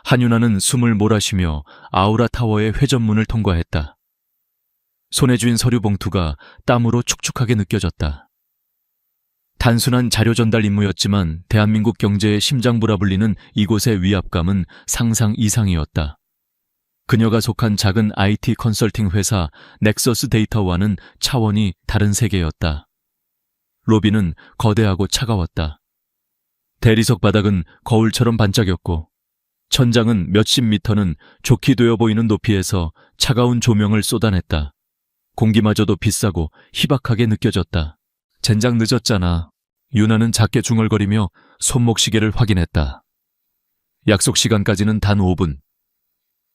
한윤아는 숨을 몰아쉬며 아우라 타워의 회전문을 통과했다. 손에 쥔 서류 봉투가 땀으로 축축하게 느껴졌다. 단순한 자료 전달 임무였지만 대한민국 경제의 심장부라 불리는 이곳의 위압감은 상상 이상이었다. 그녀가 속한 작은 IT 컨설팅 회사 넥서스 데이터와는 차원이 다른 세계였다. 로비는 거대하고 차가웠다. 대리석 바닥은 거울처럼 반짝였고 천장은 몇십 미터는 좋게 되어 보이는 높이에서 차가운 조명을 쏟아냈다. 공기마저도 비싸고 희박하게 느껴졌다. 젠장 늦었잖아. 윤아는 작게 중얼거리며 손목시계를 확인했다. 약속 시간까지는 단 5분.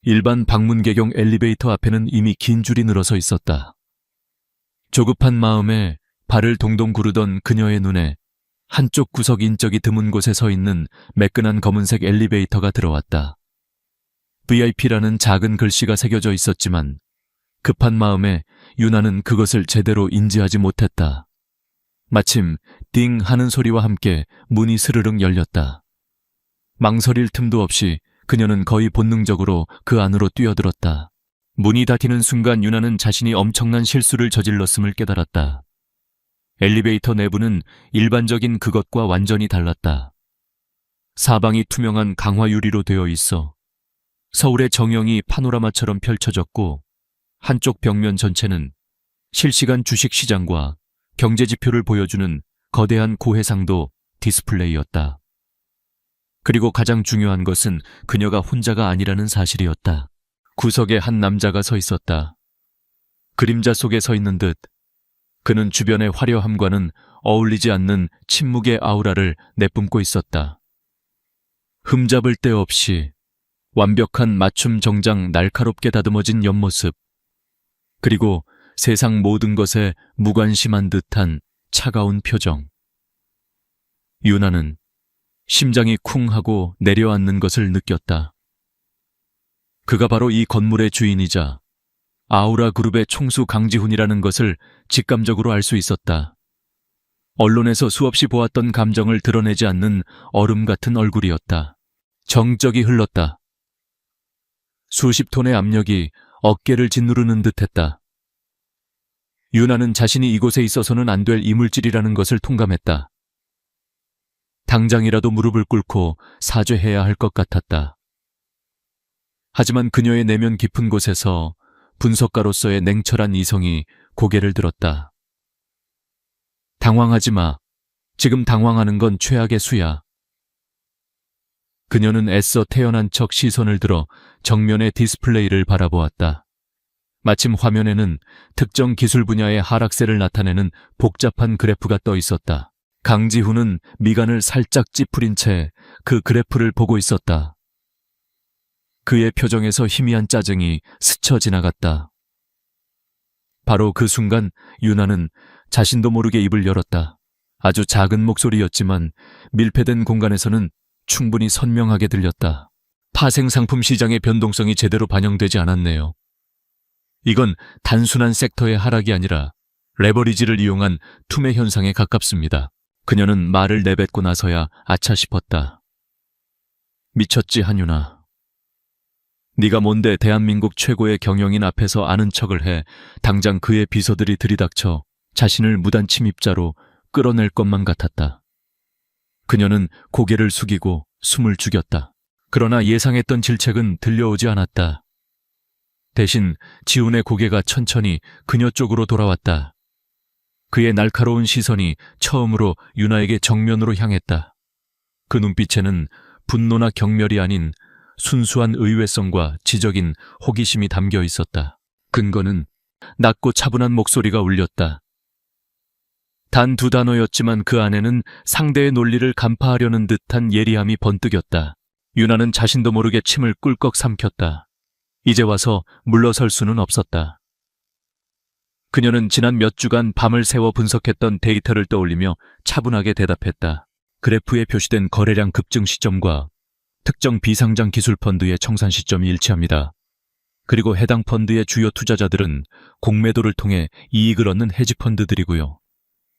일반 방문 개경 엘리베이터 앞에는 이미 긴 줄이 늘어서 있었다. 조급한 마음에 발을 동동 구르던 그녀의 눈에 한쪽 구석 인적이 드문 곳에 서 있는 매끈한 검은색 엘리베이터가 들어왔다. VIP라는 작은 글씨가 새겨져 있었지만 급한 마음에 윤아는 그것을 제대로 인지하지 못했다. 마침 띵 하는 소리와 함께 문이 스르륵 열렸다. 망설일 틈도 없이 그녀는 거의 본능적으로 그 안으로 뛰어들었다. 문이 닫히는 순간 윤아는 자신이 엄청난 실수를 저질렀음을 깨달았다. 엘리베이터 내부는 일반적인 그것과 완전히 달랐다. 사방이 투명한 강화 유리로 되어 있어 서울의 정형이 파노라마처럼 펼쳐졌고 한쪽 벽면 전체는 실시간 주식시장과 경제지표를 보여주는 거대한 고해상도 디스플레이였다. 그리고 가장 중요한 것은 그녀가 혼자가 아니라는 사실이었다. 구석에 한 남자가 서 있었다. 그림자 속에 서 있는 듯 그는 주변의 화려함과는 어울리지 않는 침묵의 아우라를 내뿜고 있었다. 흠잡을 데 없이 완벽한 맞춤 정장 날카롭게 다듬어진 옆모습, 그리고 세상 모든 것에 무관심한 듯한 차가운 표정. 윤아는 심장이 쿵 하고 내려앉는 것을 느꼈다. 그가 바로 이 건물의 주인이자 아우라 그룹의 총수 강지훈이라는 것을 직감적으로 알 수 있었다. 언론에서 수없이 보았던 감정을 드러내지 않는 얼음 같은 얼굴이었다. 정적이 흘렀다. 수십 톤의 압력이 어깨를 짓누르는 듯했다. 윤아는 자신이 이곳에 있어서는 안 될 이물질이라는 것을 통감했다. 당장이라도 무릎을 꿇고 사죄해야 할 것 같았다. 하지만 그녀의 내면 깊은 곳에서 분석가로서의 냉철한 이성이 고개를 들었다. 당황하지 마. 지금 당황하는 건 최악의 수야. 그녀는 애써 태연한 척 시선을 들어 정면의 디스플레이를 바라보았다. 마침 화면에는 특정 기술 분야의 하락세를 나타내는 복잡한 그래프가 떠 있었다. 강지훈은 미간을 살짝 찌푸린 채 그 그래프를 보고 있었다. 그의 표정에서 희미한 짜증이 스쳐 지나갔다. 바로 그 순간 윤아는 자신도 모르게 입을 열었다. 아주 작은 목소리였지만 밀폐된 공간에서는 충분히 선명하게 들렸다. 파생상품 시장의 변동성이 제대로 반영되지 않았네요. 이건 단순한 섹터의 하락이 아니라 레버리지를 이용한 투매 현상에 가깝습니다. 그녀는 말을 내뱉고 나서야 아차 싶었다. 미쳤지, 한윤아. 네가 뭔데 대한민국 최고의 경영인 앞에서 아는 척을 해 당장 그의 비서들이 들이닥쳐 자신을 무단 침입자로 끌어낼 것만 같았다. 그녀는 고개를 숙이고 숨을 죽였다. 그러나 예상했던 질책은 들려오지 않았다. 대신 지훈의 고개가 천천히 그녀 쪽으로 돌아왔다. 그의 날카로운 시선이 처음으로 윤아에게 정면으로 향했다. 그 눈빛에는 분노나 경멸이 아닌 순수한 의외성과 지적인 호기심이 담겨 있었다. 근거는 낮고 차분한 목소리가 울렸다. 단 2단어였지만 그 안에는 상대의 논리를 간파하려는 듯한 예리함이 번뜩였다. 윤아는 자신도 모르게 침을 꿀꺽 삼켰다. 이제 와서 물러설 수는 없었다. 그녀는 지난 몇 주간 밤을 새워 분석했던 데이터를 떠올리며 차분하게 대답했다. 그래프에 표시된 거래량 급증 시점과 특정 비상장 기술 펀드의 청산 시점이 일치합니다. 그리고 해당 펀드의 주요 투자자들은 공매도를 통해 이익을 얻는 헤지 펀드들이고요.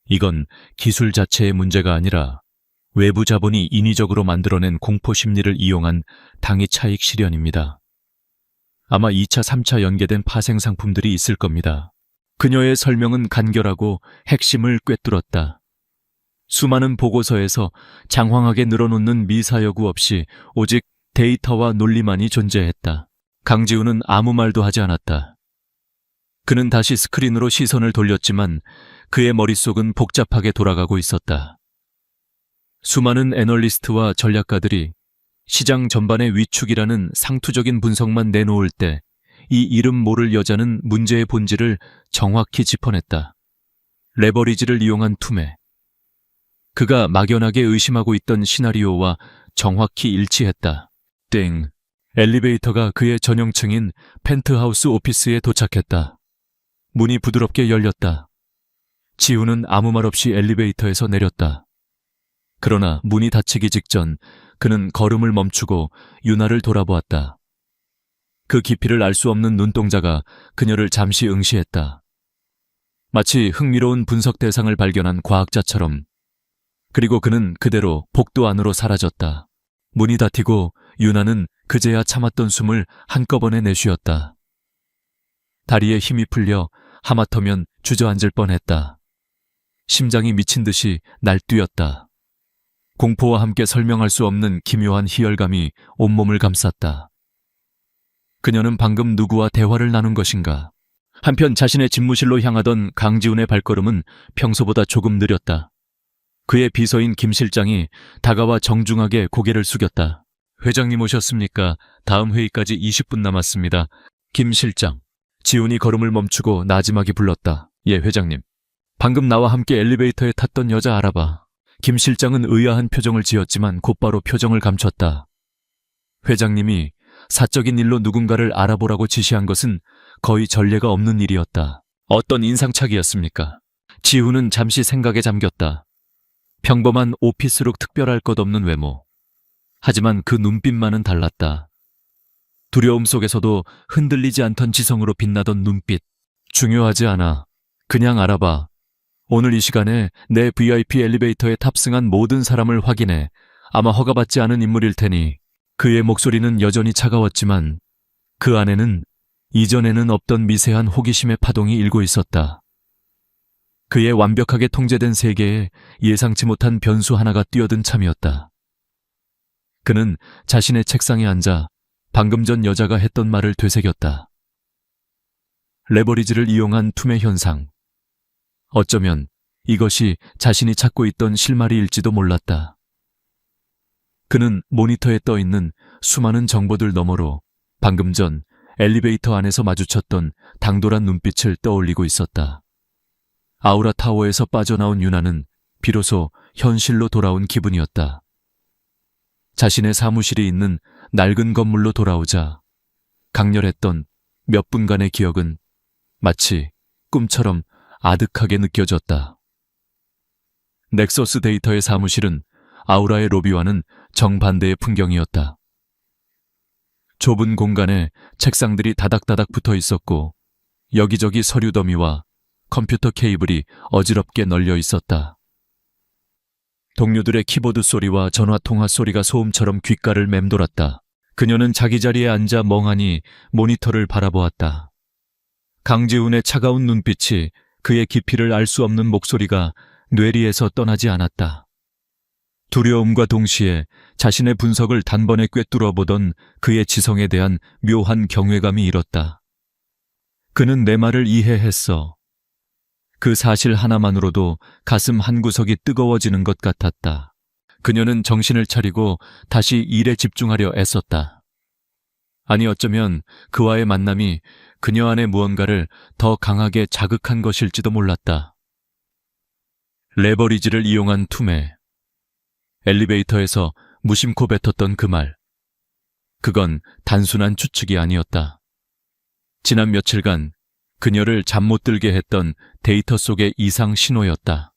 이건 기술 자체의 문제가 아니라 외부 자본이 인위적으로 만들어낸 공포 심리를 이용한 당위 차익 실현입니다. 아마 2차, 3차 연계된 파생 상품들이 있을 겁니다. 그녀의 설명은 간결하고 핵심을 꿰뚫었다. 수많은 보고서에서 장황하게 늘어놓는 미사여구 없이 오직 데이터와 논리만이 존재했다. 강지우는 아무 말도 하지 않았다. 그는 다시 스크린으로 시선을 돌렸지만 그의 머릿속은 복잡하게 돌아가고 있었다. 수많은 애널리스트와 전략가들이 시장 전반의 위축이라는 상투적인 분석만 내놓을 때 이 이름 모를 여자는 문제의 본질을 정확히 짚어냈다. 레버리지를 이용한 투매. 그가 막연하게 의심하고 있던 시나리오와 정확히 일치했다. 땡. 엘리베이터가 그의 전용층인 펜트하우스 오피스에 도착했다. 문이 부드럽게 열렸다. 지우는 아무 말 없이 엘리베이터에서 내렸다. 그러나 문이 닫히기 직전 그는 걸음을 멈추고 유나를 돌아보았다. 그 깊이를 알 수 없는 눈동자가 그녀를 잠시 응시했다. 마치 흥미로운 분석 대상을 발견한 과학자처럼. 그리고 그는 그대로 복도 안으로 사라졌다. 문이 닫히고 유나는 그제야 참았던 숨을 한꺼번에 내쉬었다. 다리에 힘이 풀려 하마터면 주저앉을 뻔했다. 심장이 미친 듯이 날뛰었다. 공포와 함께 설명할 수 없는 기묘한 희열감이 온몸을 감쌌다. 그녀는 방금 누구와 대화를 나눈 것인가? 한편 자신의 집무실로 향하던 강지훈의 발걸음은 평소보다 조금 느렸다. 그의 비서인 김 실장이 다가와 정중하게 고개를 숙였다. 회장님 오셨습니까? 다음 회의까지 20분 남았습니다. 김 실장. 지훈이 걸음을 멈추고 나지막이 불렀다. 예, 회장님. 방금 나와 함께 엘리베이터에 탔던 여자 알아봐. 김 실장은 의아한 표정을 지었지만 곧바로 표정을 감췄다. 회장님이 사적인 일로 누군가를 알아보라고 지시한 것은 거의 전례가 없는 일이었다. 어떤 인상착의였습니까? 지훈은 잠시 생각에 잠겼다. 평범한 오피스룩 특별할 것 없는 외모. 하지만 그 눈빛만은 달랐다. 두려움 속에서도 흔들리지 않던 지성으로 빛나던 눈빛. 중요하지 않아. 그냥 알아봐. 오늘 이 시간에 내 VIP 엘리베이터에 탑승한 모든 사람을 확인해. 아마 허가받지 않은 인물일 테니. 그의 목소리는 여전히 차가웠지만 그 안에는 이전에는 없던 미세한 호기심의 파동이 일고 있었다. 그의 완벽하게 통제된 세계에 예상치 못한 변수 하나가 뛰어든 참이었다. 그는 자신의 책상에 앉아 방금 전 여자가 했던 말을 되새겼다. 레버리지를 이용한 투매 현상. 어쩌면 이것이 자신이 찾고 있던 실마리일지도 몰랐다. 그는 모니터에 떠있는 수많은 정보들 너머로 방금 전 엘리베이터 안에서 마주쳤던 당돌한 눈빛을 떠올리고 있었다. 아우라 타워에서 빠져나온 유나는 비로소 현실로 돌아온 기분이었다. 자신의 사무실이 있는 낡은 건물로 돌아오자 강렬했던 몇 분간의 기억은 마치 꿈처럼 아득하게 느껴졌다. 넥서스 데이터의 사무실은 아우라의 로비와는 정반대의 풍경이었다. 좁은 공간에 책상들이 다닥다닥 붙어 있었고 여기저기 서류 더미와 컴퓨터 케이블이 어지럽게 널려 있었다. 동료들의 키보드 소리와 전화 통화 소리가 소음처럼 귓가를 맴돌았다. 그녀는 자기 자리에 앉아 멍하니 모니터를 바라보았다. 강지훈의 차가운 눈빛이 그의 깊이를 알 수 없는 목소리가 뇌리에서 떠나지 않았다. 두려움과 동시에 자신의 분석을 단번에 꿰뚫어 보던 그의 지성에 대한 묘한 경외감이 일었다. 그는 내 말을 이해했어. 그 사실 하나만으로도 가슴 한구석이 뜨거워지는 것 같았다. 그녀는 정신을 차리고 다시 일에 집중하려 애썼다. 아니 어쩌면 그와의 만남이 그녀 안에 무언가를 더 강하게 자극한 것일지도 몰랐다. 레버리지를 이용한 투매. 엘리베이터에서 무심코 뱉었던 그 말. 그건 단순한 추측이 아니었다. 지난 며칠간 그녀를 잠 못 들게 했던 데이터 속의 이상 신호였다.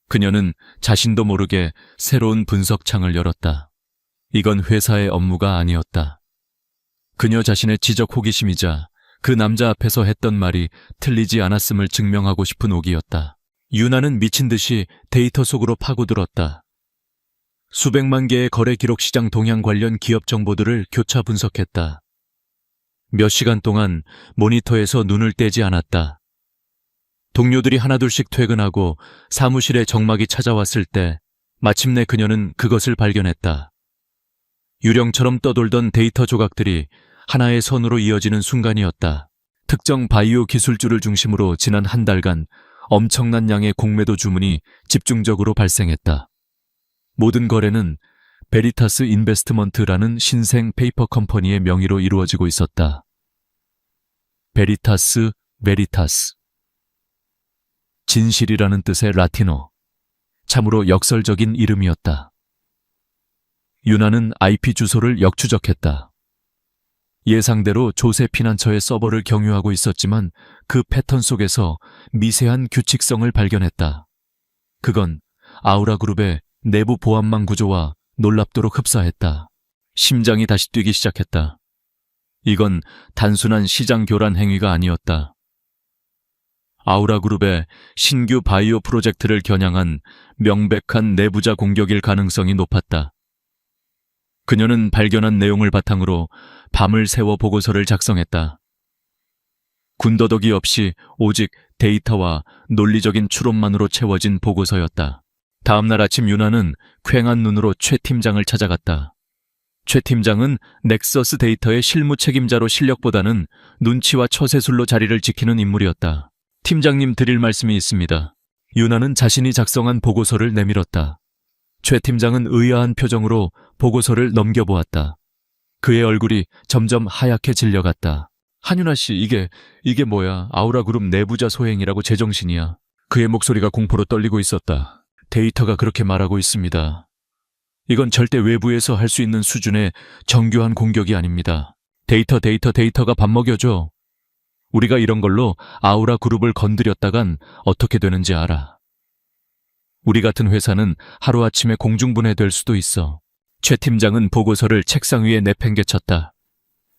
그녀는 자신도 모르게 새로운 분석창을 열었다. 이건 회사의 업무가 아니었다. 그녀 자신의 지적 호기심이자 그 남자 앞에서 했던 말이 틀리지 않았음을 증명하고 싶은 옥이었다. 유나는 미친 듯이 데이터 속으로 파고들었다. 수백만 개의 거래 기록 시장 동향 관련 기업 정보들을 교차 분석했다. 몇 시간 동안 모니터에서 눈을 떼지 않았다. 동료들이 하나둘씩 퇴근하고 사무실에 정막이 찾아왔을 때 마침내 그녀는 그것을 발견했다. 유령처럼 떠돌던 데이터 조각들이 하나의 선으로 이어지는 순간이었다. 특정 바이오 기술주를 중심으로 지난 한 달간 엄청난 양의 공매도 주문이 집중적으로 발생했다. 모든 거래는 베리타스 인베스트먼트라는 신생 페이퍼 컴퍼니의 명의로 이루어지고 있었다. 베리타스, 베리타스. 진실이라는 뜻의 라틴어. 참으로 역설적인 이름이었다. 유나는 IP 주소를 역추적했다. 예상대로 조세 피난처의 서버를 경유하고 있었지만 그 패턴 속에서 미세한 규칙성을 발견했다. 그건 아우라 그룹의 내부 보안망 구조와 놀랍도록 흡사했다. 심장이 다시 뛰기 시작했다. 이건 단순한 시장 교란 행위가 아니었다. 아우라 그룹의 신규 바이오 프로젝트를 겨냥한 명백한 내부자 공격일 가능성이 높았다. 그녀는 발견한 내용을 바탕으로 밤을 새워 보고서를 작성했다. 군더더기 없이 오직 데이터와 논리적인 추론만으로 채워진 보고서였다. 다음날 아침 유나는 퀭한 눈으로 최 팀장을 찾아갔다. 최 팀장은 넥서스 데이터의 실무 책임자로 실력보다는 눈치와 처세술로 자리를 지키는 인물이었다. 팀장님 드릴 말씀이 있습니다. 유나는 자신이 작성한 보고서를 내밀었다. 최 팀장은 의아한 표정으로 보고서를 넘겨보았다. 그의 얼굴이 점점 하얗게 질려갔다. 한유나 씨, 이게 뭐야? 아우라 그룹 내부자 소행이라고 제정신이야. 그의 목소리가 공포로 떨리고 있었다. 데이터가 그렇게 말하고 있습니다. 이건 절대 외부에서 할 수 있는 수준의 정교한 공격이 아닙니다. 데이터가 밥 먹여줘. 우리가 이런 걸로 아우라 그룹을 건드렸다간 어떻게 되는지 알아. 우리 같은 회사는 하루아침에 공중분해될 수도 있어. 최 팀장은 보고서를 책상 위에 내팽개쳤다.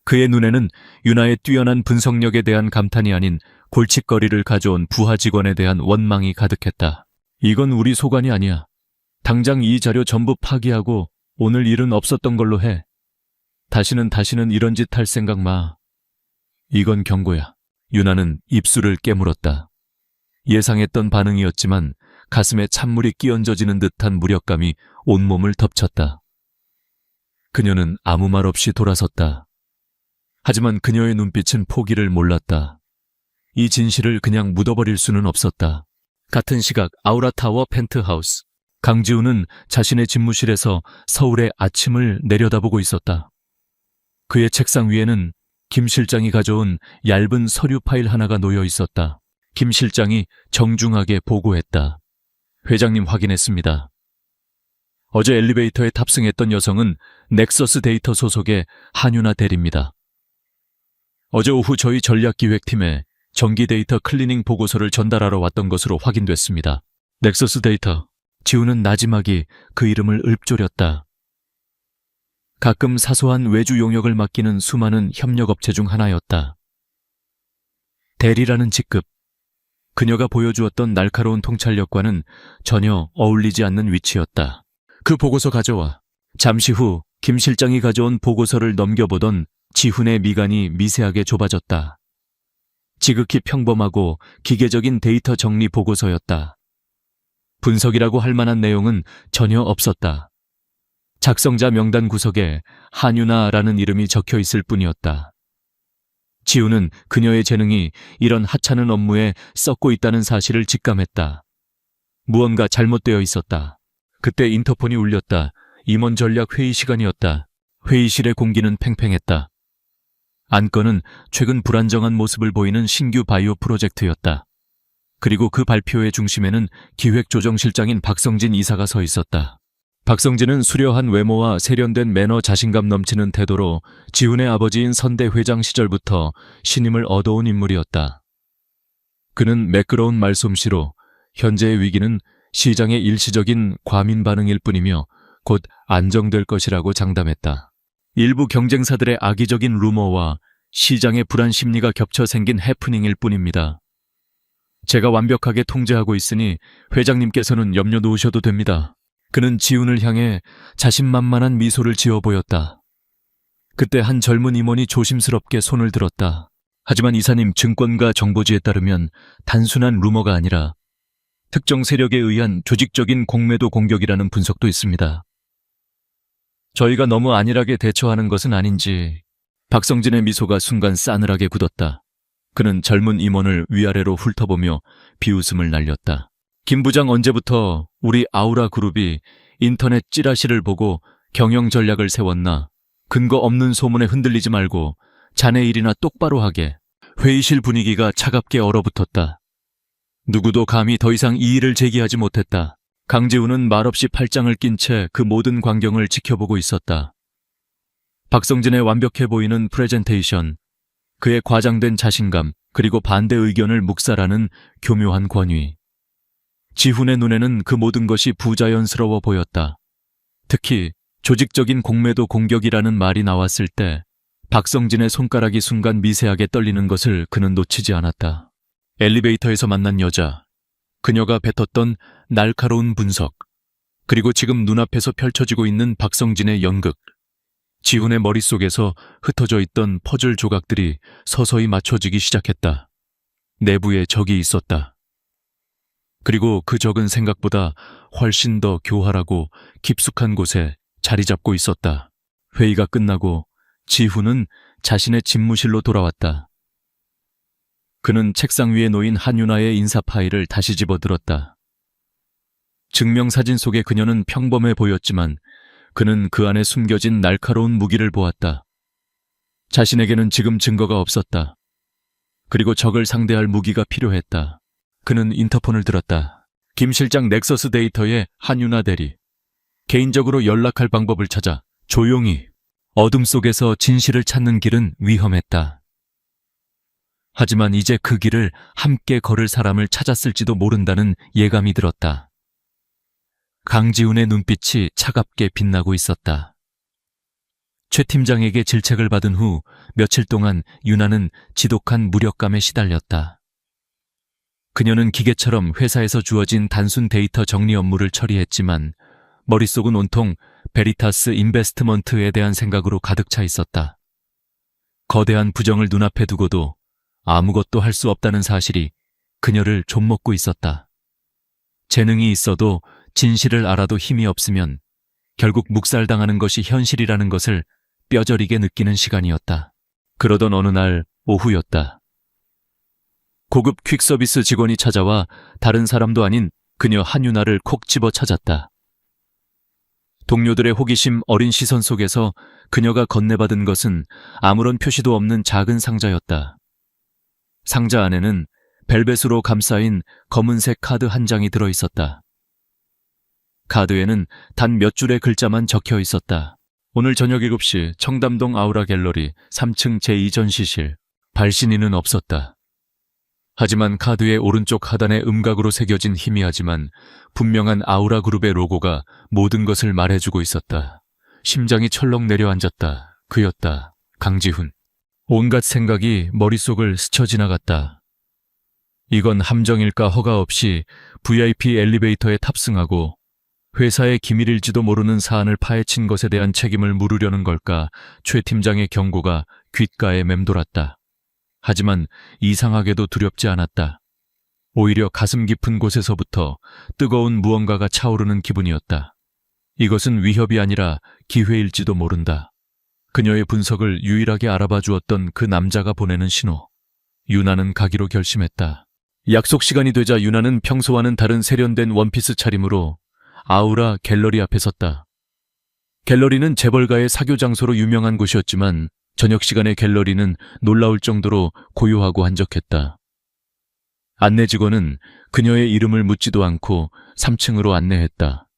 그의 눈에는 유나의 뛰어난 분석력에 대한 감탄이 아닌 골칫거리를 가져온 부하 직원에 대한 원망이 가득했다. 이건 우리 소관이 아니야. 당장 이 자료 전부 파기하고 오늘 일은 없었던 걸로 해. 다시는 이런 짓 할 생각 마. 이건 경고야. 유나는 입술을 깨물었다. 예상했던 반응이었지만 가슴에 찬물이 끼얹어지는 듯한 무력감이 온몸을 덮쳤다. 그녀는 아무 말 없이 돌아섰다. 하지만 그녀의 눈빛은 포기를 몰랐다. 이 진실을 그냥 묻어버릴 수는 없었다. 같은 시각 아우라타워 펜트하우스. 강지우는 자신의 집무실에서 서울의 아침을 내려다보고 있었다. 그의 책상 위에는 김 실장이 가져온 얇은 서류 파일 하나가 놓여 있었다. 김 실장이 정중하게 보고했다. 회장님 확인했습니다. 어제 엘리베이터에 탑승했던 여성은 넥서스 데이터 소속의 한유나 대리입니다. 어제 오후 저희 전략기획팀에 정기 데이터 클리닝 보고서를 전달하러 왔던 것으로 확인됐습니다. 넥서스 데이터. 지우는 나지막이 그 이름을 읊조렸다. 가끔 사소한 외주 용역을 맡기는 수많은 협력업체 중 하나였다. 대리라는 직급. 그녀가 보여주었던 날카로운 통찰력과는 전혀 어울리지 않는 위치였다. 그 보고서 가져와. 잠시 후 김 실장이 가져온 보고서를 넘겨보던 지훈의 미간이 미세하게 좁아졌다. 지극히 평범하고 기계적인 데이터 정리 보고서였다. 분석이라고 할 만한 내용은 전혀 없었다. 작성자 명단 구석에 한유나라는 이름이 적혀 있을 뿐이었다. 지우는 그녀의 재능이 이런 하찮은 업무에 썩고 있다는 사실을 직감했다. 무언가 잘못되어 있었다. 그때 인터폰이 울렸다. 임원 전략 회의 시간이었다. 회의실의 공기는 팽팽했다. 안건은 최근 불안정한 모습을 보이는 신규 바이오 프로젝트였다. 그리고 그 발표의 중심에는 기획조정실장인 박성진 이사가 서 있었다. 박성진은 수려한 외모와 세련된 매너, 자신감 넘치는 태도로 지훈의 아버지인 선대 회장 시절부터 신임을 얻어온 인물이었다. 그는 매끄러운 말솜씨로 현재의 위기는 시장의 일시적인 과민 반응일 뿐이며 곧 안정될 것이라고 장담했다. 일부 경쟁사들의 악의적인 루머와 시장의 불안 심리가 겹쳐 생긴 해프닝일 뿐입니다. 제가 완벽하게 통제하고 있으니 회장님께서는 염려 놓으셔도 됩니다. 그는 지훈을 향해 자신만만한 미소를 지어 보였다. 그때 한 젊은 임원이 조심스럽게 손을 들었다. 하지만 이사님, 증권가 정보지에 따르면 단순한 루머가 아니라 특정 세력에 의한 조직적인 공매도 공격이라는 분석도 있습니다. 저희가 너무 안일하게 대처하는 것은 아닌지. 박성진의 미소가 순간 싸늘하게 굳었다. 그는 젊은 임원을 위아래로 훑어보며 비웃음을 날렸다. 김 부장, 언제부터 우리 아우라 그룹이 인터넷 찌라시를 보고 경영 전략을 세웠나? 근거 없는 소문에 흔들리지 말고 자네 일이나 똑바로 하게. 회의실 분위기가 차갑게 얼어붙었다. 누구도 감히 더 이상 이의를 제기하지 못했다. 강지훈은 말없이 팔짱을 낀 채 그 모든 광경을 지켜보고 있었다. 박성진의 완벽해 보이는 프레젠테이션, 그의 과장된 자신감, 그리고 반대 의견을 묵살하는 교묘한 권위. 지훈의 눈에는 그 모든 것이 부자연스러워 보였다. 특히 조직적인 공매도 공격이라는 말이 나왔을 때 박성진의 손가락이 순간 미세하게 떨리는 것을 그는 놓치지 않았다. 엘리베이터에서 만난 여자, 그녀가 뱉었던 날카로운 분석, 그리고 지금 눈앞에서 펼쳐지고 있는 박성진의 연극. 지훈의 머릿속에서 흩어져 있던 퍼즐 조각들이 서서히 맞춰지기 시작했다. 내부에 적이 있었다. 그리고 그 적은 생각보다 훨씬 더 교활하고 깊숙한 곳에 자리 잡고 있었다. 회의가 끝나고 지훈은 자신의 집무실로 돌아왔다. 그는 책상 위에 놓인 한윤아의 인사 파일을 다시 집어들었다. 증명사진 속의 그녀는 평범해 보였지만 그는 그 안에 숨겨진 날카로운 무기를 보았다. 자신에게는 지금 증거가 없었다. 그리고 적을 상대할 무기가 필요했다. 그는 인터폰을 들었다. 김 실장, 넥서스 데이터의 한윤아 대리. 개인적으로 연락할 방법을 찾아 조용히. 어둠 속에서 진실을 찾는 길은 위험했다. 하지만 이제 그 길을 함께 걸을 사람을 찾았을지도 모른다는 예감이 들었다. 강지훈의 눈빛이 차갑게 빛나고 있었다. 최 팀장에게 질책을 받은 후 며칠 동안 윤아는 지독한 무력감에 시달렸다. 그녀는 기계처럼 회사에서 주어진 단순 데이터 정리 업무를 처리했지만 머릿속은 온통 베리타스 인베스트먼트에 대한 생각으로 가득 차 있었다. 거대한 부정을 눈앞에 두고도 아무것도 할 수 없다는 사실이 그녀를 좀먹고 있었다. 재능이 있어도 진실을 알아도 힘이 없으면 결국 묵살당하는 것이 현실이라는 것을 뼈저리게 느끼는 시간이었다. 그러던 어느 날 오후였다. 고급 퀵서비스 직원이 찾아와 다른 사람도 아닌 그녀 한윤아를 콕 집어 찾았다. 동료들의 호기심 어린 시선 속에서 그녀가 건네받은 것은 아무런 표시도 없는 작은 상자였다. 상자 안에는 벨벳으로 감싸인 검은색 카드 한 장이 들어 있었다. 카드에는 단 몇 줄의 글자만 적혀 있었다. 오늘 저녁 7시 청담동 아우라 갤러리 3층 제2전시실. 발신인은 없었다. 하지만 카드의 오른쪽 하단에 음각으로 새겨진 희미하지만 분명한 아우라 그룹의 로고가 모든 것을 말해주고 있었다. 심장이 철렁 내려앉았다. 그였다. 강지훈. 온갖 생각이 머릿속을 스쳐 지나갔다. 이건 함정일까 허가 없이 VIP 엘리베이터에 탑승하고 회사의 기밀일지도 모르는 사안을 파헤친 것에 대한 책임을 물으려는 걸까? 최 팀장의 경고가 귓가에 맴돌았다. 하지만 이상하게도 두렵지 않았다. 오히려 가슴 깊은 곳에서부터 뜨거운 무언가가 차오르는 기분이었다. 이것은 위협이 아니라 기회일지도 모른다. 그녀의 분석을 유일하게 알아봐 주었던 그 남자가 보내는 신호. 윤아는 가기로 결심했다. 약속 시간이 되자 윤아는 평소와는 다른 세련된 원피스 차림으로 아우라 갤러리 앞에 섰다. 갤러리는 재벌가의 사교 장소로 유명한 곳이었지만 저녁 시간의 갤러리는 놀라울 정도로 고요하고 한적했다. 안내 직원은 그녀의 이름을 묻지도 않고 3층으로 안내했다.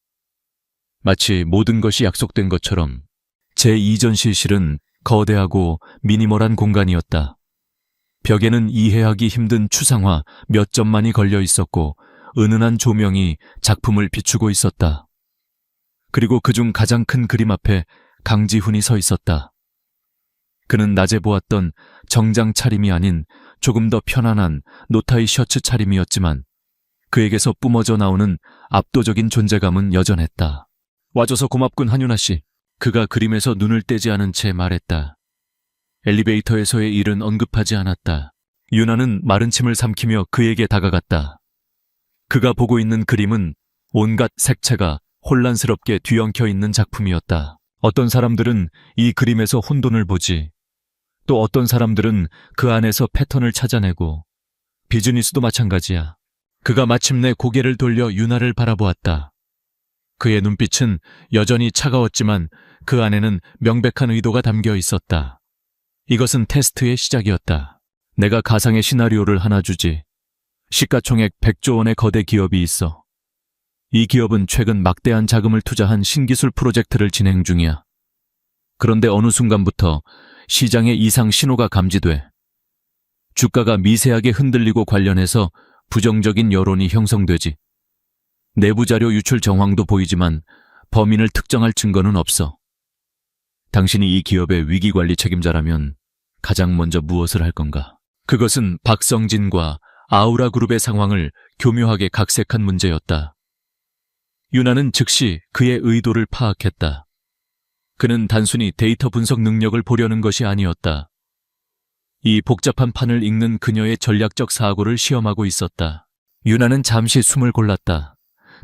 마치 모든 것이 약속된 것처럼 제2전시실은 거대하고 미니멀한 공간이었다. 벽에는 이해하기 힘든 추상화 몇 점만이 걸려 있었고 은은한 조명이 작품을 비추고 있었다. 그리고 그중 가장 큰 그림 앞에 강지훈이 서 있었다. 그는 낮에 보았던 정장 차림이 아닌 조금 더 편안한 노타이 셔츠 차림이었지만 그에게서 뿜어져 나오는 압도적인 존재감은 여전했다. 와줘서 고맙군, 한윤아 씨. 그가 그림에서 눈을 떼지 않은 채 말했다. 엘리베이터에서의 일은 언급하지 않았다. 윤아는 마른 침을 삼키며 그에게 다가갔다. 그가 보고 있는 그림은 온갖 색채가 혼란스럽게 뒤엉켜 있는 작품이었다. 어떤 사람들은 이 그림에서 혼돈을 보지, 또 어떤 사람들은 그 안에서 패턴을 찾아내고, 비즈니스도 마찬가지야. 그가 마침내 고개를 돌려 윤아를 바라보았다. 그의 눈빛은 여전히 차가웠지만 그 안에는 명백한 의도가 담겨 있었다. 이것은 테스트의 시작이었다. 내가 가상의 시나리오를 하나 주지. 시가총액 100조 원의 거대 기업이 있어. 이 기업은 최근 막대한 자금을 투자한 신기술 프로젝트를 진행 중이야. 그런데 어느 순간부터 시장에 이상 신호가 감지돼. 주가가 미세하게 흔들리고 관련해서 부정적인 여론이 형성되지. 내부 자료 유출 정황도 보이지만 범인을 특정할 증거는 없어. 당신이 이 기업의 위기관리 책임자라면 가장 먼저 무엇을 할 건가? 그것은 박성진과 아우라 그룹의 상황을 교묘하게 각색한 문제였다. 윤아는 즉시 그의 의도를 파악했다. 그는 단순히 데이터 분석 능력을 보려는 것이 아니었다. 이 복잡한 판을 읽는 그녀의 전략적 사고를 시험하고 있었다. 윤아는 잠시 숨을 골랐다.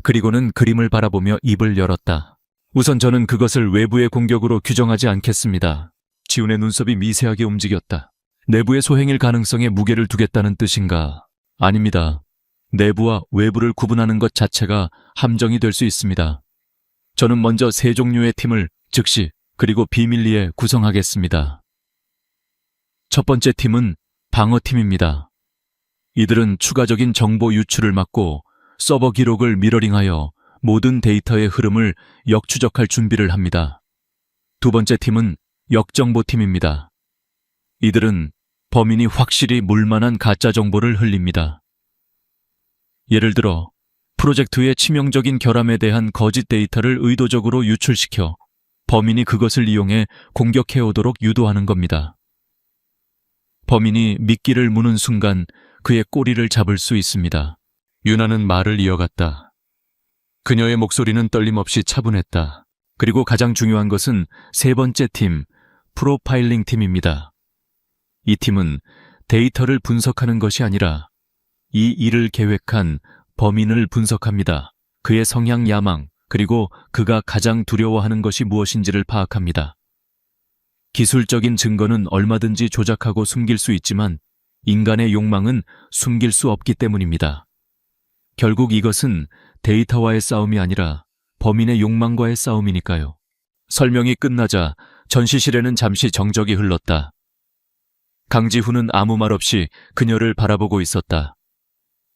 그리고는 그림을 바라보며 입을 열었다. 우선 저는 그것을 외부의 공격으로 규정하지 않겠습니다. 지훈의 눈썹이 미세하게 움직였다. 내부의 소행일 가능성에 무게를 두겠다는 뜻인가? 아닙니다. 내부와 외부를 구분하는 것 자체가 함정이 될 수 있습니다. 저는 먼저 세 종류의 팀을 즉시 그리고 비밀리에 구성하겠습니다. 첫 번째 팀은 방어팀입니다. 이들은 추가적인 정보 유출을 막고 서버 기록을 미러링하여 모든 데이터의 흐름을 역추적할 준비를 합니다. 두 번째 팀은 역정보팀입니다. 이들은 범인이 확실히 물만한 가짜 정보를 흘립니다. 예를 들어 프로젝트의 치명적인 결함에 대한 거짓 데이터를 의도적으로 유출시켜 범인이 그것을 이용해 공격해오도록 유도하는 겁니다. 범인이 미끼를 무는 순간 그의 꼬리를 잡을 수 있습니다. 윤아는 말을 이어갔다. 그녀의 목소리는 떨림없이 차분했다. 그리고 가장 중요한 것은 세 번째 팀, 프로파일링 팀입니다. 이 팀은 데이터를 분석하는 것이 아니라 이 일을 계획한 범인을 분석합니다. 그의 성향 야망, 그리고 그가 가장 두려워하는 것이 무엇인지를 파악합니다. 기술적인 증거는 얼마든지 조작하고 숨길 수 있지만 인간의 욕망은 숨길 수 없기 때문입니다. 결국 이것은 데이터와의 싸움이 아니라 범인의 욕망과의 싸움이니까요. 설명이 끝나자 전시실에는 잠시 정적이 흘렀다. 강지훈은 아무 말 없이 그녀를 바라보고 있었다.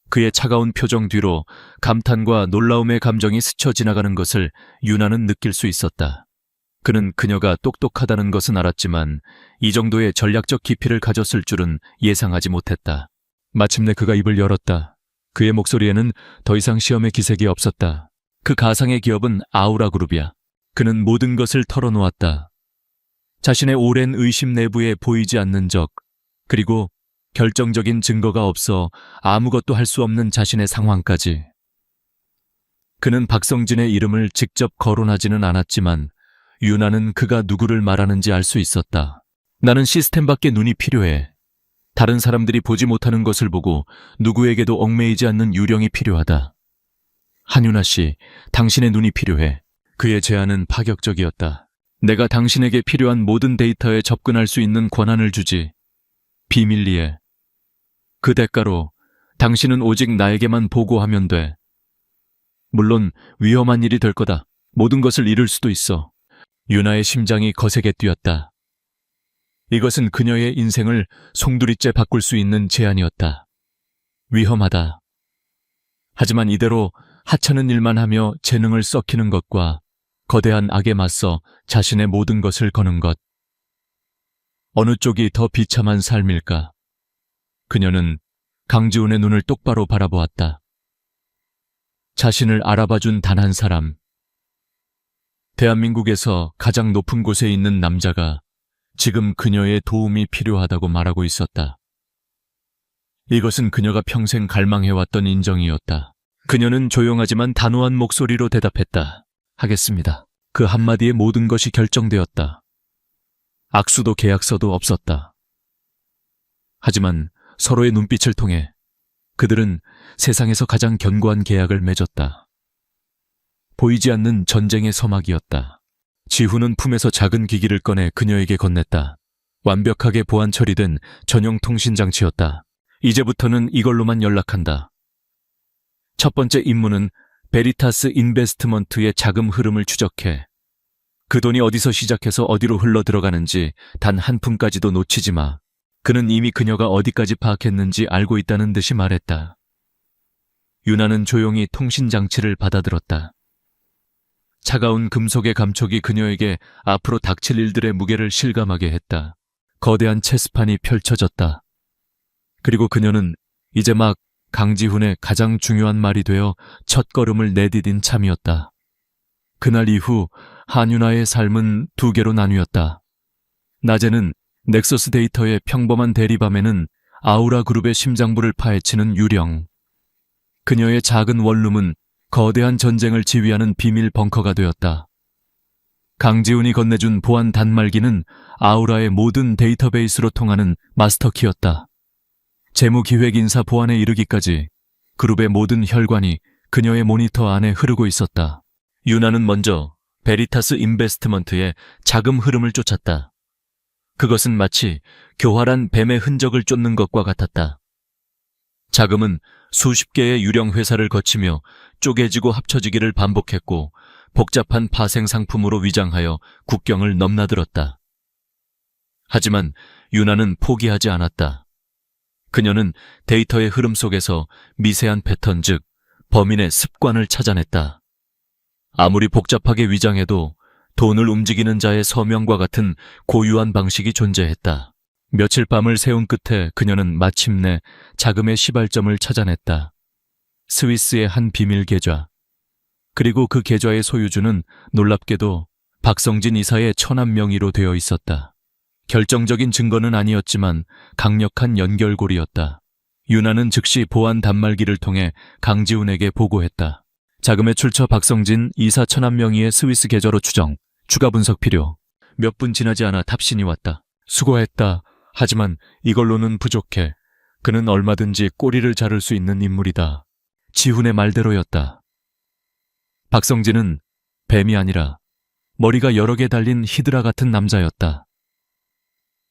그의 차가운 표정 뒤로 감탄과 놀라움의 감정이 스쳐 지나가는 것을 윤아는 느낄 수 있었다. 그는 그녀가 똑똑하다는 것은 알았지만 이 정도의 전략적 깊이를 가졌을 줄은 예상하지 못했다. 마침내 그가 입을 열었다. 그의 목소리에는 더 이상 시험의 기색이 없었다. 그 가상의 기업은 아우라 그룹이야. 그는 모든 것을 털어놓았다. 자신의 오랜 의심 내부에 보이지 않는 적, 그리고 결정적인 증거가 없어 아무것도 할 수 없는 자신의 상황까지. 그는 박성진의 이름을 직접 거론하지는 않았지만 윤아는 그가 누구를 말하는지 알 수 있었다. 나는 시스템 밖에 눈이 필요해. 다른 사람들이 보지 못하는 것을 보고 누구에게도 얽매이지 않는 유령이 필요하다. 한윤아 씨, 당신의 눈이 필요해. 그의 제안은 파격적이었다. 내가 당신에게 필요한 모든 데이터에 접근할 수 있는 권한을 주지. 비밀리에. 그 대가로 당신은 오직 나에게만 보고하면 돼. 물론 위험한 일이 될 거다. 모든 것을 잃을 수도 있어. 윤아의 심장이 거세게 뛰었다. 이것은 그녀의 인생을 송두리째 바꿀 수 있는 제안이었다. 위험하다. 하지만 이대로 하찮은 일만 하며 재능을 썩히는 것과 거대한 악에 맞서 자신의 모든 것을 거는 것. 어느 쪽이 더 비참한 삶일까? 그녀는 강지훈의 눈을 똑바로 바라보았다. 자신을 알아봐준 단 한 사람. 대한민국에서 가장 높은 곳에 있는 남자가 지금 그녀의 도움이 필요하다고 말하고 있었다. 이것은 그녀가 평생 갈망해왔던 인정이었다. 그녀는 조용하지만 단호한 목소리로 대답했다. 하겠습니다. 그 한마디에 모든 것이 결정되었다. 악수도 계약서도 없었다. 하지만 서로의 눈빛을 통해 그들은 세상에서 가장 견고한 계약을 맺었다. 보이지 않는 전쟁의 서막이었다. 지훈은 품에서 작은 기기를 꺼내 그녀에게 건넸다. 완벽하게 보안 처리된 전용 통신장치였다. 이제부터는 이걸로만 연락한다. 첫 번째 임무는 베리타스 인베스트먼트의 자금 흐름을 추적해 그 돈이 어디서 시작해서 어디로 흘러 들어가는지 단 한 푼까지도 놓치지 마. 그는 이미 그녀가 어디까지 파악했는지 알고 있다는 듯이 말했다. 유나는 조용히 통신장치를 받아들었다. 차가운 금속의 감촉이 그녀에게 앞으로 닥칠 일들의 무게를 실감하게 했다. 거대한 체스판이 펼쳐졌다. 그리고 그녀는 이제 막 강지훈의 가장 중요한 말이 되어 첫걸음을 내디딘 참이었다. 그날 이후 한유나의 삶은 두 개로 나뉘었다. 낮에는 넥서스 데이터의 평범한 대리밤에는 아우라 그룹의 심장부를 파헤치는 유령. 그녀의 작은 원룸은 거대한 전쟁을 지휘하는 비밀 벙커가 되었다. 강지훈이 건네준 보안 단말기는 아우라의 모든 데이터베이스로 통하는 마스터키였다. 재무기획인사 보안에 이르기까지 그룹의 모든 혈관이 그녀의 모니터 안에 흐르고 있었다. 유나는 먼저 베리타스 인베스트먼트의 자금 흐름을 쫓았다. 그것은 마치 교활한 뱀의 흔적을 쫓는 것과 같았다. 자금은 수십 개의 유령 회사를 거치며 쪼개지고 합쳐지기를 반복했고 복잡한 파생 상품으로 위장하여 국경을 넘나들었다. 하지만 유나는 포기하지 않았다. 그녀는 데이터의 흐름 속에서 미세한 패턴, 즉 범인의 습관을 찾아냈다. 아무리 복잡하게 위장해도 돈을 움직이는 자의 서명과 같은 고유한 방식이 존재했다. 며칠 밤을 새운 끝에 그녀는 마침내 자금의 시발점을 찾아냈다. 스위스의 한 비밀 계좌. 그리고 그 계좌의 소유주는 놀랍게도 박성진 이사의 천안 명의로 되어 있었다. 결정적인 증거는 아니었지만 강력한 연결고리였다. 유나는 즉시 보안 단말기를 통해 강지훈에게 보고했다. 자금의 출처 박성진 이사 천안 명의의 스위스 계좌로 추정. 추가 분석 필요. 몇 분 지나지 않아 답신이 왔다. 수고했다. 하지만 이걸로는 부족해. 그는 얼마든지 꼬리를 자를 수 있는 인물이다. 지훈의 말대로였다. 박성진은 뱀이 아니라 머리가 여러 개 달린 히드라 같은 남자였다.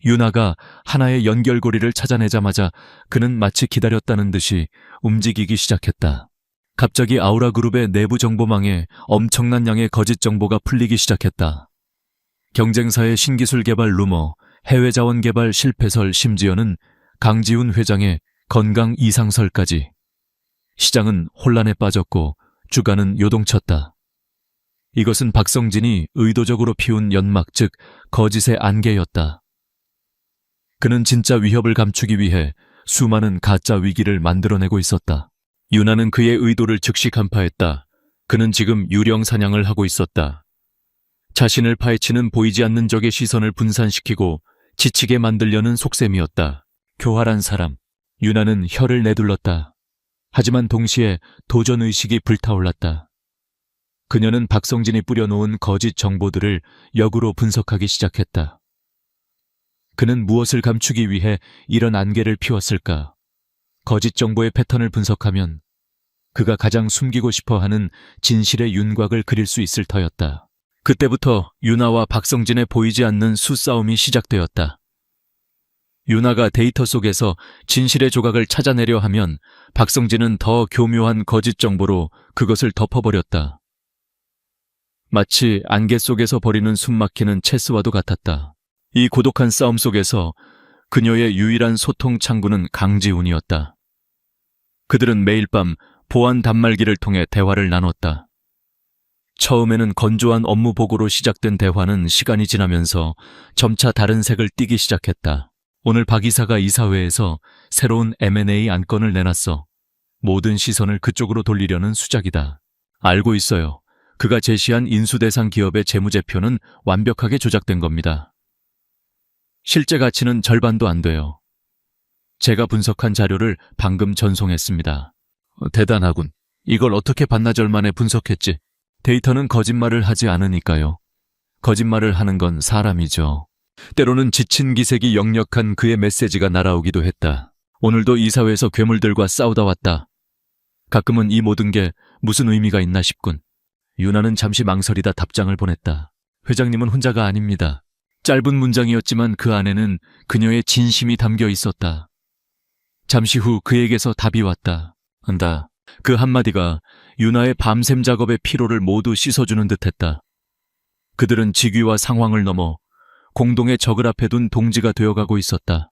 유나가 하나의 연결고리를 찾아내자마자 그는 마치 기다렸다는 듯이 움직이기 시작했다. 갑자기 아우라 그룹의 내부 정보망에 엄청난 양의 거짓 정보가 풀리기 시작했다. 경쟁사의 신기술 개발 루머, 해외 자원 개발 실패설, 심지어는 강지훈 회장의 건강 이상설까지. 시장은 혼란에 빠졌고 주가는 요동쳤다. 이것은 박성진이 의도적으로 피운 연막, 즉 거짓의 안개였다. 그는 진짜 위협을 감추기 위해 수많은 가짜 위기를 만들어내고 있었다. 유나는 그의 의도를 즉시 간파했다. 그는 지금 유령 사냥을 하고 있었다. 자신을 파헤치는 보이지 않는 적의 시선을 분산시키고 지치게 만들려는 속셈이었다. 교활한 사람. 유나는 혀를 내둘렀다. 하지만 동시에 도전의식이 불타올랐다. 그녀는 박성진이 뿌려놓은 거짓 정보들을 역으로 분석하기 시작했다. 그는 무엇을 감추기 위해 이런 안개를 피웠을까? 거짓 정보의 패턴을 분석하면 그가 가장 숨기고 싶어하는 진실의 윤곽을 그릴 수 있을 터였다. 그때부터 유나와 박성진의 보이지 않는 수싸움이 시작되었다. 유나가 데이터 속에서 진실의 조각을 찾아내려 하면 박성진은 더 교묘한 거짓 정보로 그것을 덮어버렸다. 마치 안개 속에서 벌이는 숨막히는 체스와도 같았다. 이 고독한 싸움 속에서 그녀의 유일한 소통 창구는 강지훈이었다. 그들은 매일 밤 보안 단말기를 통해 대화를 나눴다. 처음에는 건조한 업무 보고로 시작된 대화는 시간이 지나면서 점차 다른 색을 띠기 시작했다. 오늘 박 이사가 이사회에서 새로운 M&A 안건을 내놨어. 모든 시선을 그쪽으로 돌리려는 수작이다. 알고 있어요. 그가 제시한 인수 대상 기업의 재무제표는 완벽하게 조작된 겁니다. 실제 가치는 절반도 안 돼요. 제가 분석한 자료를 방금 전송했습니다. 대단하군. 이걸 어떻게 반나절 만에 분석했지? 데이터는 거짓말을 하지 않으니까요. 거짓말을 하는 건 사람이죠. 때로는 지친 기색이 역력한 그의 메시지가 날아오기도 했다. 오늘도 이사회에서 괴물들과 싸우다 왔다. 가끔은 이 모든 게 무슨 의미가 있나 싶군. 유나는 잠시 망설이다 답장을 보냈다. 회장님은 혼자가 아닙니다. 짧은 문장이었지만 그 안에는 그녀의 진심이 담겨 있었다. 잠시 후 그에게서 답이 왔다. 한다. 그 한마디가 유나의 밤샘 작업의 피로를 모두 씻어주는 듯했다. 그들은 직위와 상황을 넘어 공동의 적을 앞에 둔 동지가 되어가고 있었다.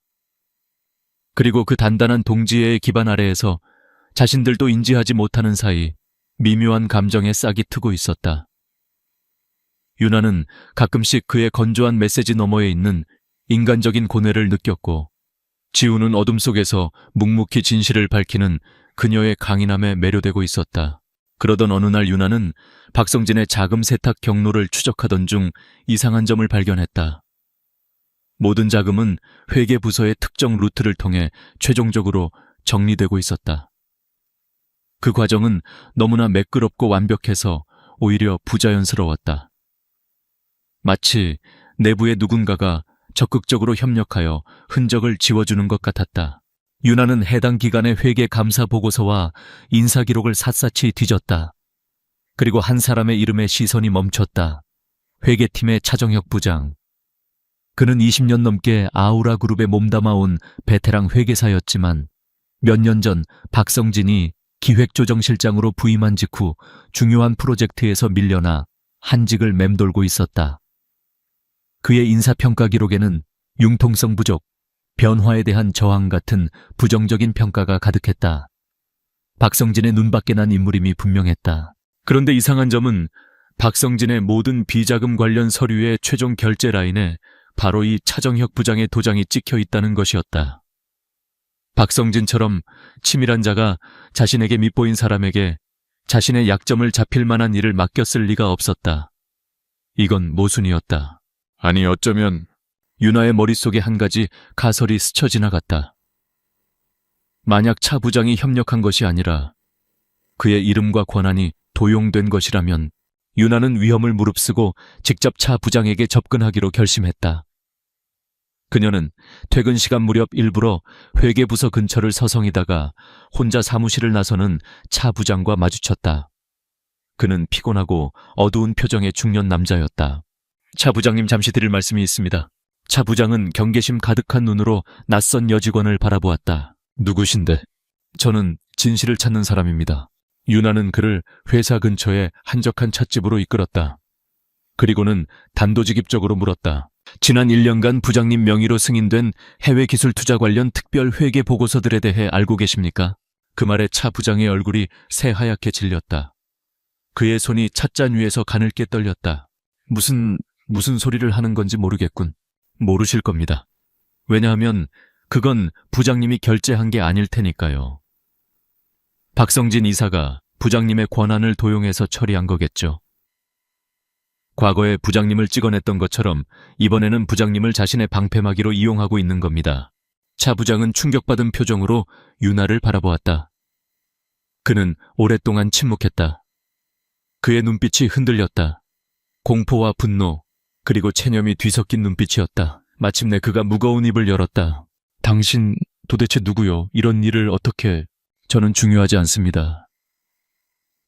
그리고 그 단단한 동지애의 기반 아래에서 자신들도 인지하지 못하는 사이 미묘한 감정에 싹이 트고 있었다. 유나는 가끔씩 그의 건조한 메시지 너머에 있는 인간적인 고뇌를 느꼈고 지우는 어둠 속에서 묵묵히 진실을 밝히는 그녀의 강인함에 매료되고 있었다. 그러던 어느 날 유나는 박성진의 자금 세탁 경로를 추적하던 중 이상한 점을 발견했다. 모든 자금은 회계부서의 특정 루트를 통해 최종적으로 정리되고 있었다. 그 과정은 너무나 매끄럽고 완벽해서 오히려 부자연스러웠다. 마치 내부의 누군가가 적극적으로 협력하여 흔적을 지워주는 것 같았다. 유나는 해당 기관의 회계 감사 보고서와 인사 기록을 샅샅이 뒤졌다. 그리고 한 사람의 이름에 시선이 멈췄다. 회계팀의 차정혁 부장. 그는 20년 넘게 아우라 그룹에 몸담아온 베테랑 회계사였지만 몇 년 전 박성진이 기획조정실장으로 부임한 직후 중요한 프로젝트에서 밀려나 한직을 맴돌고 있었다. 그의 인사평가 기록에는 융통성 부족, 변화에 대한 저항 같은 부정적인 평가가 가득했다. 박성진의 눈밖에 난 인물임이 분명했다. 그런데 이상한 점은 박성진의 모든 비자금 관련 서류의 최종 결제 라인에 바로 이 차정혁 부장의 도장이 찍혀 있다는 것이었다. 박성진처럼 치밀한 자가 자신에게 밑보인 사람에게 자신의 약점을 잡힐 만한 일을 맡겼을 리가 없었다. 이건 모순이었다. 아니 어쩌면 유나의 머릿속에 한 가지 가설이 스쳐 지나갔다. 만약 차 부장이 협력한 것이 아니라 그의 이름과 권한이 도용된 것이라면 유나는 위험을 무릅쓰고 직접 차 부장에게 접근하기로 결심했다. 그녀는 퇴근 시간 무렵 일부러 회계부서 근처를 서성이다가 혼자 사무실을 나서는 차 부장과 마주쳤다. 그는 피곤하고 어두운 표정의 중년 남자였다. 차 부장님 잠시 드릴 말씀이 있습니다. 차 부장은 경계심 가득한 눈으로 낯선 여직원을 바라보았다. 누구신데? 저는 진실을 찾는 사람입니다. 유나는 그를 회사 근처의 한적한 찻집으로 이끌었다. 그리고는 단도직입적으로 물었다. 지난 1년간 부장님 명의로 승인된 해외 기술 투자 관련 특별 회계 보고서들에 대해 알고 계십니까? 그 말에 차 부장의 얼굴이 새하얗게 질렸다. 그의 손이 찻잔 위에서 가늘게 떨렸다. 무슨 소리를 하는 건지 모르겠군. 모르실 겁니다. 왜냐하면 그건 부장님이 결제한 게 아닐 테니까요. 박성진 이사가 부장님의 권한을 도용해서 처리한 거겠죠. 과거에 부장님을 찍어냈던 것처럼 이번에는 부장님을 자신의 방패막이로 이용하고 있는 겁니다. 차 부장은 충격받은 표정으로 유나를 바라보았다. 그는 오랫동안 침묵했다. 그의 눈빛이 흔들렸다. 공포와 분노, 그리고 체념이 뒤섞인 눈빛이었다. 마침내 그가 무거운 입을 열었다. 당신 도대체 누구요? 이런 일을 어떻게... 저는 중요하지 않습니다.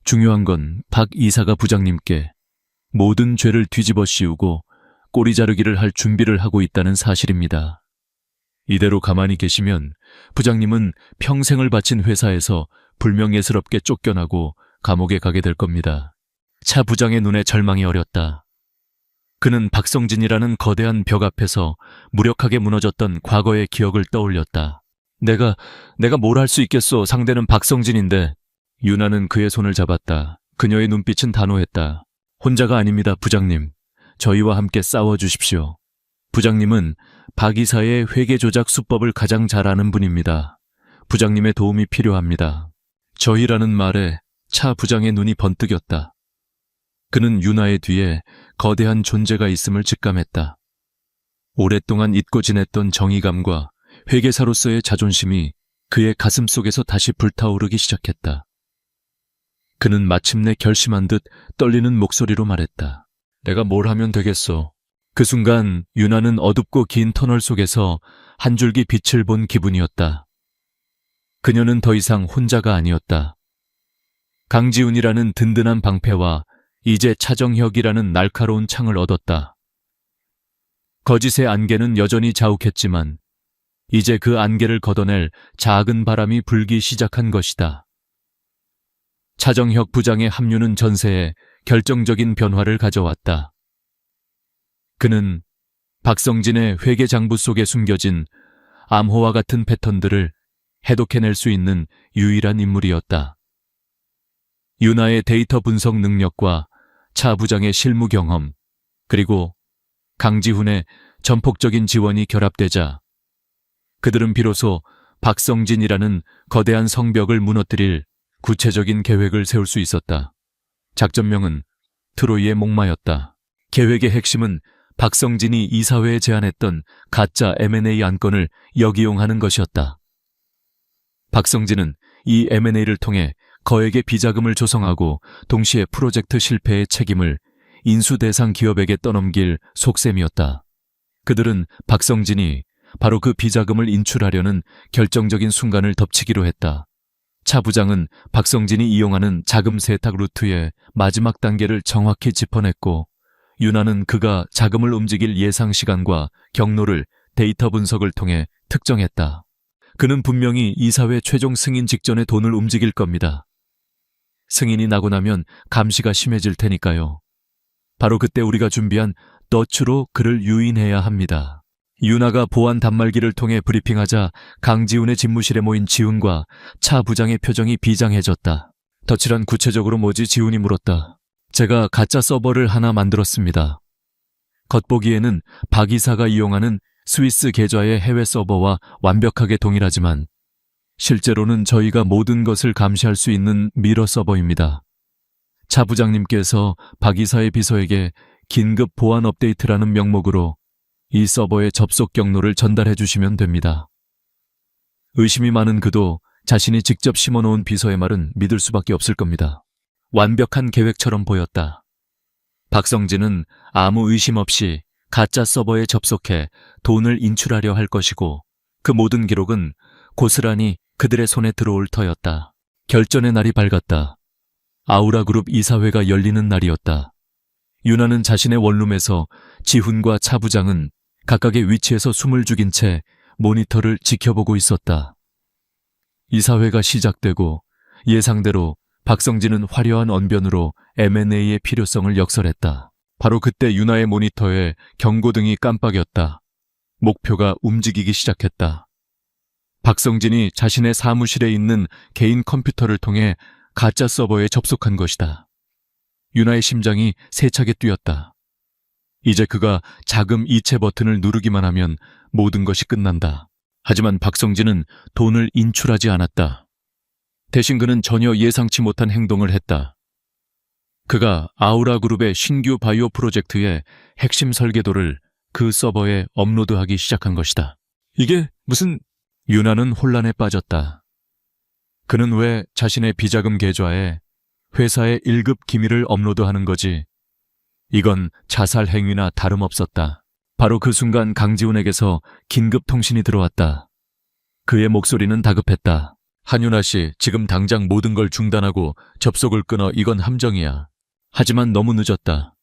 중요한 건 박 이사가 부장님께 모든 죄를 뒤집어 씌우고 꼬리 자르기를 할 준비를 하고 있다는 사실입니다. 이대로 가만히 계시면 부장님은 평생을 바친 회사에서 불명예스럽게 쫓겨나고 감옥에 가게 될 겁니다. 차 부장의 눈에 절망이 어렸다. 그는 박성진이라는 거대한 벽 앞에서 무력하게 무너졌던 과거의 기억을 떠올렸다. 내가 뭘 할 수 있겠소. 상대는 박성진인데. 유나는 그의 손을 잡았다. 그녀의 눈빛은 단호했다. 혼자가 아닙니다, 부장님. 저희와 함께 싸워주십시오. 부장님은 박 이사의 회계 조작 수법을 가장 잘 아는 분입니다. 부장님의 도움이 필요합니다. 저희라는 말에 차 부장의 눈이 번뜩였다. 그는 유나의 뒤에 거대한 존재가 있음을 직감했다. 오랫동안 잊고 지냈던 정의감과 회계사로서의 자존심이 그의 가슴 속에서 다시 불타오르기 시작했다. 그는 마침내 결심한 듯 떨리는 목소리로 말했다. 내가 뭘 하면 되겠어. 그 순간 유나는 어둡고 긴 터널 속에서 한 줄기 빛을 본 기분이었다. 그녀는 더 이상 혼자가 아니었다. 강지훈이라는 든든한 방패와 이제 차정혁이라는 날카로운 창을 얻었다. 거짓의 안개는 여전히 자욱했지만 이제 그 안개를 걷어낼 작은 바람이 불기 시작한 것이다. 차정혁 부장의 합류는 전세에 결정적인 변화를 가져왔다. 그는 박성진의 회계장부 속에 숨겨진 암호와 같은 패턴들을 해독해낼 수 있는 유일한 인물이었다. 유나의 데이터 분석 능력과 차 부장의 실무 경험, 그리고 강지훈의 전폭적인 지원이 결합되자 그들은 비로소 박성진이라는 거대한 성벽을 무너뜨릴 구체적인 계획을 세울 수 있었다. 작전명은 트로이의 목마였다. 계획의 핵심은 박성진이 이사회에 제안했던 가짜 M&A 안건을 역이용하는 것이었다. 박성진은 이 M&A를 통해 거액의 비자금을 조성하고 동시에 프로젝트 실패의 책임을 인수 대상 기업에게 떠넘길 속셈이었다. 그들은 박성진이 바로 그 비자금을 인출하려는 결정적인 순간을 덮치기로 했다. 차 부장은 박성진이 이용하는 자금 세탁 루트의 마지막 단계를 정확히 짚어냈고 유나는 그가 자금을 움직일 예상 시간과 경로를 데이터 분석을 통해 특정했다. 그는 분명히 이사회 최종 승인 직전에 돈을 움직일 겁니다. 승인이 나고 나면 감시가 심해질 테니까요. 바로 그때 우리가 준비한 너츠로 그를 유인해야 합니다. 유나가 보안 단말기를 통해 브리핑하자 강지훈의 집무실에 모인 지훈과 차 부장의 표정이 비장해졌다. 덫이란 구체적으로 뭐지? 지훈이 물었다. 제가 가짜 서버를 하나 만들었습니다. 겉보기에는 박 이사가 이용하는 스위스 계좌의 해외 서버와 완벽하게 동일하지만 실제로는 저희가 모든 것을 감시할 수 있는 미러 서버입니다. 차 부장님께서 박 이사의 비서에게 긴급 보안 업데이트라는 명목으로 이 서버의 접속 경로를 전달해 주시면 됩니다. 의심이 많은 그도 자신이 직접 심어놓은 비서의 말은 믿을 수밖에 없을 겁니다. 완벽한 계획처럼 보였다. 박성진은 아무 의심 없이 가짜 서버에 접속해 돈을 인출하려 할 것이고 그 모든 기록은 고스란히 그들의 손에 들어올 터였다. 결전의 날이 밝았다. 아우라그룹 이사회가 열리는 날이었다. 유나는 자신의 원룸에서 지훈과 차 부장은 각각의 위치에서 숨을 죽인 채 모니터를 지켜보고 있었다. 이사회가 시작되고 예상대로 박성진은 화려한 언변으로 M&A의 필요성을 역설했다. 바로 그때 유나의 모니터에 경고등이 깜빡였다. 목표가 움직이기 시작했다. 박성진이 자신의 사무실에 있는 개인 컴퓨터를 통해 가짜 서버에 접속한 것이다. 유나의 심장이 세차게 뛰었다. 이제 그가 자금 이체 버튼을 누르기만 하면 모든 것이 끝난다. 하지만 박성진은 돈을 인출하지 않았다. 대신 그는 전혀 예상치 못한 행동을 했다. 그가 아우라그룹의 신규 바이오 프로젝트의 핵심 설계도를 그 서버에 업로드하기 시작한 것이다. 이게 무슨... 유나는 혼란에 빠졌다. 그는 왜 자신의 비자금 계좌에 회사의 1급 기밀을 업로드하는 거지? 이건 자살 행위나 다름없었다. 바로 그 순간 강지훈에게서 긴급 통신이 들어왔다. 그의 목소리는 다급했다. 한유나 씨, 지금 당장 모든 걸 중단하고 접속을 끊어. 이건 함정이야. 하지만 너무 늦었다.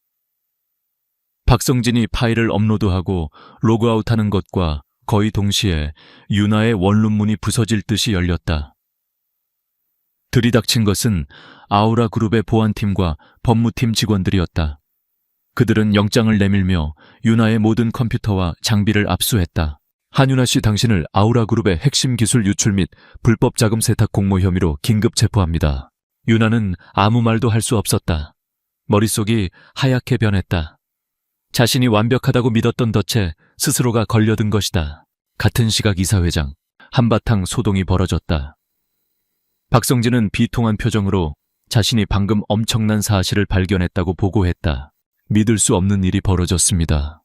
박성진이 파일을 업로드하고 로그아웃하는 것과 거의 동시에 유나의 원룸 문이 부서질 듯이 열렸다. 들이닥친 것은 아우라 그룹의 보안팀과 법무팀 직원들이었다. 그들은 영장을 내밀며 유나의 모든 컴퓨터와 장비를 압수했다. 한유나 씨, 당신을 아우라 그룹의 핵심 기술 유출 및 불법 자금 세탁 공모 혐의로 긴급 체포합니다. 유나는 아무 말도 할 수 없었다. 머릿속이 하얗게 변했다. 자신이 완벽하다고 믿었던 덫에 스스로가 걸려든 것이다. 같은 시각 이사회장, 한바탕 소동이 벌어졌다. 박성진은 비통한 표정으로 자신이 방금 엄청난 사실을 발견했다고 보고했다. 믿을 수 없는 일이 벌어졌습니다.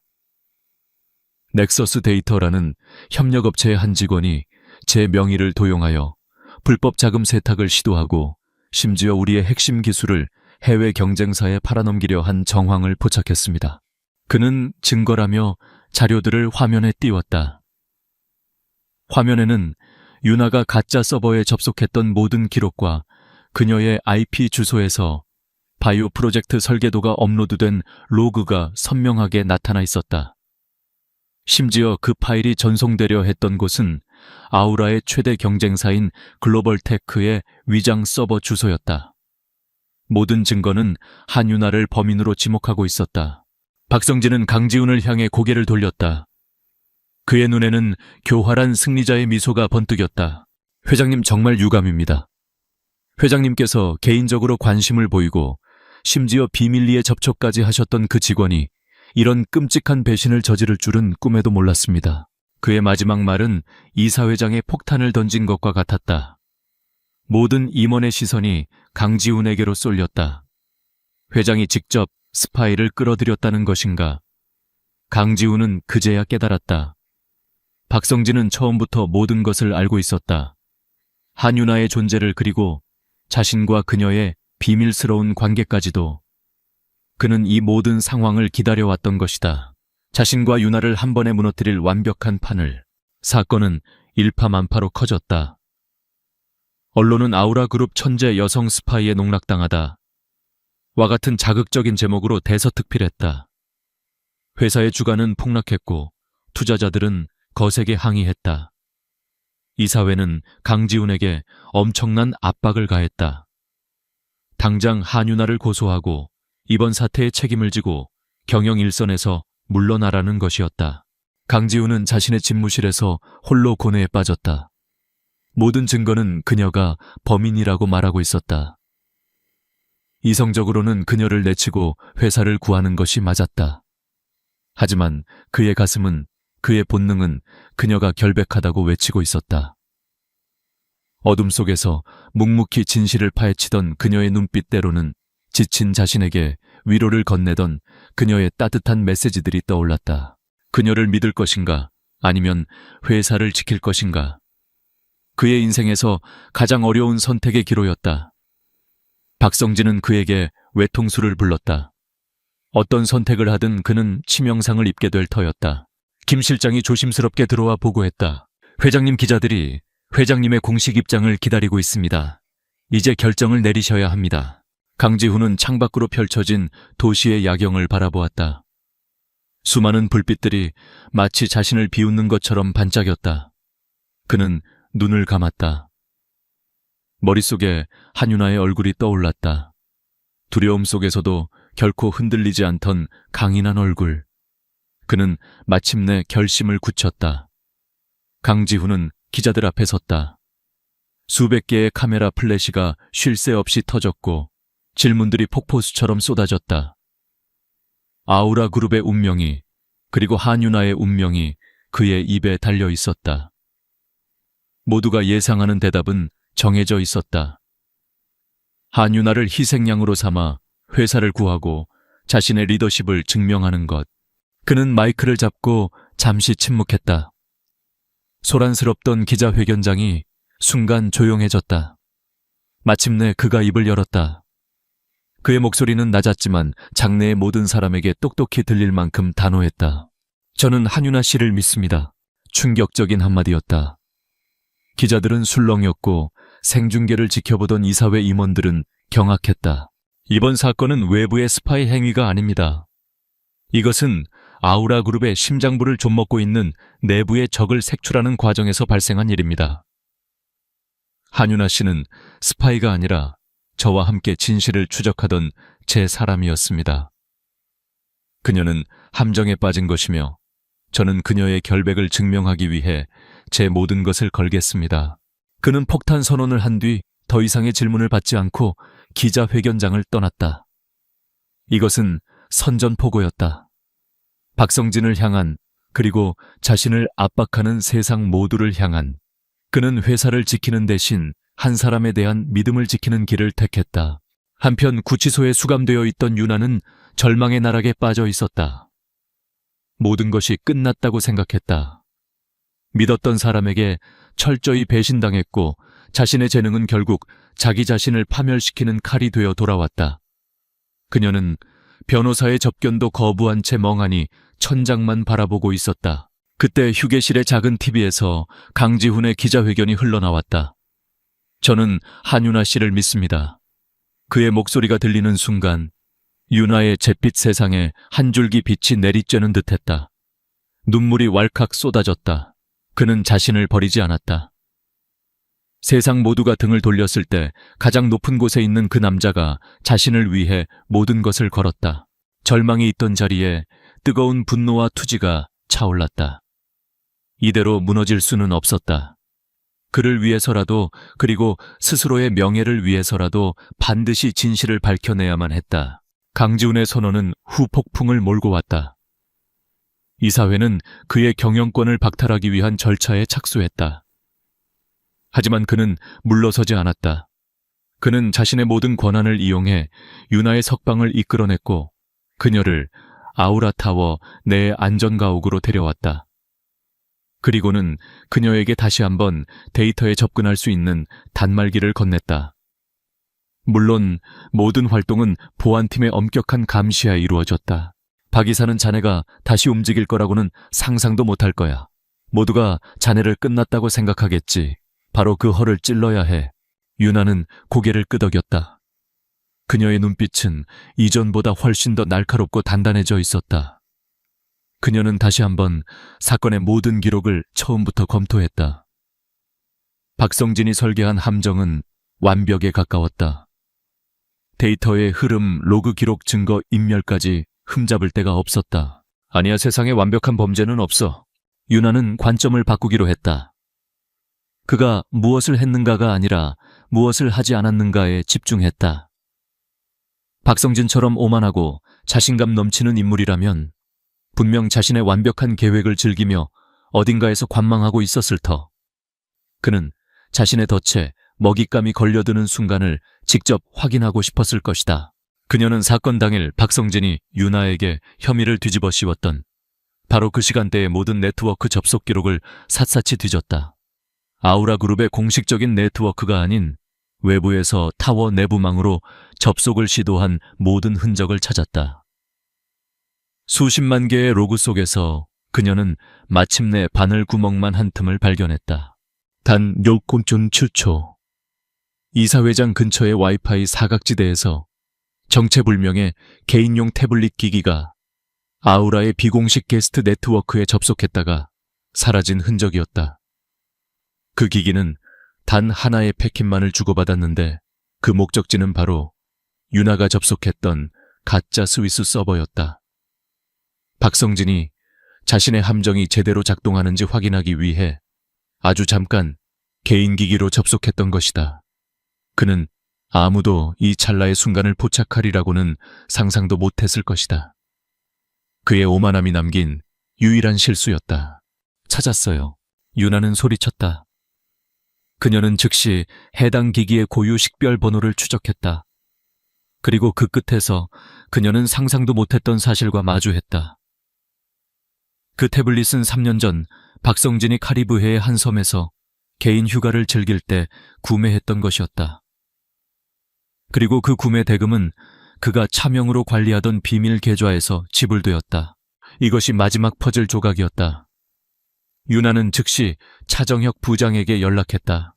넥서스 데이터라는 협력업체의 한 직원이 제 명의를 도용하여 불법 자금 세탁을 시도하고 심지어 우리의 핵심 기술을 해외 경쟁사에 팔아넘기려 한 정황을 포착했습니다. 그는 증거라며 자료들을 화면에 띄웠다. 화면에는 유나가 가짜 서버에 접속했던 모든 기록과 그녀의 IP 주소에서 바이오 프로젝트 설계도가 업로드된 로그가 선명하게 나타나 있었다. 심지어 그 파일이 전송되려 했던 곳은 아우라의 최대 경쟁사인 글로벌테크의 위장 서버 주소였다. 모든 증거는 한유나를 범인으로 지목하고 있었다. 박성진은 강지훈을 향해 고개를 돌렸다. 그의 눈에는 교활한 승리자의 미소가 번뜩였다. 회장님 정말 유감입니다. 회장님께서 개인적으로 관심을 보이고 심지어 비밀리에 접촉까지 하셨던 그 직원이 이런 끔찍한 배신을 저지를 줄은 꿈에도 몰랐습니다. 그의 마지막 말은 이사회장의 폭탄을 던진 것과 같았다. 모든 임원의 시선이 강지훈에게로 쏠렸다. 회장이 직접 스파이를 끌어들였다는 것인가? 강지훈은 그제야 깨달았다. 박성진은 처음부터 모든 것을 알고 있었다. 한유나의 존재를 그리고 자신과 그녀의 비밀스러운 관계까지도. 그는 이 모든 상황을 기다려왔던 것이다. 자신과 유나를 한 번에 무너뜨릴 완벽한 판을. 사건은 일파만파로 커졌다. 언론은 아우라 그룹 천재 여성 스파이에 농락당하다. 와 같은 자극적인 제목으로 대서특필했다. 회사의 주가는 폭락했고 투자자들은 거세게 항의했다. 이사회는 강지훈에게 엄청난 압박을 가했다. 당장 한유나를 고소하고 이번 사태의 책임을 지고 경영 일선에서 물러나라는 것이었다. 강지훈은 자신의 집무실에서 홀로 고뇌에 빠졌다. 모든 증거는 그녀가 범인이라고 말하고 있었다. 이성적으로는 그녀를 내치고 회사를 구하는 것이 맞았다. 하지만 그의 가슴은, 그의 본능은 그녀가 결백하다고 외치고 있었다. 어둠 속에서 묵묵히 진실을 파헤치던 그녀의 눈빛대로는 지친 자신에게 위로를 건네던 그녀의 따뜻한 메시지들이 떠올랐다. 그녀를 믿을 것인가, 아니면 회사를 지킬 것인가. 그의 인생에서 가장 어려운 선택의 기로였다. 박성진은 그에게 외통수를 불렀다. 어떤 선택을 하든 그는 치명상을 입게 될 터였다. 김 실장이 조심스럽게 들어와 보고했다. 회장님, 기자들이 회장님의 공식 입장을 기다리고 있습니다. 이제 결정을 내리셔야 합니다. 강지훈은 창밖으로 펼쳐진 도시의 야경을 바라보았다. 수많은 불빛들이 마치 자신을 비웃는 것처럼 반짝였다. 그는 눈을 감았다. 머릿속에 한유나의 얼굴이 떠올랐다. 두려움 속에서도 결코 흔들리지 않던 강인한 얼굴. 그는 마침내 결심을 굳혔다. 강지훈은 기자들 앞에 섰다. 수백 개의 카메라 플래시가 쉴 새 없이 터졌고 질문들이 폭포수처럼 쏟아졌다. 아우라 그룹의 운명이, 그리고 한유나의 운명이 그의 입에 달려 있었다. 모두가 예상하는 대답은 정해져 있었다. 한유나를 희생양으로 삼아 회사를 구하고 자신의 리더십을 증명하는 것. 그는 마이크를 잡고 잠시 침묵했다. 소란스럽던 기자회견장이 순간 조용해졌다. 마침내 그가 입을 열었다. 그의 목소리는 낮았지만 장내의 모든 사람에게 똑똑히 들릴 만큼 단호했다. 저는 한유나 씨를 믿습니다. 충격적인 한마디였다. 기자들은 술렁였고 생중계를 지켜보던 이사회 임원들은 경악했다. 이번 사건은 외부의 스파이 행위가 아닙니다. 이것은 아우라 그룹의 심장부를 좀먹고 있는 내부의 적을 색출하는 과정에서 발생한 일입니다. 한유나 씨는 스파이가 아니라 저와 함께 진실을 추적하던 제 사람이었습니다. 그녀는 함정에 빠진 것이며 저는 그녀의 결백을 증명하기 위해 제 모든 것을 걸겠습니다. 그는 폭탄 선언을 한 뒤 더 이상의 질문을 받지 않고 기자회견장을 떠났다. 이것은 선전포고였다. 박성진을 향한, 그리고 자신을 압박하는 세상 모두를 향한. 그는 회사를 지키는 대신 한 사람에 대한 믿음을 지키는 길을 택했다. 한편 구치소에 수감되어 있던 유나는 절망의 나락에 빠져 있었다. 모든 것이 끝났다고 생각했다. 믿었던 사람에게 철저히 배신당했고 자신의 재능은 결국 자기 자신을 파멸시키는 칼이 되어 돌아왔다. 그녀는 변호사의 접견도 거부한 채 멍하니 천장만 바라보고 있었다. 그때 휴게실의 작은 TV에서 강지훈의 기자회견이 흘러나왔다. 저는 한윤아 씨를 믿습니다. 그의 목소리가 들리는 순간 윤아의 잿빛 세상에 한 줄기 빛이 내리쬐는 듯했다. 눈물이 왈칵 쏟아졌다. 그는 자신을 버리지 않았다. 세상 모두가 등을 돌렸을 때 가장 높은 곳에 있는 그 남자가 자신을 위해 모든 것을 걸었다. 절망이 있던 자리에 뜨거운 분노와 투지가 차올랐다. 이대로 무너질 수는 없었다. 그를 위해서라도, 그리고 스스로의 명예를 위해서라도 반드시 진실을 밝혀내야만 했다. 강지훈의 선언은 후폭풍을 몰고 왔다. 이사회는 그의 경영권을 박탈하기 위한 절차에 착수했다. 하지만 그는 물러서지 않았다. 그는 자신의 모든 권한을 이용해 윤아의 석방을 이끌어냈고 그녀를 아우라타워 내 안전가옥으로 데려왔다. 그리고는 그녀에게 다시 한번 데이터에 접근할 수 있는 단말기를 건넸다. 물론 모든 활동은 보안팀의 엄격한 감시하에 이루어졌다. 박 이사는 자네가 다시 움직일 거라고는 상상도 못할 거야. 모두가 자네를 끝났다고 생각하겠지. 바로 그 허를 찔러야 해. 윤아는 고개를 끄덕였다. 그녀의 눈빛은 이전보다 훨씬 더 날카롭고 단단해져 있었다. 그녀는 다시 한번 사건의 모든 기록을 처음부터 검토했다. 박성진이 설계한 함정은 완벽에 가까웠다. 데이터의 흐름, 로그 기록 증거, 인멸까지 흠잡을 데가 없었다. 아니야, 세상에 완벽한 범죄는 없어. 윤아는 관점을 바꾸기로 했다. 그가 무엇을 했는가가 아니라 무엇을 하지 않았는가에 집중했다. 박성진처럼 오만하고 자신감 넘치는 인물이라면 분명 자신의 완벽한 계획을 즐기며 어딘가에서 관망하고 있었을 터. 그는 자신의 덫에 먹잇감이 걸려드는 순간을 직접 확인하고 싶었을 것이다. 그녀는 사건 당일 박성진이 윤아에게 혐의를 뒤집어 씌웠던 바로 그 시간대의 모든 네트워크 접속 기록을 샅샅이 뒤졌다. 아우라그룹의 공식적인 네트워크가 아닌 외부에서 타워 내부망으로 접속을 시도한 모든 흔적을 찾았다. 수십만 개의 로그 속에서 그녀는 마침내 바늘 구멍만 한 틈을 발견했다. 단 6군 7초. 이사회장 근처의 와이파이 사각지대에서 정체불명의 개인용 태블릿 기기가 아우라의 비공식 게스트 네트워크에 접속했다가 사라진 흔적이었다. 그 기기는 단 하나의 패킷만을 주고받았는데 그 목적지는 바로 윤아가 접속했던 가짜 스위스 서버였다. 박성진이 자신의 함정이 제대로 작동하는지 확인하기 위해 아주 잠깐 개인 기기로 접속했던 것이다. 그는 아무도 이 찰나의 순간을 포착하리라고는 상상도 못했을 것이다. 그의 오만함이 남긴 유일한 실수였다. 찾았어요. 윤아는 소리쳤다. 그녀는 즉시 해당 기기의 고유 식별 번호를 추적했다. 그리고 그 끝에서 그녀는 상상도 못했던 사실과 마주했다. 그 태블릿은 3년 전 박성진이 카리브해의 한 섬에서 개인 휴가를 즐길 때 구매했던 것이었다. 그리고 그 구매 대금은 그가 차명으로 관리하던 비밀 계좌에서 지불되었다. 이것이 마지막 퍼즐 조각이었다. 윤아는 즉시 차정혁 부장에게 연락했다.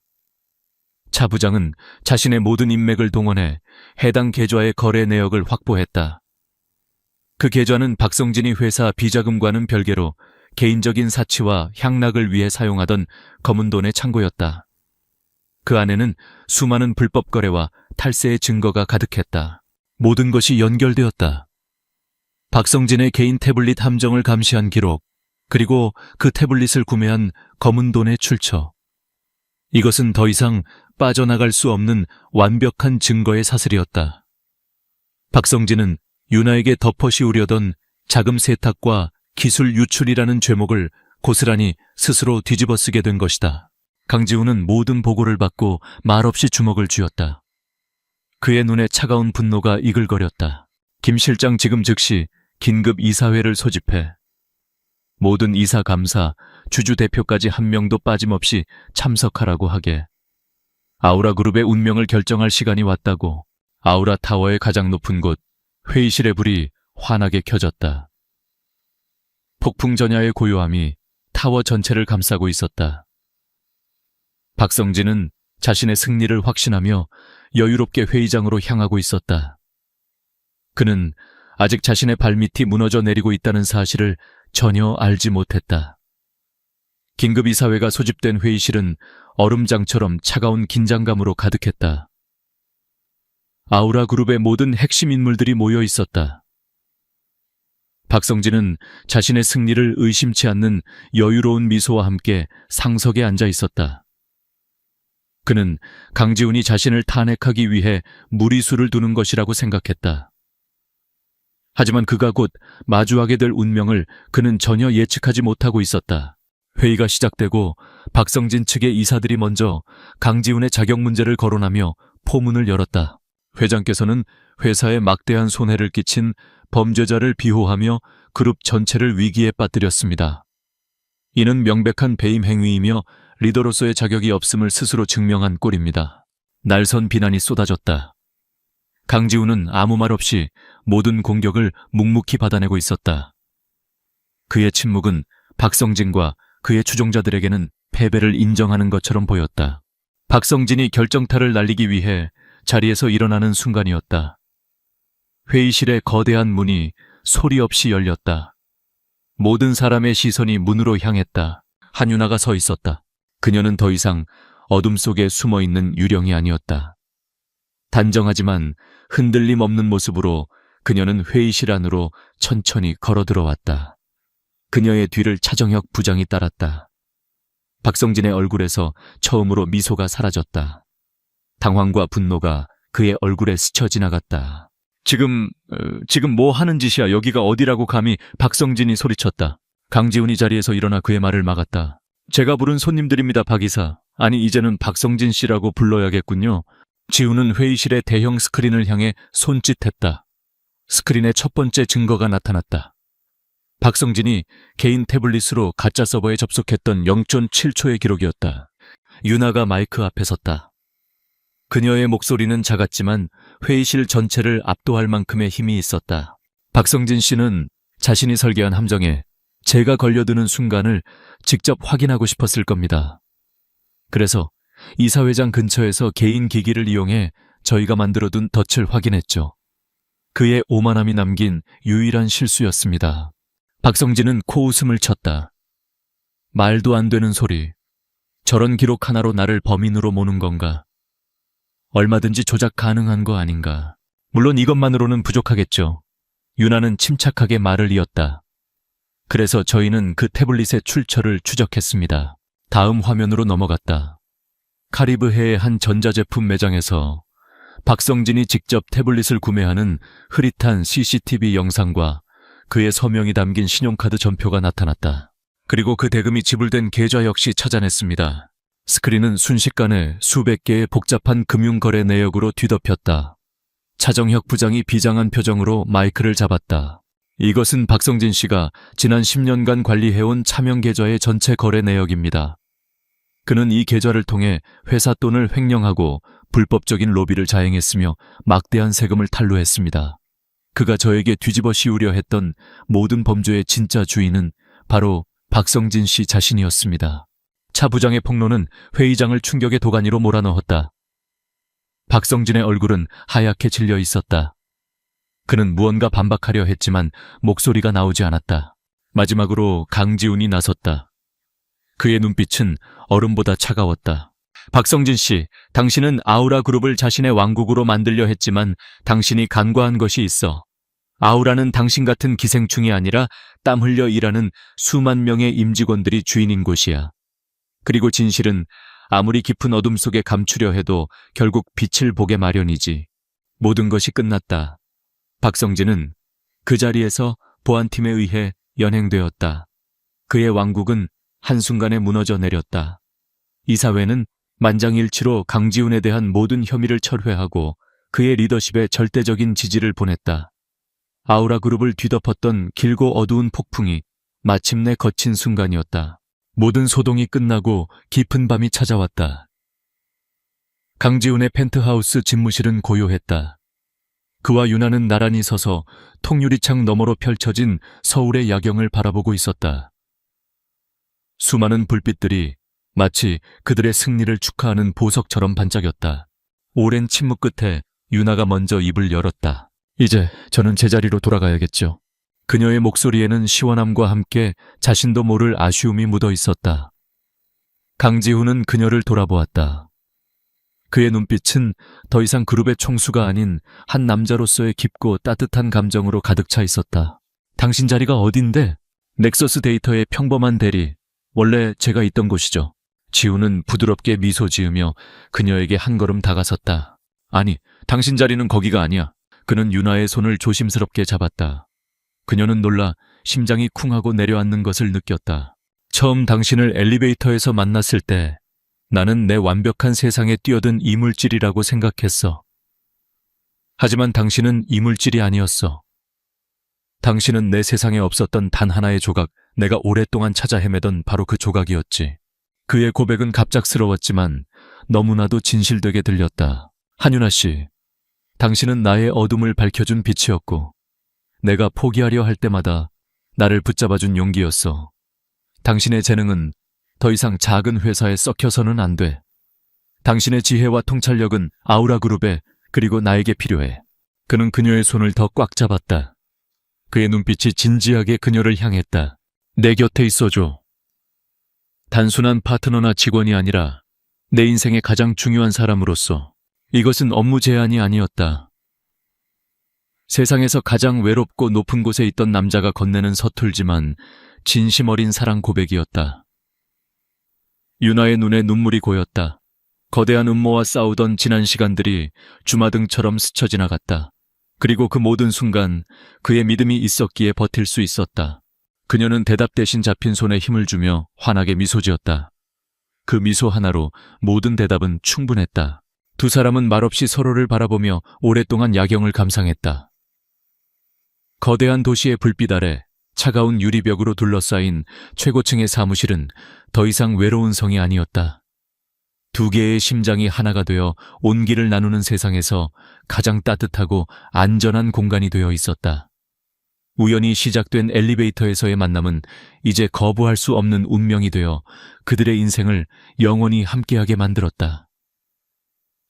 차 부장은 자신의 모든 인맥을 동원해 해당 계좌의 거래 내역을 확보했다. 그 계좌는 박성진이 회사 비자금과는 별개로 개인적인 사치와 향락을 위해 사용하던 검은 돈의 창고였다. 그 안에는 수많은 불법 거래와 탈세의 증거가 가득했다. 모든 것이 연결되었다. 박성진의 개인 태블릿 함정을 감시한 기록, 그리고 그 태블릿을 구매한 검은 돈의 출처. 이것은 더 이상 빠져나갈 수 없는 완벽한 증거의 사슬이었다. 박성진은 윤아에게 덮어씌우려던 자금 세탁과 기술 유출이라는 죄목을 고스란히 스스로 뒤집어 쓰게 된 것이다. 강지훈은 모든 보고를 받고 말없이 주먹을 쥐었다. 그의 눈에 차가운 분노가 이글거렸다. 김 실장 지금 즉시 긴급 이사회를 소집해 모든 이사 감사, 주주 대표까지 한 명도 빠짐없이 참석하라고 하게. 아우라 그룹의 운명을 결정할 시간이 왔다고. 아우라 타워의 가장 높은 곳, 회의실의 불이 환하게 켜졌다. 폭풍 전야의 고요함이 타워 전체를 감싸고 있었다. 박성진은 자신의 승리를 확신하며 여유롭게 회의장으로 향하고 있었다. 그는 아직 자신의 발밑이 무너져 내리고 있다는 사실을 전혀 알지 못했다. 긴급이사회가 소집된 회의실은 얼음장처럼 차가운 긴장감으로 가득했다. 아우라 그룹의 모든 핵심 인물들이 모여 있었다. 박성진은 자신의 승리를 의심치 않는 여유로운 미소와 함께 상석에 앉아 있었다. 그는 강지훈이 자신을 탄핵하기 위해 무리수를 두는 것이라고 생각했다. 하지만 그가 곧 마주하게 될 운명을 그는 전혀 예측하지 못하고 있었다. 회의가 시작되고 박성진 측의 이사들이 먼저 강지훈의 자격 문제를 거론하며 포문을 열었다. 회장께서는 회사에 막대한 손해를 끼친 범죄자를 비호하며 그룹 전체를 위기에 빠뜨렸습니다. 이는 명백한 배임 행위이며 리더로서의 자격이 없음을 스스로 증명한 꼴입니다. 날선 비난이 쏟아졌다. 강지훈은 아무 말 없이 모든 공격을 묵묵히 받아내고 있었다. 그의 침묵은 박성진과 그의 추종자들에게는 패배를 인정하는 것처럼 보였다. 박성진이 결정타를 날리기 위해 자리에서 일어나는 순간이었다. 회의실의 거대한 문이 소리 없이 열렸다. 모든 사람의 시선이 문으로 향했다. 한유나가 서 있었다. 그녀는 더 이상 어둠 속에 숨어있는 유령이 아니었다. 단정하지만 흔들림 없는 모습으로 그녀는 회의실 안으로 천천히 걸어 들어왔다. 그녀의 뒤를 차정혁 부장이 따랐다. 박성진의 얼굴에서 처음으로 미소가 사라졌다. 당황과 분노가 그의 얼굴에 스쳐 지나갔다. 지금 뭐 하는 짓이야? 여기가 어디라고 감히? 박성진이 소리쳤다. 강지훈이 자리에서 일어나 그의 말을 막았다. 제가 부른 손님들입니다, 박 이사. 아니, 이제는 박성진 씨라고 불러야겠군요. 지훈은 회의실의 대형 스크린을 향해 손짓했다. 스크린에 첫 번째 증거가 나타났다. 박성진이 개인 태블릿으로 가짜 서버에 접속했던 0.7초의 기록이었다. 유나가 마이크 앞에 섰다. 그녀의 목소리는 작았지만 회의실 전체를 압도할 만큼의 힘이 있었다. 박성진 씨는 자신이 설계한 함정에 제가 걸려드는 순간을 직접 확인하고 싶었을 겁니다. 그래서 이사회장 근처에서 개인 기기를 이용해 저희가 만들어둔 덫을 확인했죠. 그의 오만함이 남긴 유일한 실수였습니다. 박성진은 코웃음을 쳤다. 말도 안 되는 소리. 저런 기록 하나로 나를 범인으로 모는 건가? 얼마든지 조작 가능한 거 아닌가? 물론 이것만으로는 부족하겠죠. 유나는 침착하게 말을 이었다. 그래서 저희는 그 태블릿의 출처를 추적했습니다. 다음 화면으로 넘어갔다. 카리브해의 한 전자제품 매장에서 박성진이 직접 태블릿을 구매하는 흐릿한 CCTV 영상과 그의 서명이 담긴 신용카드 전표가 나타났다. 그리고 그 대금이 지불된 계좌 역시 찾아냈습니다. 스크린은 순식간에 수백 개의 복잡한 금융거래 내역으로 뒤덮였다. 차정혁 부장이 비장한 표정으로 마이크를 잡았다. 이것은 박성진 씨가 지난 10년간 관리해온 차명 계좌의 전체 거래 내역입니다. 그는 이 계좌를 통해 회사 돈을 횡령하고 불법적인 로비를 자행했으며 막대한 세금을 탈루했습니다. 그가 저에게 뒤집어 씌우려 했던 모든 범죄의 진짜 주인은 바로 박성진 씨 자신이었습니다. 차 부장의 폭로는 회의장을 충격의 도가니로 몰아넣었다. 박성진의 얼굴은 하얗게 질려 있었다. 그는 무언가 반박하려 했지만 목소리가 나오지 않았다. 마지막으로 강지훈이 나섰다. 그의 눈빛은 얼음보다 차가웠다. 박성진 씨, 당신은 아우라 그룹을 자신의 왕국으로 만들려 했지만 당신이 간과한 것이 있어. 아우라는 당신 같은 기생충이 아니라 땀 흘려 일하는 수만 명의 임직원들이 주인인 곳이야. 그리고 진실은 아무리 깊은 어둠 속에 감추려 해도 결국 빛을 보게 마련이지. 모든 것이 끝났다. 박성진은 그 자리에서 보안팀에 의해 연행되었다. 그의 왕국은 한순간에 무너져 내렸다. 이사회는 만장일치로 강지훈에 대한 모든 혐의를 철회하고 그의 리더십에 절대적인 지지를 보냈다. 아우라 그룹을 뒤덮었던 길고 어두운 폭풍이 마침내 거친 순간이었다. 모든 소동이 끝나고 깊은 밤이 찾아왔다. 강지훈의 펜트하우스 집무실은 고요했다. 그와 유나는 나란히 서서 통유리창 너머로 펼쳐진 서울의 야경을 바라보고 있었다. 수많은 불빛들이 마치 그들의 승리를 축하하는 보석처럼 반짝였다. 오랜 침묵 끝에 유나가 먼저 입을 열었다. 이제 저는 제자리로 돌아가야겠죠. 그녀의 목소리에는 시원함과 함께 자신도 모를 아쉬움이 묻어 있었다. 강지훈은 그녀를 돌아보았다. 그의 눈빛은 더 이상 그룹의 총수가 아닌 한 남자로서의 깊고 따뜻한 감정으로 가득 차 있었다. 당신 자리가 어딘데? 넥서스 데이터의 평범한 대리, 원래 제가 있던 곳이죠. 지훈은 부드럽게 미소 지으며 그녀에게 한 걸음 다가섰다. 아니, 당신 자리는 거기가 아니야. 그는 유나의 손을 조심스럽게 잡았다. 그녀는 놀라 심장이 쿵하고 내려앉는 것을 느꼈다. 처음 당신을 엘리베이터에서 만났을 때 나는 내 완벽한 세상에 뛰어든 이물질이라고 생각했어. 하지만 당신은 이물질이 아니었어. 당신은 내 세상에 없었던 단 하나의 조각, 내가 오랫동안 찾아 헤매던 바로 그 조각이었지. 그의 고백은 갑작스러웠지만 너무나도 진실되게 들렸다. 한유나 씨, 당신은 나의 어둠을 밝혀준 빛이었고 내가 포기하려 할 때마다 나를 붙잡아준 용기였어. 당신의 재능은 더 이상 작은 회사에 썩혀서는 안 돼. 당신의 지혜와 통찰력은 아우라 그룹에 그리고 나에게 필요해. 그는 그녀의 손을 더 꽉 잡았다. 그의 눈빛이 진지하게 그녀를 향했다. 내 곁에 있어줘. 단순한 파트너나 직원이 아니라 내 인생의 가장 중요한 사람으로서. 이것은 업무 제안이 아니었다. 세상에서 가장 외롭고 높은 곳에 있던 남자가 건네는 서툴지만 진심 어린 사랑 고백이었다. 유나의 눈에 눈물이 고였다. 거대한 음모와 싸우던 지난 시간들이 주마등처럼 스쳐 지나갔다. 그리고 그 모든 순간 그의 믿음이 있었기에 버틸 수 있었다. 그녀는 대답 대신 잡힌 손에 힘을 주며 환하게 미소 지었다. 그 미소 하나로 모든 대답은 충분했다. 두 사람은 말없이 서로를 바라보며 오랫동안 야경을 감상했다. 거대한 도시의 불빛 아래 차가운 유리벽으로 둘러싸인 최고층의 사무실은 더 이상 외로운 성이 아니었다. 두 개의 심장이 하나가 되어 온기를 나누는 세상에서 가장 따뜻하고 안전한 공간이 되어 있었다. 우연히 시작된 엘리베이터에서의 만남은 이제 거부할 수 없는 운명이 되어 그들의 인생을 영원히 함께하게 만들었다.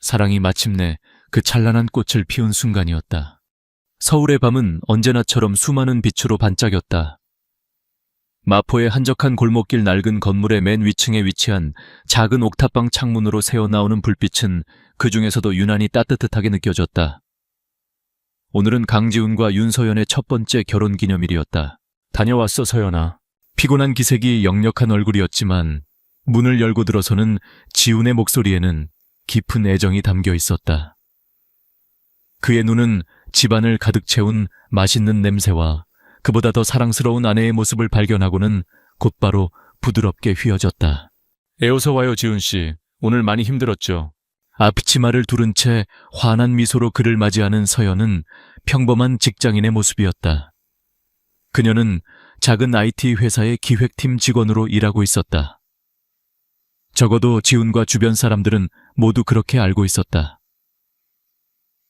사랑이 마침내 그 찬란한 꽃을 피운 순간이었다. 서울의 밤은 언제나처럼 수많은 빛으로 반짝였다. 마포의 한적한 골목길 낡은 건물의 맨 위층에 위치한 작은 옥탑방 창문으로 새어나오는 불빛은 그 중에서도 유난히 따뜻하게 느껴졌다. 오늘은 강지훈과 윤서연의 첫 번째 결혼기념일이었다. 다녀왔어, 서연아. 피곤한 기색이 역력한 얼굴이었지만 문을 열고 들어서는 지훈의 목소리에는 깊은 애정이 담겨 있었다. 그의 눈은 집안을 가득 채운 맛있는 냄새와 그보다 더 사랑스러운 아내의 모습을 발견하고는 곧바로 부드럽게 휘어졌다. 어서 와요, 지훈 씨. 오늘 많이 힘들었죠? 앞치마를 두른 채 환한 미소로 그를 맞이하는 서연은 평범한 직장인의 모습이었다. 그녀는 작은 IT 회사의 기획팀 직원으로 일하고 있었다. 적어도 지훈과 주변 사람들은 모두 그렇게 알고 있었다.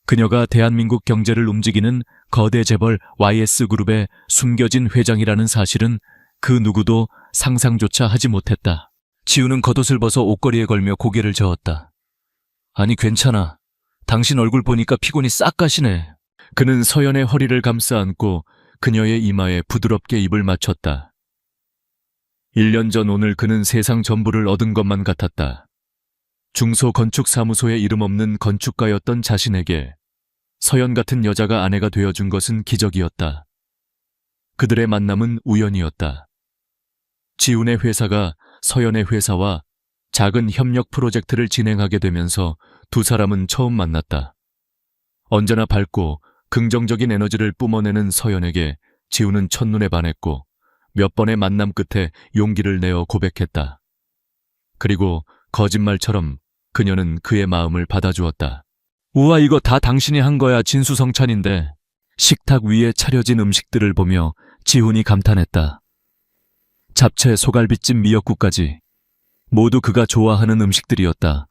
그녀가 대한민국 경제를 움직이는 거대 재벌 YS그룹의 숨겨진 회장이라는 사실은 그 누구도 상상조차 하지 못했다. 지훈은 겉옷을 벗어 옷걸이에 걸며 고개를 저었다. 아니, 괜찮아. 당신 얼굴 보니까 피곤이 싹 가시네. 그는 서연의 허리를 감싸 안고 그녀의 이마에 부드럽게 입을 맞췄다. 1년 전 오늘 그는 세상 전부를 얻은 것만 같았다. 중소건축사무소에 이름 없는 건축가였던 자신에게 서연 같은 여자가 아내가 되어준 것은 기적이었다. 그들의 만남은 우연이었다. 지훈의 회사가 서연의 회사와 작은 협력 프로젝트를 진행하게 되면서 두 사람은 처음 만났다. 언제나 밝고 긍정적인 에너지를 뿜어내는 서연에게 지훈은 첫눈에 반했고 몇 번의 만남 끝에 용기를 내어 고백했다. 그리고 거짓말처럼 그녀는 그의 마음을 받아주었다. 우와, 이거 다 당신이 한 거야. 진수성찬인데. 식탁 위에 차려진 음식들을 보며 지훈이 감탄했다. 잡채, 소갈비찜, 미역국까지 모두 그가 좋아하는 음식들이었다.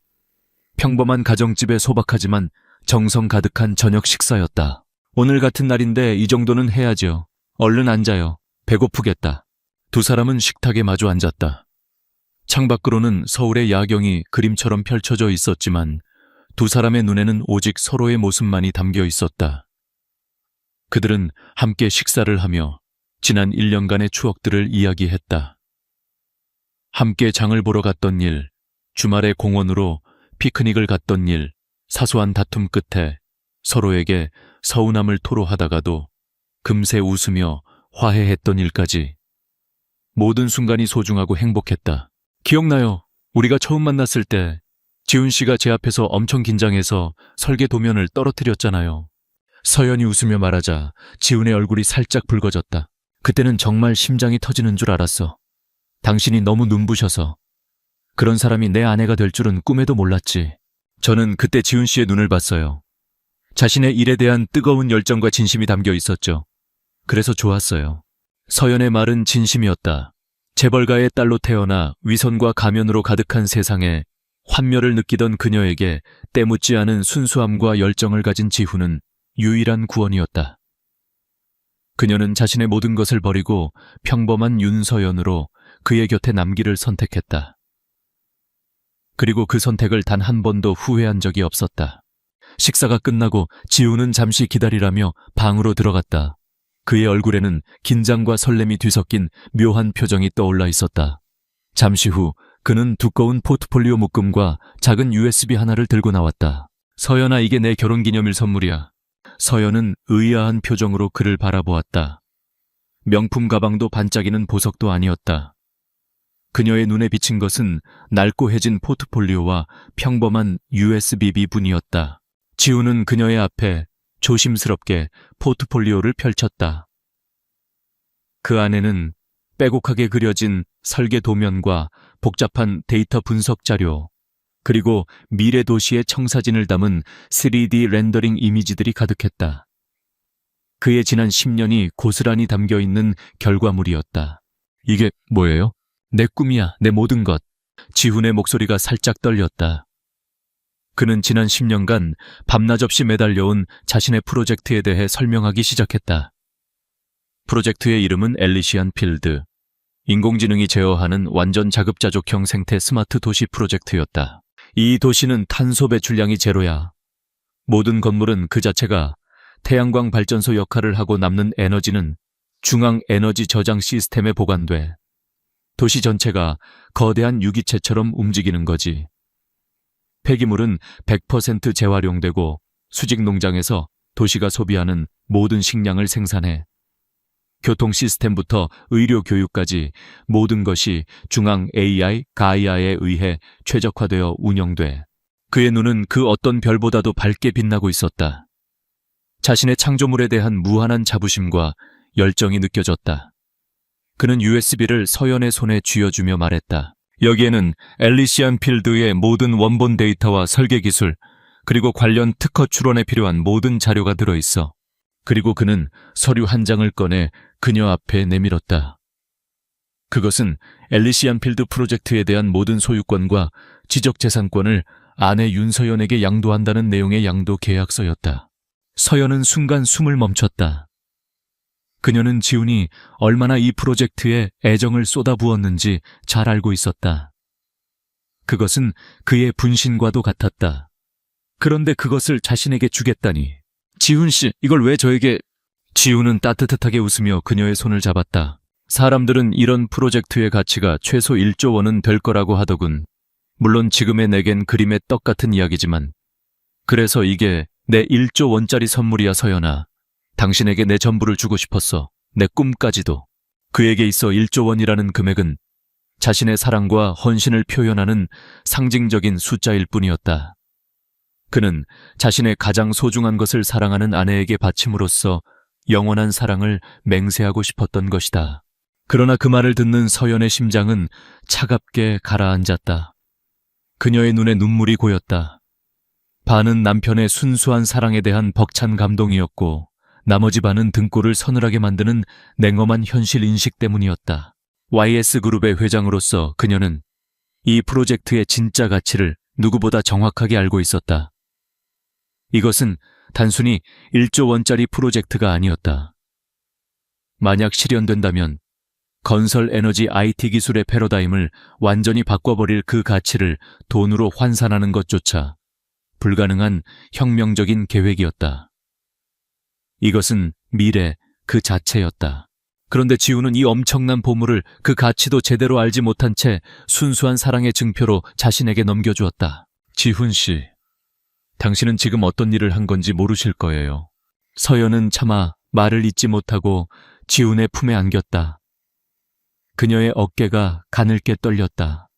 평범한 가정집의 소박하지만 정성 가득한 저녁 식사였다. 오늘 같은 날인데 이 정도는 해야죠. 얼른 앉아요. 배고프겠다. 두 사람은 식탁에 마주 앉았다. 창밖으로는 서울의 야경이 그림처럼 펼쳐져 있었지만 두 사람의 눈에는 오직 서로의 모습만이 담겨 있었다. 그들은 함께 식사를 하며 지난 1년간의 추억들을 이야기했다. 함께 장을 보러 갔던 일, 주말에 공원으로 피크닉을 갔던 일, 사소한 다툼 끝에 서로에게 서운함을 토로하다가도 금세 웃으며 화해했던 일까지 모든 순간이 소중하고 행복했다. 기억나요? 우리가 처음 만났을 때 지훈 씨가 제 앞에서 엄청 긴장해서 설계 도면을 떨어뜨렸잖아요. 서연이 웃으며 말하자 지훈의 얼굴이 살짝 붉어졌다. 그때는 정말 심장이 터지는 줄 알았어. 당신이 너무 눈부셔서. 그런 사람이 내 아내가 될 줄은 꿈에도 몰랐지. 저는 그때 지훈 씨의 눈을 봤어요. 자신의 일에 대한 뜨거운 열정과 진심이 담겨 있었죠. 그래서 좋았어요. 서연의 말은 진심이었다. 재벌가의 딸로 태어나 위선과 가면으로 가득한 세상에 환멸을 느끼던 그녀에게 때묻지 않은 순수함과 열정을 가진 지훈은 유일한 구원이었다. 그녀는 자신의 모든 것을 버리고 평범한 윤서연으로 그의 곁에 남기를 선택했다. 그리고 그 선택을 단 한 번도 후회한 적이 없었다. 식사가 끝나고 지훈은 잠시 기다리라며 방으로 들어갔다. 그의 얼굴에는 긴장과 설렘이 뒤섞인 묘한 표정이 떠올라 있었다. 잠시 후 그는 두꺼운 포트폴리오 묶음과 작은 USB 하나를 들고 나왔다. 서연아, 이게 내 결혼기념일 선물이야. 서연은 의아한 표정으로 그를 바라보았다. 명품 가방도 반짝이는 보석도 아니었다. 그녀의 눈에 비친 것은 낡고해진 포트폴리오와 평범한 USB 뿐이었다. 지훈은 그녀의 앞에 조심스럽게 포트폴리오를 펼쳤다. 그 안에는 빼곡하게 그려진 설계 도면과 복잡한 데이터 분석 자료, 그리고 미래 도시의 청사진을 담은 3D 렌더링 이미지들이 가득했다. 그의 지난 10년이 고스란히 담겨 있는 결과물이었다. 이게 뭐예요? 내 꿈이야, 내 모든 것. 지훈의 목소리가 살짝 떨렸다. 그는 지난 10년간 밤낮 없이 매달려온 자신의 프로젝트에 대해 설명하기 시작했다. 프로젝트의 이름은 엘리시안 필드. 인공지능이 제어하는 완전 자급자족형 생태 스마트 도시 프로젝트였다. 이 도시는 탄소 배출량이 제로야. 모든 건물은 그 자체가 태양광 발전소 역할을 하고 남는 에너지는 중앙 에너지 저장 시스템에 보관돼. 도시 전체가 거대한 유기체처럼 움직이는 거지. 폐기물은 100% 재활용되고 수직 농장에서 도시가 소비하는 모든 식량을 생산해. 교통 시스템부터 의료 교육까지 모든 것이 중앙 AI 가이아에 의해 최적화되어 운영돼. 그의 눈은 그 어떤 별보다도 밝게 빛나고 있었다. 자신의 창조물에 대한 무한한 자부심과 열정이 느껴졌다. 그는 USB를 서연의 손에 쥐어주며 말했다. 여기에는 엘리시안 필드의 모든 원본 데이터와 설계 기술, 그리고 관련 특허 출원에 필요한 모든 자료가 들어있어. 그리고 그는 서류 한 장을 꺼내 그녀 앞에 내밀었다. 그것은 엘리시안 필드 프로젝트에 대한 모든 소유권과 지적재산권을 아내 윤서연에게 양도한다는 내용의 양도 계약서였다. 서연은 순간 숨을 멈췄다. 그녀는 지훈이 얼마나 이 프로젝트에 애정을 쏟아부었는지 잘 알고 있었다. 그것은 그의 분신과도 같았다. 그런데 그것을 자신에게 주겠다니. 지훈 씨, 이걸 왜 저에게... 지훈은 따뜻하게 웃으며 그녀의 손을 잡았다. 사람들은 이런 프로젝트의 가치가 최소 1조 원은 될 거라고 하더군. 물론 지금의 내겐 그림의 떡 같은 이야기지만. 그래서 이게 내 1조 원짜리 선물이야, 서연아. 당신에게 내 전부를 주고 싶었어. 내 꿈까지도. 그에게 있어 1조 원이라는 금액은 자신의 사랑과 헌신을 표현하는 상징적인 숫자일 뿐이었다. 그는 자신의 가장 소중한 것을 사랑하는 아내에게 바침으로써 영원한 사랑을 맹세하고 싶었던 것이다. 그러나 그 말을 듣는 서연의 심장은 차갑게 가라앉았다. 그녀의 눈에 눈물이 고였다. 반은 남편의 순수한 사랑에 대한 벅찬 감동이었고 나머지 반은 등골을 서늘하게 만드는 냉엄한 현실 인식 때문이었다. YS그룹의 회장으로서 그녀는 이 프로젝트의 진짜 가치를 누구보다 정확하게 알고 있었다. 이것은 단순히 1조 원짜리 프로젝트가 아니었다. 만약 실현된다면 건설 에너지 IT 기술의 패러다임을 완전히 바꿔버릴 그 가치를 돈으로 환산하는 것조차 불가능한 혁명적인 계획이었다. 이것은 미래 그 자체였다. 그런데 지우는 이 엄청난 보물을 그 가치도 제대로 알지 못한 채 순수한 사랑의 증표로 자신에게 넘겨주었다. 지훈 씨, 당신은 지금 어떤 일을 한 건지 모르실 거예요. 서연은 차마 말을 잇지 못하고 지훈의 품에 안겼다. 그녀의 어깨가 가늘게 떨렸다.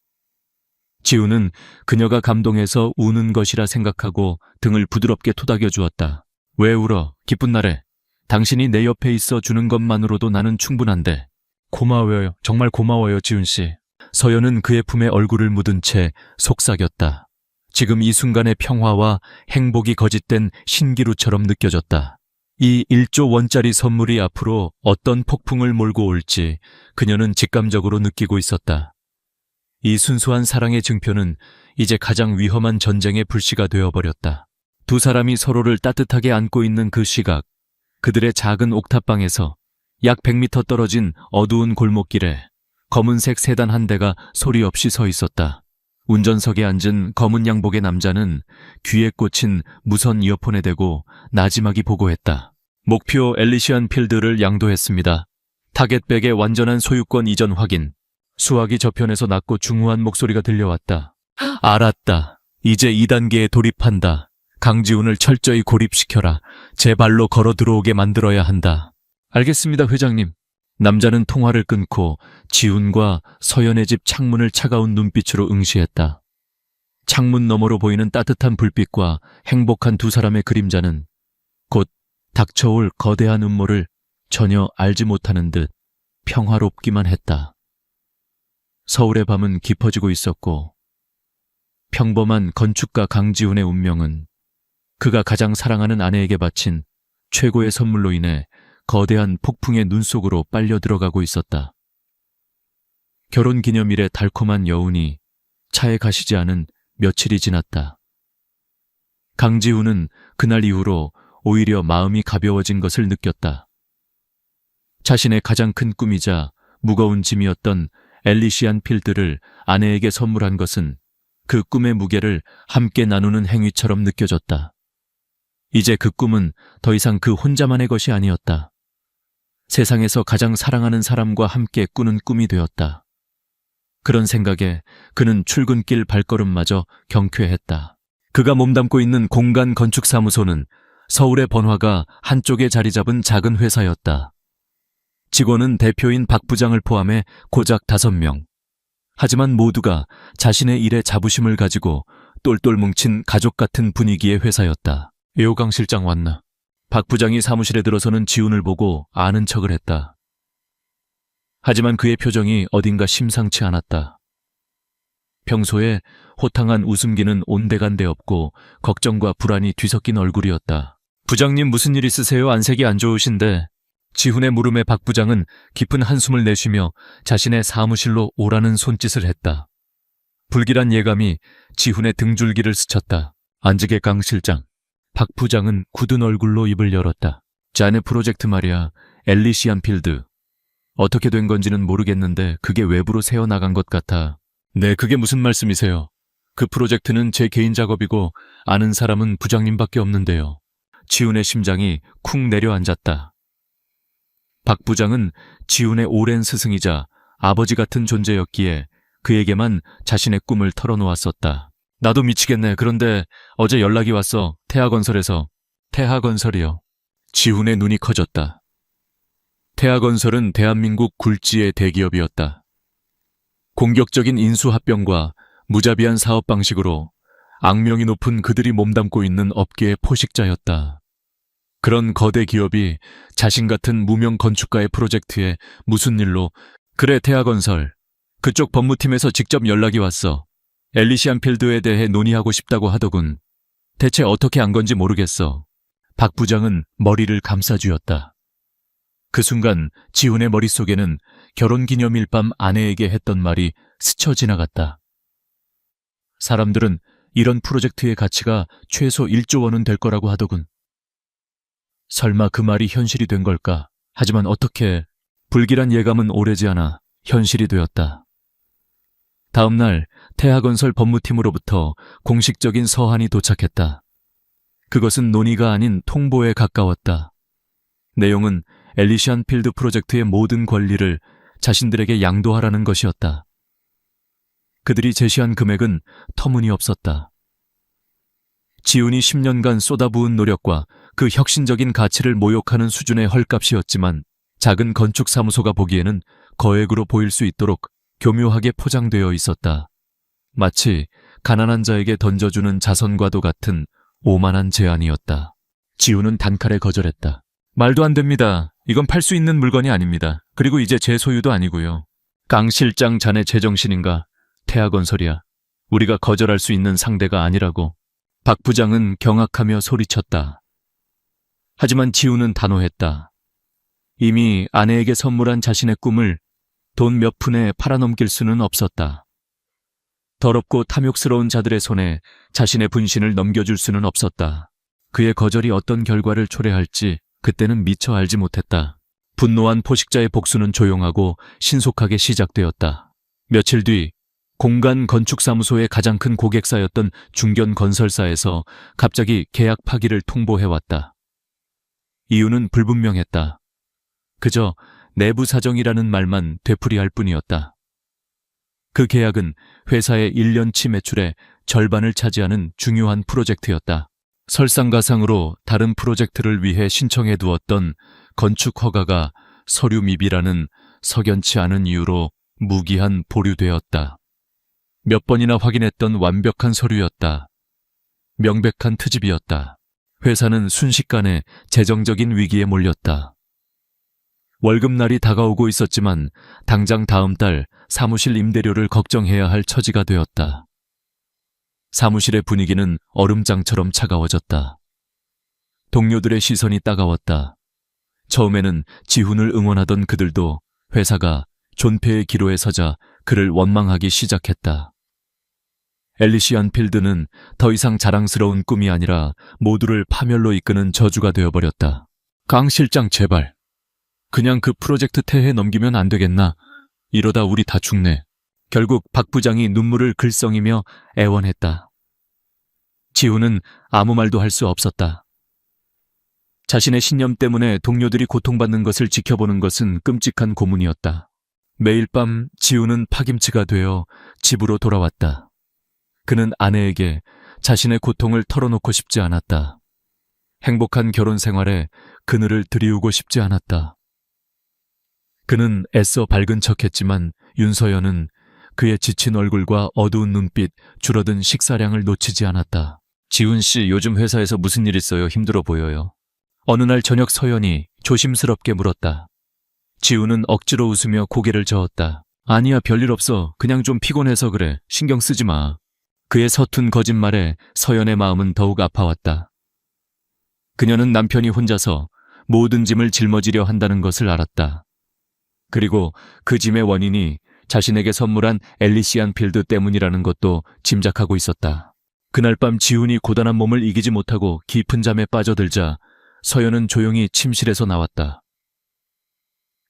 지훈은 그녀가 감동해서 우는 것이라 생각하고 등을 부드럽게 토닥여 주었다. 왜 울어? 기쁜 날에. 당신이 내 옆에 있어 주는 것만으로도 나는 충분한데. 고마워요. 정말 고마워요, 지훈 씨. 서연은 그의 품에 얼굴을 묻은 채 속삭였다. 지금 이 순간의 평화와 행복이 거짓된 신기루처럼 느껴졌다. 이 1조 원짜리 선물이 앞으로 어떤 폭풍을 몰고 올지 그녀는 직감적으로 느끼고 있었다. 이 순수한 사랑의 증표는 이제 가장 위험한 전쟁의 불씨가 되어버렸다. 두 사람이 서로를 따뜻하게 안고 있는 그 시각, 그들의 작은 옥탑방에서 약 100m 떨어진 어두운 골목길에 검은색 세단 한 대가 소리 없이 서 있었다. 운전석에 앉은 검은 양복의 남자는 귀에 꽂힌 무선 이어폰에 대고 나지막이 보고했다. 목표 엘리시안 필드를 양도했습니다. 타겟백의 완전한 소유권 이전 확인. 수화기 저편에서 낮고 중후한 목소리가 들려왔다. 알았다. 이제 2단계에 돌입한다. 강지훈을 철저히 고립시켜라. 제 발로 걸어 들어오게 만들어야 한다. 알겠습니다, 회장님. 남자는 통화를 끊고 지훈과 서연의 집 창문을 차가운 눈빛으로 응시했다. 창문 너머로 보이는 따뜻한 불빛과 행복한 두 사람의 그림자는 곧 닥쳐올 거대한 음모를 전혀 알지 못하는 듯 평화롭기만 했다. 서울의 밤은 깊어지고 있었고 평범한 건축가 강지훈의 운명은 그가 가장 사랑하는 아내에게 바친 최고의 선물로 인해 거대한 폭풍의 눈 속으로 빨려 들어가고 있었다. 결혼기념일의 달콤한 여운이 차에 가시지 않은 며칠이 지났다. 강지훈은 그날 이후로 오히려 마음이 가벼워진 것을 느꼈다. 자신의 가장 큰 꿈이자 무거운 짐이었던 엘리시안 필드를 아내에게 선물한 것은 그 꿈의 무게를 함께 나누는 행위처럼 느껴졌다. 이제 그 꿈은 더 이상 그 혼자만의 것이 아니었다. 세상에서 가장 사랑하는 사람과 함께 꾸는 꿈이 되었다. 그런 생각에 그는 출근길 발걸음마저 경쾌했다. 그가 몸담고 있는 공간 건축사무소는 서울의 번화가 한쪽에 자리 잡은 작은 회사였다. 직원은 대표인 박 부장을 포함해 고작 5명. 하지만 모두가 자신의 일에 자부심을 가지고 똘똘 뭉친 가족 같은 분위기의 회사였다. 요강 실장 왔나? 박 부장이 사무실에 들어서는 지훈을 보고 아는 척을 했다. 하지만 그의 표정이 어딘가 심상치 않았다. 평소에 호탕한 웃음기는 온데간데 없고 걱정과 불안이 뒤섞인 얼굴이었다. 부장님 무슨 일 있으세요? 안색이 안 좋으신데. 지훈의 물음에 박 부장은 깊은 한숨을 내쉬며 자신의 사무실로 오라는 손짓을 했다. 불길한 예감이 지훈의 등줄기를 스쳤다. 앉으게 강 실장. 박 부장은 굳은 얼굴로 입을 열었다. 자네 프로젝트 말이야. 엘리시안 필드. 어떻게 된 건지는 모르겠는데 그게 외부로 새어나간 것 같아. 네, 그게 무슨 말씀이세요? 그 프로젝트는 제 개인 작업이고 아는 사람은 부장님밖에 없는데요. 지훈의 심장이 쿵 내려앉았다. 박 부장은 지훈의 오랜 스승이자 아버지 같은 존재였기에 그에게만 자신의 꿈을 털어놓았었다. 나도 미치겠네. 그런데 어제 연락이 왔어. 태하건설에서. 태하건설이요. 지훈의 눈이 커졌다. 태하건설은 대한민국 굴지의 대기업이었다. 공격적인 인수합병과 무자비한 사업 방식으로 악명이 높은 그들이 몸담고 있는 업계의 포식자였다. 그런 거대 기업이 자신 같은 무명 건축가의 프로젝트에 무슨 일로 그래 태하건설. 그쪽 법무팀에서 직접 연락이 왔어. 엘리시안 필드에 대해 논의하고 싶다고 하더군. 대체 어떻게 한 건지 모르겠어. 박 부장은 머리를 감싸쥐었다. 그 순간 지훈의 머릿속에는 결혼기념일 밤 아내에게 했던 말이 스쳐 지나갔다. 사람들은 이런 프로젝트의 가치가 최소 1조 원은 될 거라고 하더군. 설마 그 말이 현실이 된 걸까? 하지만 어떻게 불길한 예감은 오래지 않아 현실이 되었다. 다음 날 태하건설 법무팀으로부터 공식적인 서한이 도착했다. 그것은 논의가 아닌 통보에 가까웠다. 내용은 엘리시안 필드 프로젝트의 모든 권리를 자신들에게 양도하라는 것이었다. 그들이 제시한 금액은 터무니없었다. 지훈이 10년간 쏟아부은 노력과 그 혁신적인 가치를 모욕하는 수준의 헐값이었지만 작은 건축사무소가 보기에는 거액으로 보일 수 있도록 교묘하게 포장되어 있었다. 마치 가난한 자에게 던져주는 자선과도 같은 오만한 제안이었다. 지훈은 단칼에 거절했다. 말도 안 됩니다. 이건 팔 수 있는 물건이 아닙니다. 그리고 이제 제 소유도 아니고요. 강 실장 자네 제정신인가? 태하건설이야. 우리가 거절할 수 있는 상대가 아니라고. 박 부장은 경악하며 소리쳤다. 하지만 지훈은 단호했다. 이미 아내에게 선물한 자신의 꿈을 돈 몇 푼에 팔아넘길 수는 없었다. 더럽고 탐욕스러운 자들의 손에 자신의 분신을 넘겨줄 수는 없었다. 그의 거절이 어떤 결과를 초래할지 그때는 미처 알지 못했다. 분노한 포식자의 복수는 조용하고 신속하게 시작되었다. 며칠 뒤 공간 건축사무소의 가장 큰 고객사였던 중견건설사에서 갑자기 계약 파기를 통보해왔다. 이유는 불분명했다. 그저 내부 사정이라는 말만 되풀이할 뿐이었다. 그 계약은 회사의 1년치 매출의 절반을 차지하는 중요한 프로젝트였다. 설상가상으로 다른 프로젝트를 위해 신청해 두었던 건축 허가가 서류 미비라는 석연치 않은 이유로 무기한 보류되었다. 몇 번이나 확인했던 완벽한 서류였다. 명백한 트집이었다. 회사는 순식간에 재정적인 위기에 몰렸다. 월급날이 다가오고 있었지만 당장 다음 달 사무실 임대료를 걱정해야 할 처지가 되었다. 사무실의 분위기는 얼음장처럼 차가워졌다. 동료들의 시선이 따가웠다. 처음에는 지훈을 응원하던 그들도 회사가 존폐의 기로에 서자 그를 원망하기 시작했다. 엘리시안 필드는 더 이상 자랑스러운 꿈이 아니라 모두를 파멸로 이끄는 저주가 되어버렸다. 강 실장 제발. 그냥 그 프로젝트 태해 넘기면 안 되겠나? 이러다 우리 다 죽네. 결국 박 부장이 눈물을 글썽이며 애원했다. 지훈은 아무 말도 할 수 없었다. 자신의 신념 때문에 동료들이 고통받는 것을 지켜보는 것은 끔찍한 고문이었다. 매일 밤 지훈은 파김치가 되어 집으로 돌아왔다. 그는 아내에게 자신의 고통을 털어놓고 싶지 않았다. 행복한 결혼 생활에 그늘을 들이우고 싶지 않았다. 그는 애써 밝은 척했지만 윤서연은 그의 지친 얼굴과 어두운 눈빛, 줄어든 식사량을 놓치지 않았다. 지훈 씨, 요즘 회사에서 무슨 일 있어요? 힘들어 보여요. 어느 날 저녁 서연이 조심스럽게 물었다. 지훈은 억지로 웃으며 고개를 저었다. 아니야, 별일 없어. 그냥 좀 피곤해서 그래. 신경 쓰지 마. 그의 서툰 거짓말에 서연의 마음은 더욱 아파왔다. 그녀는 남편이 혼자서 모든 짐을 짊어지려 한다는 것을 알았다. 그리고 그 짐의 원인이 자신에게 선물한 엘리시안 필드 때문이라는 것도 짐작하고 있었다. 그날 밤 지훈이 고단한 몸을 이기지 못하고 깊은 잠에 빠져들자 서연은 조용히 침실에서 나왔다.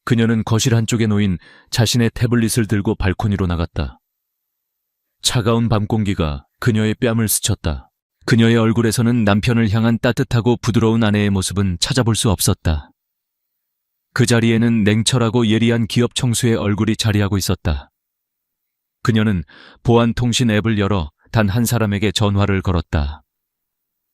그녀는 거실 한쪽에 놓인 자신의 태블릿을 들고 발코니로 나갔다. 차가운 밤 공기가 그녀의 뺨을 스쳤다. 그녀의 얼굴에서는 남편을 향한 따뜻하고 부드러운 아내의 모습은 찾아볼 수 없었다. 그 자리에는 냉철하고 예리한 기업 총수의 얼굴이 자리하고 있었다. 그녀는 보안통신 앱을 열어 단 한 사람에게 전화를 걸었다.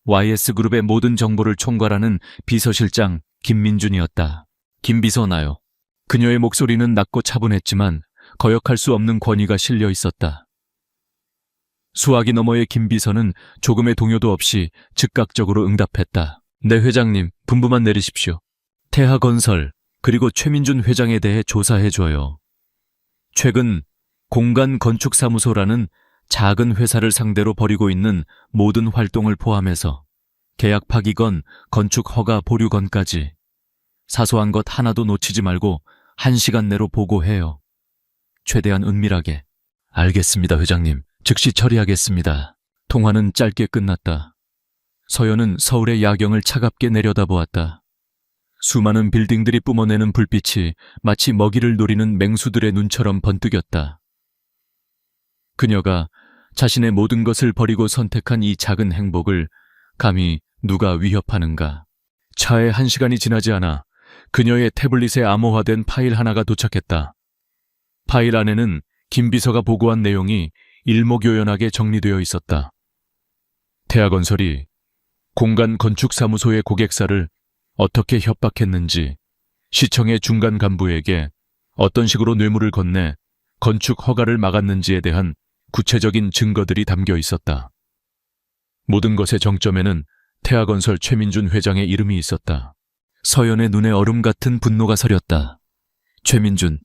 YS그룹의 모든 정보를 총괄하는 비서실장 김민준이었다. 김비서 나요. 그녀의 목소리는 낮고 차분했지만 거역할 수 없는 권위가 실려 있었다. 수화기 너머의 김비서는 조금의 동요도 없이 즉각적으로 응답했다. 네, 회장님, 분부만 내리십시오. 태하건설 그리고 최민준 회장에 대해 조사해줘요. 최근 공간건축사무소라는 작은 회사를 상대로 벌이고 있는 모든 활동을 포함해서 계약 파기건, 건축 허가 보류건까지 사소한 것 하나도 놓치지 말고 1시간 내로 보고해요. 최대한 은밀하게. 알겠습니다, 회장님. 즉시 처리하겠습니다. 통화는 짧게 끝났다. 서연은 서울의 야경을 차갑게 내려다보았다. 수많은 빌딩들이 뿜어내는 불빛이 마치 먹이를 노리는 맹수들의 눈처럼 번뜩였다. 그녀가 자신의 모든 것을 버리고 선택한 이 작은 행복을 감히 누가 위협하는가. 차에 1시간이 지나지 않아 그녀의 태블릿에 암호화된 파일 하나가 도착했다. 파일 안에는 김 비서가 보고한 내용이 일목요연하게 정리되어 있었다. 태아건설이 공간 건축사무소의 고객사를 어떻게 협박했는지, 시청의 중간 간부에게 어떤 식으로 뇌물을 건네 건축 허가를 막았는지에 대한 구체적인 증거들이 담겨 있었다. 모든 것의 정점에는 태아건설 최민준 회장의 이름이 있었다. 서연의 눈에 얼음 같은 분노가 서렸다. 최민준,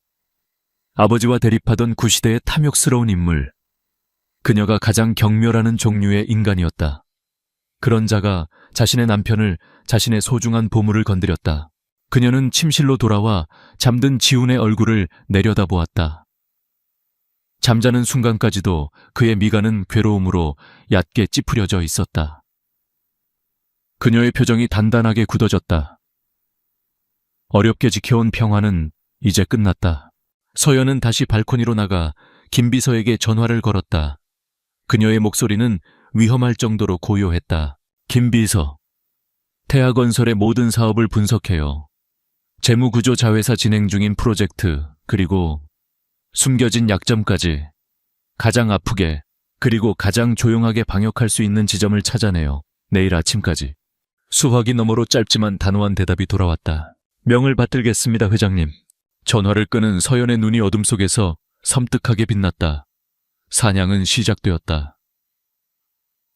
아버지와 대립하던 구시대의 탐욕스러운 인물. 그녀가 가장 경멸하는 종류의 인간이었다. 그런 자가 자신의 남편을, 자신의 소중한 보물을 건드렸다. 그녀는 침실로 돌아와 잠든 지훈의 얼굴을 내려다보았다. 잠자는 순간까지도 그의 미간은 괴로움으로 얕게 찌푸려져 있었다. 그녀의 표정이 단단하게 굳어졌다. 어렵게 지켜온 평화는 이제 끝났다. 서연은 다시 발코니로 나가 김 비서에게 전화를 걸었다. 그녀의 목소리는 위험할 정도로 고요했다. 김 비서, 태아건설의 모든 사업을 분석해요. 재무구조 자회사 진행 중인 프로젝트, 그리고 숨겨진 약점까지 가장 아프게 그리고 가장 조용하게 방역할 수 있는 지점을 찾아내요. 내일 아침까지. 수화기 너머로 짧지만 단호한 대답이 돌아왔다. 명을 받들겠습니다, 회장님. 전화를 끄는 서연의 눈이 어둠 속에서 섬뜩하게 빛났다. 사냥은 시작되었다.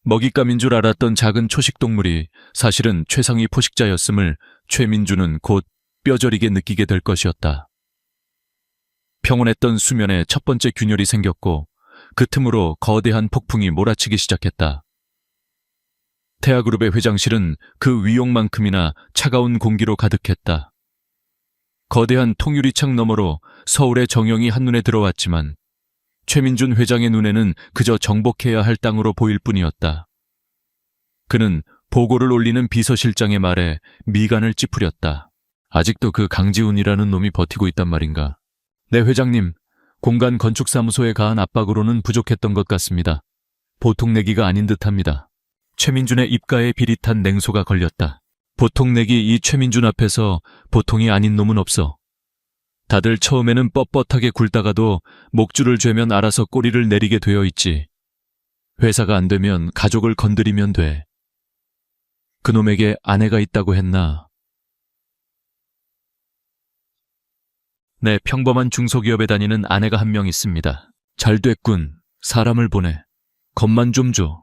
먹잇감인 줄 알았던 작은 초식동물이 사실은 최상위 포식자였음을 최민주는 곧 뼈저리게 느끼게 될 것이었다. 평온했던 수면에 첫 번째 균열이 생겼고 그 틈으로 거대한 폭풍이 몰아치기 시작했다. 태아그룹의 회장실은 그 위용만큼이나 차가운 공기로 가득했다. 거대한 통유리창 너머로 서울의 정영이 한눈에 들어왔지만 최민준 회장의 눈에는 그저 정복해야 할 땅으로 보일 뿐이었다. 그는 보고를 올리는 비서실장의 말에 미간을 찌푸렸다. 아직도 그 강지훈이라는 놈이 버티고 있단 말인가. 네, 회장님. 공간 건축사무소에 가한 압박으로는 부족했던 것 같습니다. 보통 내기가 아닌 듯합니다. 최민준의 입가에 비릿한 냉소가 걸렸다. 보통 내기 이 최민준 앞에서 보통이 아닌 놈은 없어. 다들 처음에는 뻣뻣하게 굴다가도 목줄을 죄면 알아서 꼬리를 내리게 되어 있지. 회사가 안 되면 가족을 건드리면 돼. 그놈에게 아내가 있다고 했나? 네, 평범한 중소기업에 다니는 아내가 한 명 있습니다. 잘 됐군. 사람을 보내. 겁만 좀 줘.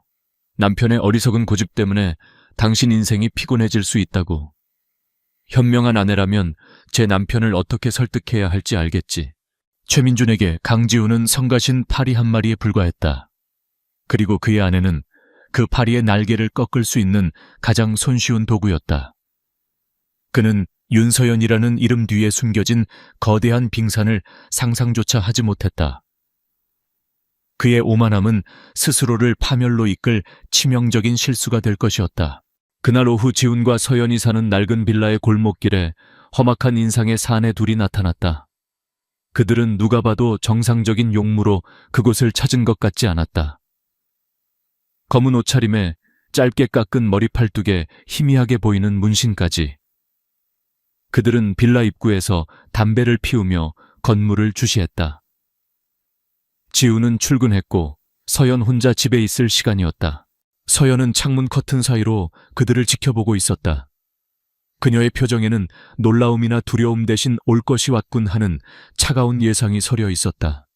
남편의 어리석은 고집 때문에 당신 인생이 피곤해질 수 있다고. 현명한 아내라면 제 남편을 어떻게 설득해야 할지 알겠지. 최민준에게 강지훈은 성가신 파리 한 마리에 불과했다. 그리고 그의 아내는 그 파리의 날개를 꺾을 수 있는 가장 손쉬운 도구였다. 그는 윤서연이라는 이름 뒤에 숨겨진 거대한 빙산을 상상조차 하지 못했다. 그의 오만함은 스스로를 파멸로 이끌 치명적인 실수가 될 것이었다. 그날 오후 지훈과 서연이 사는 낡은 빌라의 골목길에 험악한 인상의 사내 둘이 나타났다. 그들은 누가 봐도 정상적인 용무로 그곳을 찾은 것 같지 않았다. 검은 옷차림에 짧게 깎은 머리 팔뚝에 희미하게 보이는 문신까지. 그들은 빌라 입구에서 담배를 피우며 건물을 주시했다. 지훈은 출근했고 서연 혼자 집에 있을 시간이었다. 서연은 창문 커튼 사이로 그들을 지켜보고 있었다. 그녀의 표정에는 놀라움이나 두려움 대신 올 것이 왔군 하는 차가운 예상이 서려 있었다.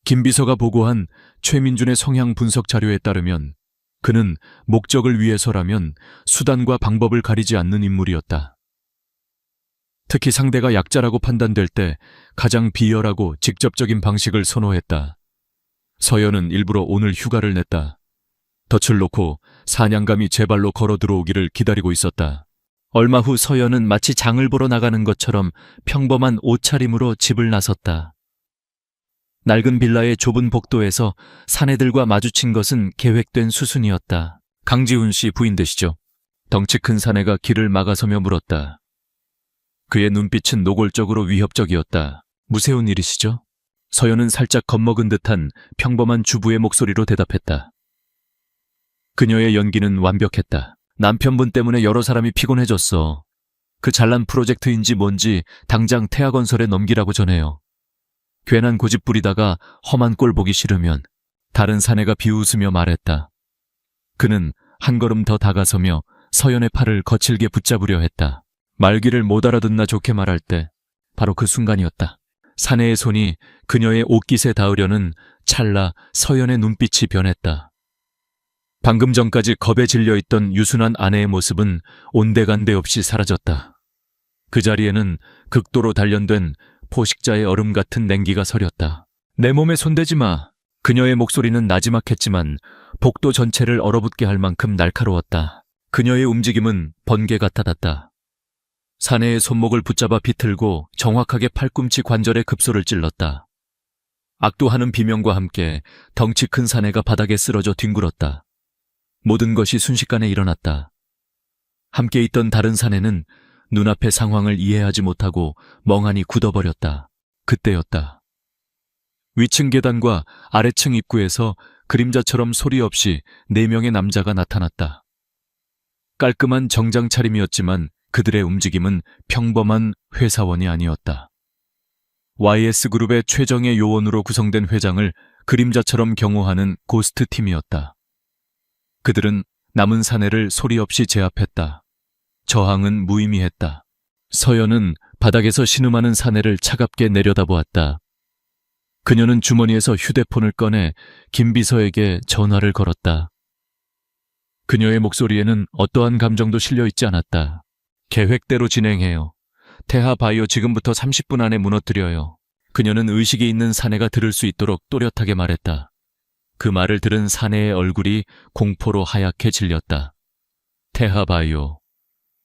김 비서가 보고한 최민준의 성향 분석 자료에 따르면 그는 목적을 위해서라면 수단과 방법을 가리지 않는 인물이었다. 특히 상대가 약자라고 판단될 때 가장 비열하고 직접적인 방식을 선호했다. 서연은 일부러 오늘 휴가를 냈다. 덫을 놓고 사냥감이 제 발로 걸어 들어오기를 기다리고 있었다. 얼마 후 서연은 마치 장을 보러 나가는 것처럼 평범한 옷차림으로 집을 나섰다. 낡은 빌라의 좁은 복도에서 사내들과 마주친 것은 계획된 수순이었다. 강지훈 씨 부인 되시죠? 덩치 큰 사내가 길을 막아서며 물었다. 그의 눈빛은 노골적으로 위협적이었다. 무세운 일이시죠? 서연은 살짝 겁먹은 듯한 평범한 주부의 목소리로 대답했다. 그녀의 연기는 완벽했다. 남편분 때문에 여러 사람이 피곤해졌어. 그 잘난 프로젝트인지 뭔지 당장 태아건설에 넘기라고 전해요. 괜한 고집 부리다가 험한 꼴 보기 싫으면. 다른 사내가 비웃으며 말했다. 그는 한 걸음 더 다가서며 서연의 팔을 거칠게 붙잡으려 했다. 말귀를 못 알아듣나 좋게 말할 때 바로 그 순간이었다. 사내의 손이 그녀의 옷깃에 닿으려는 찰나 서연의 눈빛이 변했다. 방금 전까지 겁에 질려있던 유순한 아내의 모습은 온데간데 없이 사라졌다. 그 자리에는 극도로 단련된 포식자의 얼음 같은 냉기가 서렸다. 내 몸에 손대지 마. 그녀의 목소리는 나지막했지만 복도 전체를 얼어붙게 할 만큼 날카로웠다. 그녀의 움직임은 번개 같아닿다. 사내의 손목을 붙잡아 비틀고 정확하게 팔꿈치 관절에 급소를 찔렀다. 악도하는 비명과 함께 덩치 큰 사내가 바닥에 쓰러져 뒹굴었다. 모든 것이 순식간에 일어났다. 함께 있던 다른 사내는 눈앞의 상황을 이해하지 못하고 멍하니 굳어버렸다. 그때였다. 위층 계단과 아래층 입구에서 그림자처럼 소리 없이 4명의 남자가 나타났다. 깔끔한 정장 차림이었지만 그들의 움직임은 평범한 회사원이 아니었다. YS그룹의 최정예 요원으로 구성된 회장을 그림자처럼 경호하는 고스트 팀이었다. 그들은 남은 사내를 소리 없이 제압했다. 저항은 무의미했다. 서연은 바닥에서 신음하는 사내를 차갑게 내려다보았다. 그녀는 주머니에서 휴대폰을 꺼내 김 비서에게 전화를 걸었다. 그녀의 목소리에는 어떠한 감정도 실려있지 않았다. 계획대로 진행해요. 태하바이오 지금부터 30분 안에 무너뜨려요. 그녀는 의식이 있는 사내가 들을 수 있도록 또렷하게 말했다. 그 말을 들은 사내의 얼굴이 공포로 하얗게 질렸다. 태하바이오.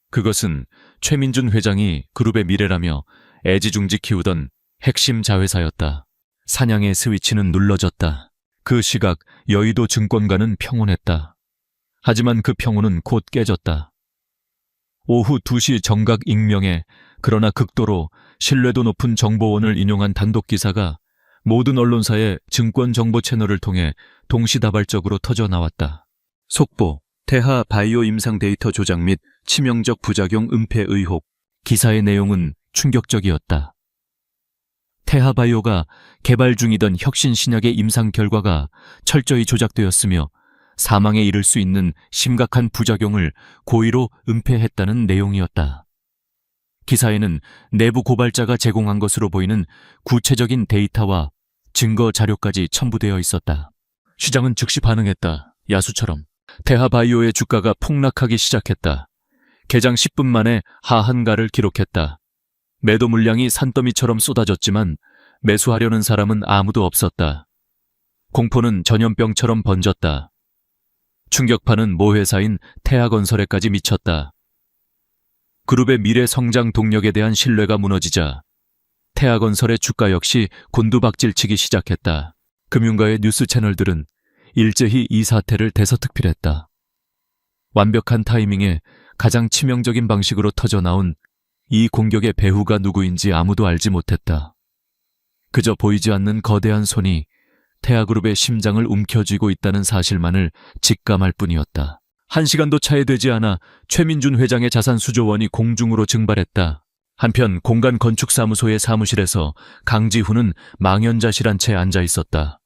그것은 최민준 회장이 그룹의 미래라며 애지중지 키우던 핵심 자회사였다. 사냥의 스위치는 눌러졌다. 그 시각 여의도 증권가는 평온했다. 하지만 그 평온은 곧 깨졌다. 오후 2시 정각 익명의 그러나 극도로 신뢰도 높은 정보원을 인용한 단독 기사가 모든 언론사의 증권 정보 채널을 통해 동시다발적으로 터져 나왔다. 속보, 태하 바이오 임상 데이터 조작 및 치명적 부작용 은폐 의혹. 기사의 내용은 충격적이었다. 태하 바이오가 개발 중이던 혁신 신약의 임상 결과가 철저히 조작되었으며 사망에 이를 수 있는 심각한 부작용을 고의로 은폐했다는 내용이었다. 기사에는 내부 고발자가 제공한 것으로 보이는 구체적인 데이터와 증거 자료까지 첨부되어 있었다. 시장은 즉시 반응했다. 야수처럼. 태하바이오의 주가가 폭락하기 시작했다. 개장 10분 만에 하한가를 기록했다. 매도 물량이 산더미처럼 쏟아졌지만 매수하려는 사람은 아무도 없었다. 공포는 전염병처럼 번졌다. 충격파는 모회사인 태하건설에까지 미쳤다. 그룹의 미래 성장 동력에 대한 신뢰가 무너지자 태하건설의 주가 역시 곤두박질치기 시작했다. 금융가의 뉴스 채널들은 일제히 이 사태를 대서특필했다. 완벽한 타이밍에 가장 치명적인 방식으로 터져나온 이 공격의 배후가 누구인지 아무도 알지 못했다. 그저 보이지 않는 거대한 손이 태하그룹의 심장을 움켜쥐고 있다는 사실만을 직감할 뿐이었다. 1시간도 차에 되지 않아 최민준 회장의 자산 수조원이 공중으로 증발했다. 한편 공간 건축사무소의 사무실에서 강지훈은 망연자실한 채 앉아 있었다.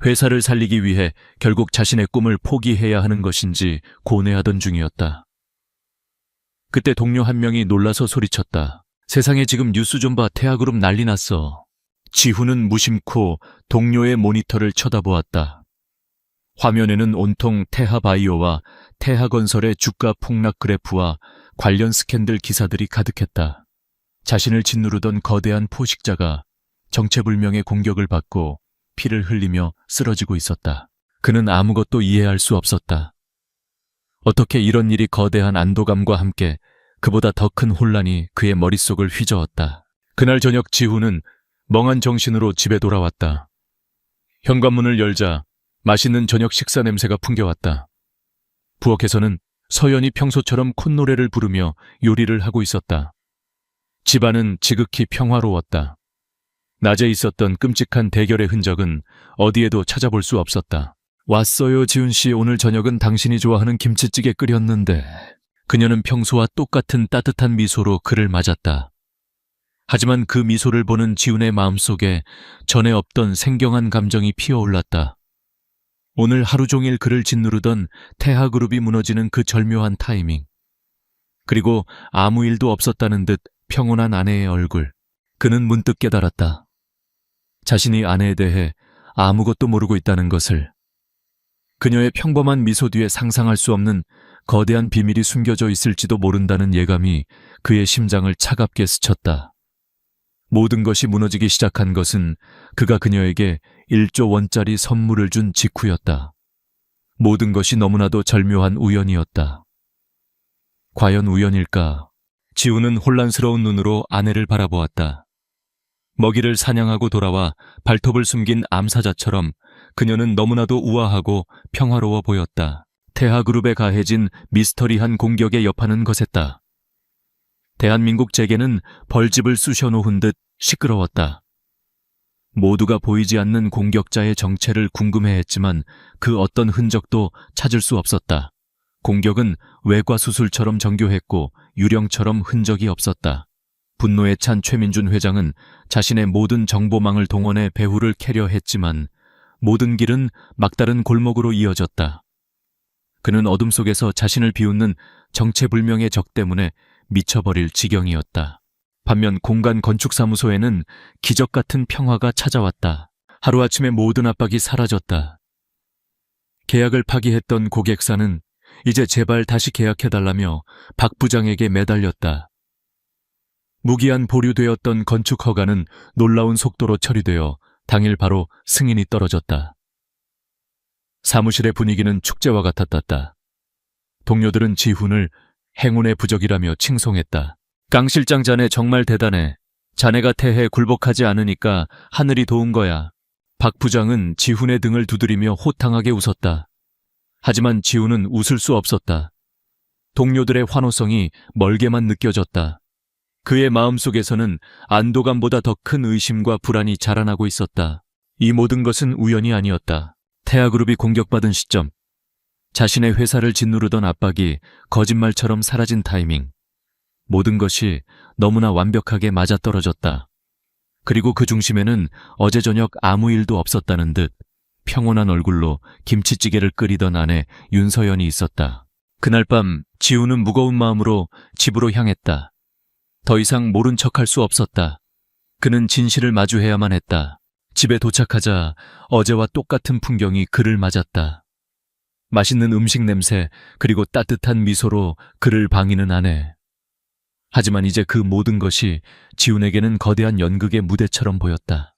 회사를 살리기 위해 결국 자신의 꿈을 포기해야 하는 것인지 고뇌하던 중이었다. 그때 동료 한 명이 놀라서 소리쳤다. 세상에 지금 뉴스 좀 봐. 태하그룹 난리 났어. 지훈은 무심코 동료의 모니터를 쳐다보았다. 화면에는 온통 태하바이오와 태하건설의 주가 폭락 그래프와 관련 스캔들 기사들이 가득했다. 자신을 짓누르던 거대한 포식자가 정체불명의 공격을 받고 피를 흘리며 쓰러지고 있었다. 그는 아무것도 이해할 수 없었다. 어떻게 이런 일이 거대한 안도감과 함께 그보다 더 큰 혼란이 그의 머릿속을 휘저었다. 그날 저녁 지훈은 멍한 정신으로 집에 돌아왔다. 현관문을 열자 맛있는 저녁 식사 냄새가 풍겨왔다. 부엌에서는 서연이 평소처럼 콧노래를 부르며 요리를 하고 있었다. 집안은 지극히 평화로웠다. 낮에 있었던 끔찍한 대결의 흔적은 어디에도 찾아볼 수 없었다. 왔어요, 지훈 씨. 오늘 저녁은 당신이 좋아하는 김치찌개 끓였는데. 그녀는 평소와 똑같은 따뜻한 미소로 그를 맞았다. 하지만 그 미소를 보는 지훈의 마음속에 전에 없던 생경한 감정이 피어올랐다. 오늘 하루 종일 그를 짓누르던 태하그룹이 무너지는 그 절묘한 타이밍. 그리고 아무 일도 없었다는 듯 평온한 아내의 얼굴. 그는 문득 깨달았다. 자신이 아내에 대해 아무것도 모르고 있다는 것을. 그녀의 평범한 미소 뒤에 상상할 수 없는 거대한 비밀이 숨겨져 있을지도 모른다는 예감이 그의 심장을 차갑게 스쳤다. 모든 것이 무너지기 시작한 것은 그가 그녀에게 1조 원짜리 선물을 준 직후였다. 모든 것이 너무나도 절묘한 우연이었다. 과연 우연일까? 지훈은 혼란스러운 눈으로 아내를 바라보았다. 먹이를 사냥하고 돌아와 발톱을 숨긴 암사자처럼 그녀는 너무나도 우아하고 평화로워 보였다. 태하그룹에 가해진 미스터리한 공격의 여파는 거셌다. 대한민국 재계는 벌집을 쑤셔놓은 듯 시끄러웠다. 모두가 보이지 않는 공격자의 정체를 궁금해했지만 그 어떤 흔적도 찾을 수 없었다. 공격은 외과수술처럼 정교했고 유령처럼 흔적이 없었다. 분노에 찬 최민준 회장은 자신의 모든 정보망을 동원해 배후를 캐려 했지만 모든 길은 막다른 골목으로 이어졌다. 그는 어둠 속에서 자신을 비웃는 정체불명의 적 때문에 미쳐버릴 지경이었다. 반면 공간 건축사무소에는 기적 같은 평화가 찾아왔다. 하루아침에 모든 압박이 사라졌다. 계약을 파기했던 고객사는 이제 제발 다시 계약해달라며 박 부장에게 매달렸다. 무기한 보류되었던 건축 허가는 놀라운 속도로 처리되어 당일 바로 승인이 떨어졌다. 사무실의 분위기는 축제와 같았다. 동료들은 지훈을 행운의 부적이라며 칭송했다. 강 실장 자네 정말 대단해. 자네가 태해에 굴복하지 않으니까 하늘이 도운 거야. 박 부장은 지훈의 등을 두드리며 호탕하게 웃었다. 하지만 지훈은 웃을 수 없었다. 동료들의 환호성이 멀게만 느껴졌다. 그의 마음속에서는 안도감보다 더 큰 의심과 불안이 자라나고 있었다. 이 모든 것은 우연이 아니었다. 태하그룹이 공격받은 시점, 자신의 회사를 짓누르던 압박이 거짓말처럼 사라진 타이밍, 모든 것이 너무나 완벽하게 맞아떨어졌다. 그리고 그 중심에는 어제 저녁 아무 일도 없었다는 듯 평온한 얼굴로 김치찌개를 끓이던 아내 윤서연이 있었다. 그날 밤 지훈은 무거운 마음으로 집으로 향했다. 더 이상 모른 척할 수 없었다. 그는 진실을 마주해야만 했다. 집에 도착하자 어제와 똑같은 풍경이 그를 맞았다. 맛있는 음식 냄새 그리고 따뜻한 미소로 그를 반기는 아내. 하지만 이제 그 모든 것이 지훈에게는 거대한 연극의 무대처럼 보였다.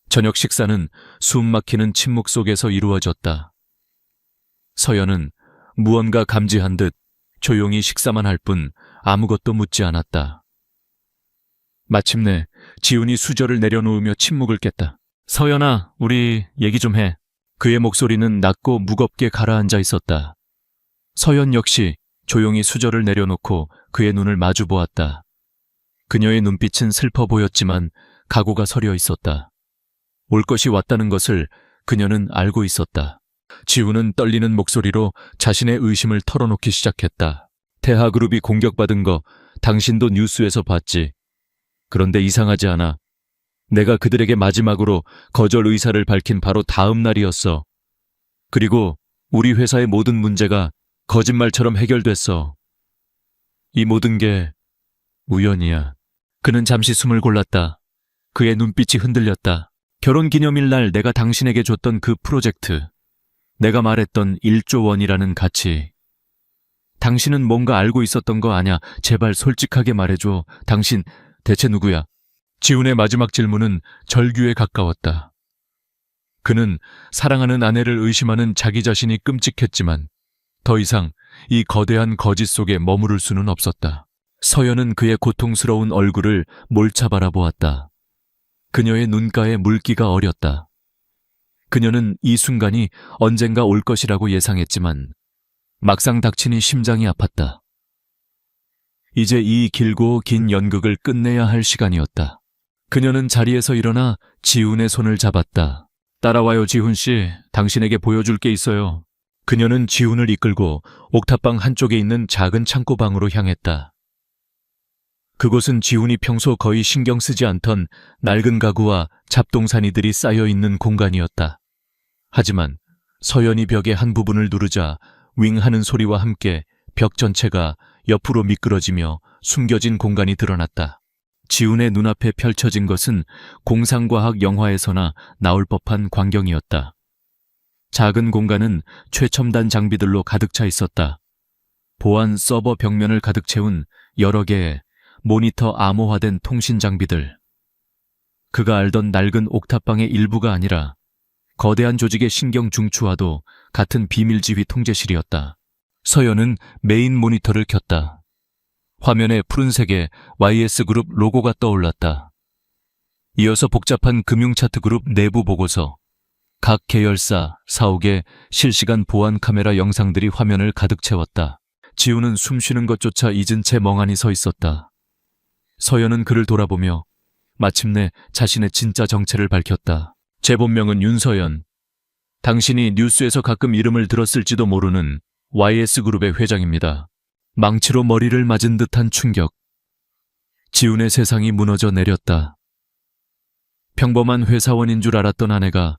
저녁 식사는 숨 막히는 침묵 속에서 이루어졌다. 서연은 무언가 감지한 듯 조용히 식사만 할 뿐 아무것도 묻지 않았다. 마침내 지훈이 수저를 내려놓으며 침묵을 깼다. 서연아, 우리 얘기 좀 해. 그의 목소리는 낮고 무겁게 가라앉아 있었다. 서연 역시 조용히 수저를 내려놓고 그의 눈을 마주 보았다. 그녀의 눈빛은 슬퍼 보였지만 각오가 서려 있었다. 올 것이 왔다는 것을 그녀는 알고 있었다. 지훈은 떨리는 목소리로 자신의 의심을 털어놓기 시작했다. 태하그룹이 공격받은 거 당신도 뉴스에서 봤지. 그런데 이상하지 않아. 내가 그들에게 마지막으로 거절 의사를 밝힌 바로 다음 날이었어. 그리고 우리 회사의 모든 문제가 거짓말처럼 해결됐어. 이 모든 게 우연이야. 그는 잠시 숨을 골랐다. 그의 눈빛이 흔들렸다. 결혼기념일 날 내가 당신에게 줬던 그 프로젝트. 내가 말했던 1조 원이라는 가치. 당신은 뭔가 알고 있었던 거 아냐? 제발 솔직하게 말해줘. 당신 대체 누구야? 지훈의 마지막 질문은 절규에 가까웠다. 그는 사랑하는 아내를 의심하는 자기 자신이 끔찍했지만 더 이상 이 거대한 거짓 속에 머무를 수는 없었다. 서연은 그의 고통스러운 얼굴을 몰차 바라보았다. 그녀의 눈가에 물기가 어렸다. 그녀는 이 순간이 언젠가 올 것이라고 예상했지만 막상 닥치니 심장이 아팠다. 이제 이 길고 긴 연극을 끝내야 할 시간이었다. 그녀는 자리에서 일어나 지훈의 손을 잡았다. 따라와요, 지훈 씨. 당신에게 보여줄 게 있어요. 그녀는 지훈을 이끌고 옥탑방 한쪽에 있는 작은 창고방으로 향했다. 그곳은 지훈이 평소 거의 신경 쓰지 않던 낡은 가구와 잡동사니들이 쌓여 있는 공간이었다. 하지만 서연이 벽의 한 부분을 누르자 윙 하는 소리와 함께 벽 전체가 옆으로 미끄러지며 숨겨진 공간이 드러났다. 지훈의 눈앞에 펼쳐진 것은 공상과학 영화에서나 나올 법한 광경이었다. 작은 공간은 최첨단 장비들로 가득 차 있었다. 보안 서버 벽면을 가득 채운 여러 개의 모니터 암호화된 통신 장비들. 그가 알던 낡은 옥탑방의 일부가 아니라 거대한 조직의 신경 중추와도 같은 비밀지휘 통제실이었다. 서연은 메인 모니터를 켰다. 화면에 푸른색의 YS그룹 로고가 떠올랐다. 이어서 복잡한 금융차트 그룹 내부 보고서, 각 계열사, 사옥의 실시간 보안 카메라 영상들이 화면을 가득 채웠다. 지훈은 숨쉬는 것조차 잊은 채 멍하니 서 있었다. 서연은 그를 돌아보며 마침내 자신의 진짜 정체를 밝혔다. 제 본명은 윤서연. 당신이 뉴스에서 가끔 이름을 들었을지도 모르는 YS그룹의 회장입니다. 망치로 머리를 맞은 듯한 충격. 지훈의 세상이 무너져 내렸다. 평범한 회사원인 줄 알았던 아내가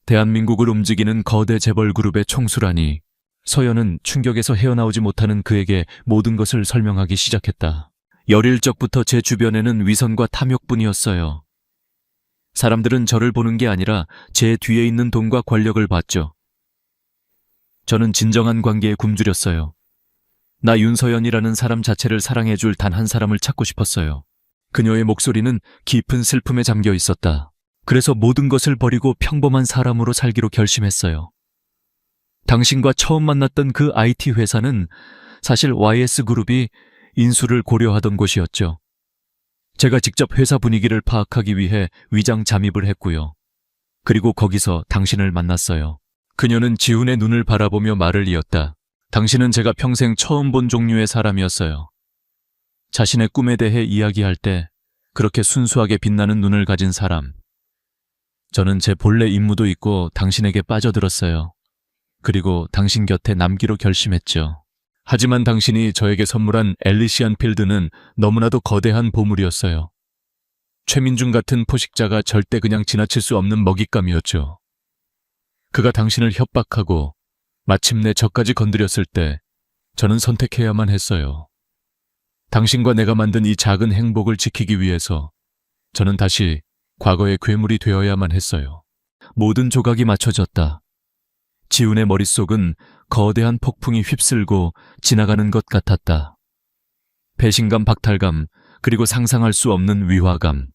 대한민국을 움직이는 거대 재벌 그룹의 총수라니. 서연은 충격에서 헤어나오지 못하는 그에게 모든 것을 설명하기 시작했다. 열일 적부터 제 주변에는 위선과 탐욕뿐이었어요. 사람들은 저를 보는 게 아니라 제 뒤에 있는 돈과 권력을 봤죠. 저는 진정한 관계에 굶주렸어요. 나 윤서연이라는 사람 자체를 사랑해줄 단 한 사람을 찾고 싶었어요. 그녀의 목소리는 깊은 슬픔에 잠겨 있었다. 그래서 모든 것을 버리고 평범한 사람으로 살기로 결심했어요. 당신과 처음 만났던 그 IT 회사는 사실 YS그룹이 인수를 고려하던 곳이었죠. 제가 직접 회사 분위기를 파악하기 위해 위장 잠입을 했고요. 그리고 거기서 당신을 만났어요. 그녀는 지훈의 눈을 바라보며 말을 이었다. 당신은 제가 평생 처음 본 종류의 사람이었어요. 자신의 꿈에 대해 이야기할 때 그렇게 순수하게 빛나는 눈을 가진 사람. 저는 제 본래 임무도 잊고 당신에게 빠져들었어요. 그리고 당신 곁에 남기로 결심했죠. 하지만 당신이 저에게 선물한 엘리시안 필드는 너무나도 거대한 보물이었어요. 최민중 같은 포식자가 절대 그냥 지나칠 수 없는 먹잇감이었죠. 그가 당신을 협박하고 마침내 저까지 건드렸을 때 저는 선택해야만 했어요. 당신과 내가 만든 이 작은 행복을 지키기 위해서 저는 다시 과거의 괴물이 되어야만 했어요. 모든 조각이 맞춰졌다. 지훈의 머릿속은 거대한 폭풍이 휩쓸고 지나가는 것 같았다. 배신감, 박탈감, 그리고 상상할 수 없는 위화감.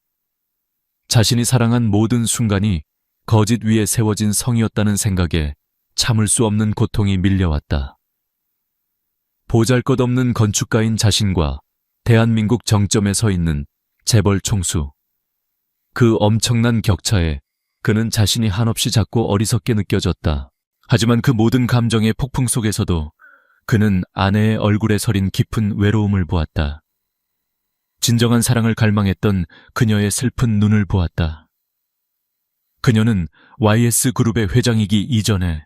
자신이 사랑한 모든 순간이 거짓 위에 세워진 성이었다는 생각에 참을 수 없는 고통이 밀려왔다. 보잘것없는 건축가인 자신과 대한민국 정점에 서 있는 재벌 총수. 그 엄청난 격차에 그는 자신이 한없이 작고 어리석게 느껴졌다. 하지만 그 모든 감정의 폭풍 속에서도 그는 아내의 얼굴에 서린 깊은 외로움을 보았다. 진정한 사랑을 갈망했던 그녀의 슬픈 눈을 보았다. 그녀는 YS그룹의 회장이기 이전에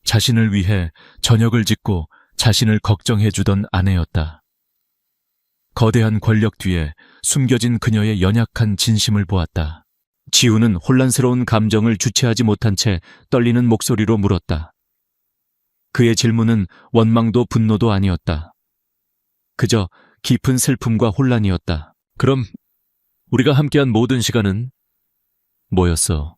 자신을 위해 저녁을 짓고 자신을 걱정해주던 아내였다. 거대한 권력 뒤에 숨겨진 그녀의 연약한 진심을 보았다. 지훈은 혼란스러운 감정을 주체하지 못한 채 떨리는 목소리로 물었다. 그의 질문은 원망도 분노도 아니었다. 그저 깊은 슬픔과 혼란이었다. 그럼 우리가 함께한 모든 시간은 뭐였어?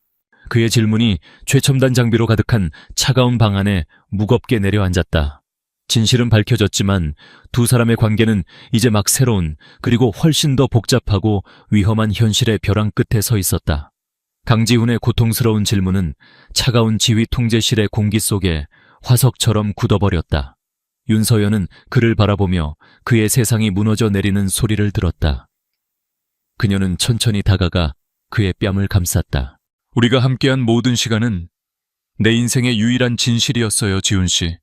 그의 질문이 최첨단 장비로 가득한 차가운 방 안에 무겁게 내려앉았다. 진실은 밝혀졌지만 두 사람의 관계는 이제 막 새로운 그리고 훨씬 더 복잡하고 위험한 현실의 벼랑 끝에 서 있었다. 강지훈의 고통스러운 질문은 차가운 지휘 통제실의 공기 속에 화석처럼 굳어버렸다. 윤서연은 그를 바라보며 그의 세상이 무너져 내리는 소리를 들었다. 그녀는 천천히 다가가 그의 뺨을 감쌌다. 우리가 함께한 모든 시간은 내 인생의 유일한 진실이었어요, 지훈 씨.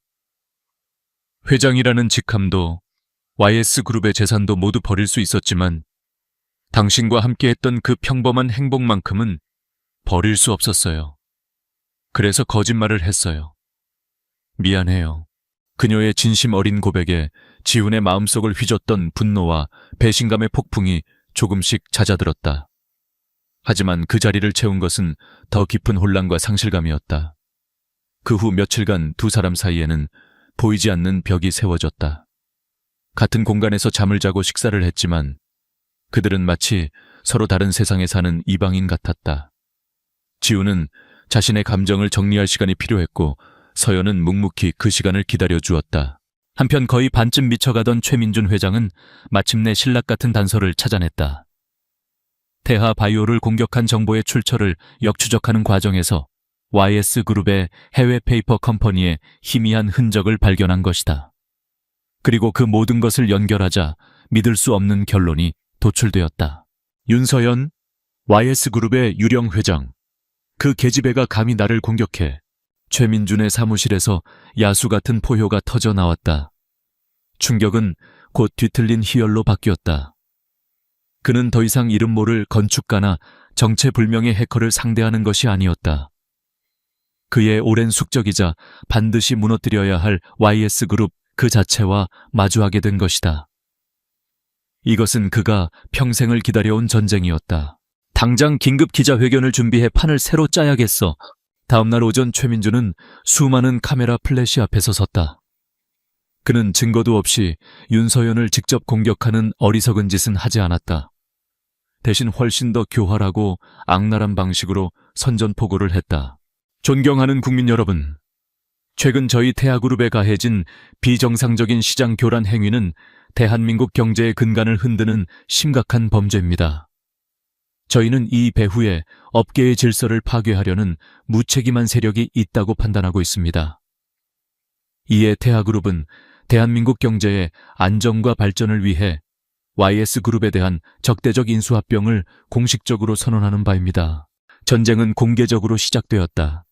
회장이라는 직함도 YS그룹의 재산도 모두 버릴 수 있었지만 당신과 함께했던 그 평범한 행복만큼은 버릴 수 없었어요. 그래서 거짓말을 했어요. 미안해요. 그녀의 진심 어린 고백에 지훈의 마음속을 휘젓던 분노와 배신감의 폭풍이 조금씩 잦아들었다. 하지만 그 자리를 채운 것은 더 깊은 혼란과 상실감이었다. 그 후 며칠간 두 사람 사이에는 보이지 않는 벽이 세워졌다. 같은 공간에서 잠을 자고 식사를 했지만 그들은 마치 서로 다른 세상에 사는 이방인 같았다. 지훈은 자신의 감정을 정리할 시간이 필요했고 서연은 묵묵히 그 시간을 기다려 주었다. 한편 거의 반쯤 미쳐가던 최민준 회장은 마침내 신락 같은 단서를 찾아냈다. 태하 바이오를 공격한 정보의 출처를 역추적하는 과정에서 YS그룹의 해외 페이퍼 컴퍼니의 희미한 흔적을 발견한 것이다. 그리고 그 모든 것을 연결하자 믿을 수 없는 결론이 도출되었다. 윤서연, YS그룹의 유령 회장. 그 계집애가 감히 나를 공격해. 최민준의 사무실에서 야수 같은 포효가 터져 나왔다. 충격은 곧 뒤틀린 희열로 바뀌었다. 그는 더 이상 이름 모를 건축가나 정체불명의 해커를 상대하는 것이 아니었다. 그의 오랜 숙적이자 반드시 무너뜨려야 할 YS그룹 그 자체와 마주하게 된 것이다. 이것은 그가 평생을 기다려온 전쟁이었다. 당장 긴급 기자회견을 준비해 판을 새로 짜야겠어. 다음날 오전 최민준은 수많은 카메라 플래시 앞에서 섰다. 그는 증거도 없이 윤서연을 직접 공격하는 어리석은 짓은 하지 않았다. 대신 훨씬 더 교활하고 악랄한 방식으로 선전포고를 했다. 존경하는 국민 여러분, 최근 저희 태아그룹에 가해진 비정상적인 시장 교란 행위는 대한민국 경제의 근간을 흔드는 심각한 범죄입니다. 저희는 이 배후에 업계의 질서를 파괴하려는 무책임한 세력이 있다고 판단하고 있습니다. 이에 태아그룹은 대한민국 경제의 안정과 발전을 위해 YS그룹에 대한 적대적 인수합병을 공식적으로 선언하는 바입니다. 전쟁은 공개적으로 시작되었다.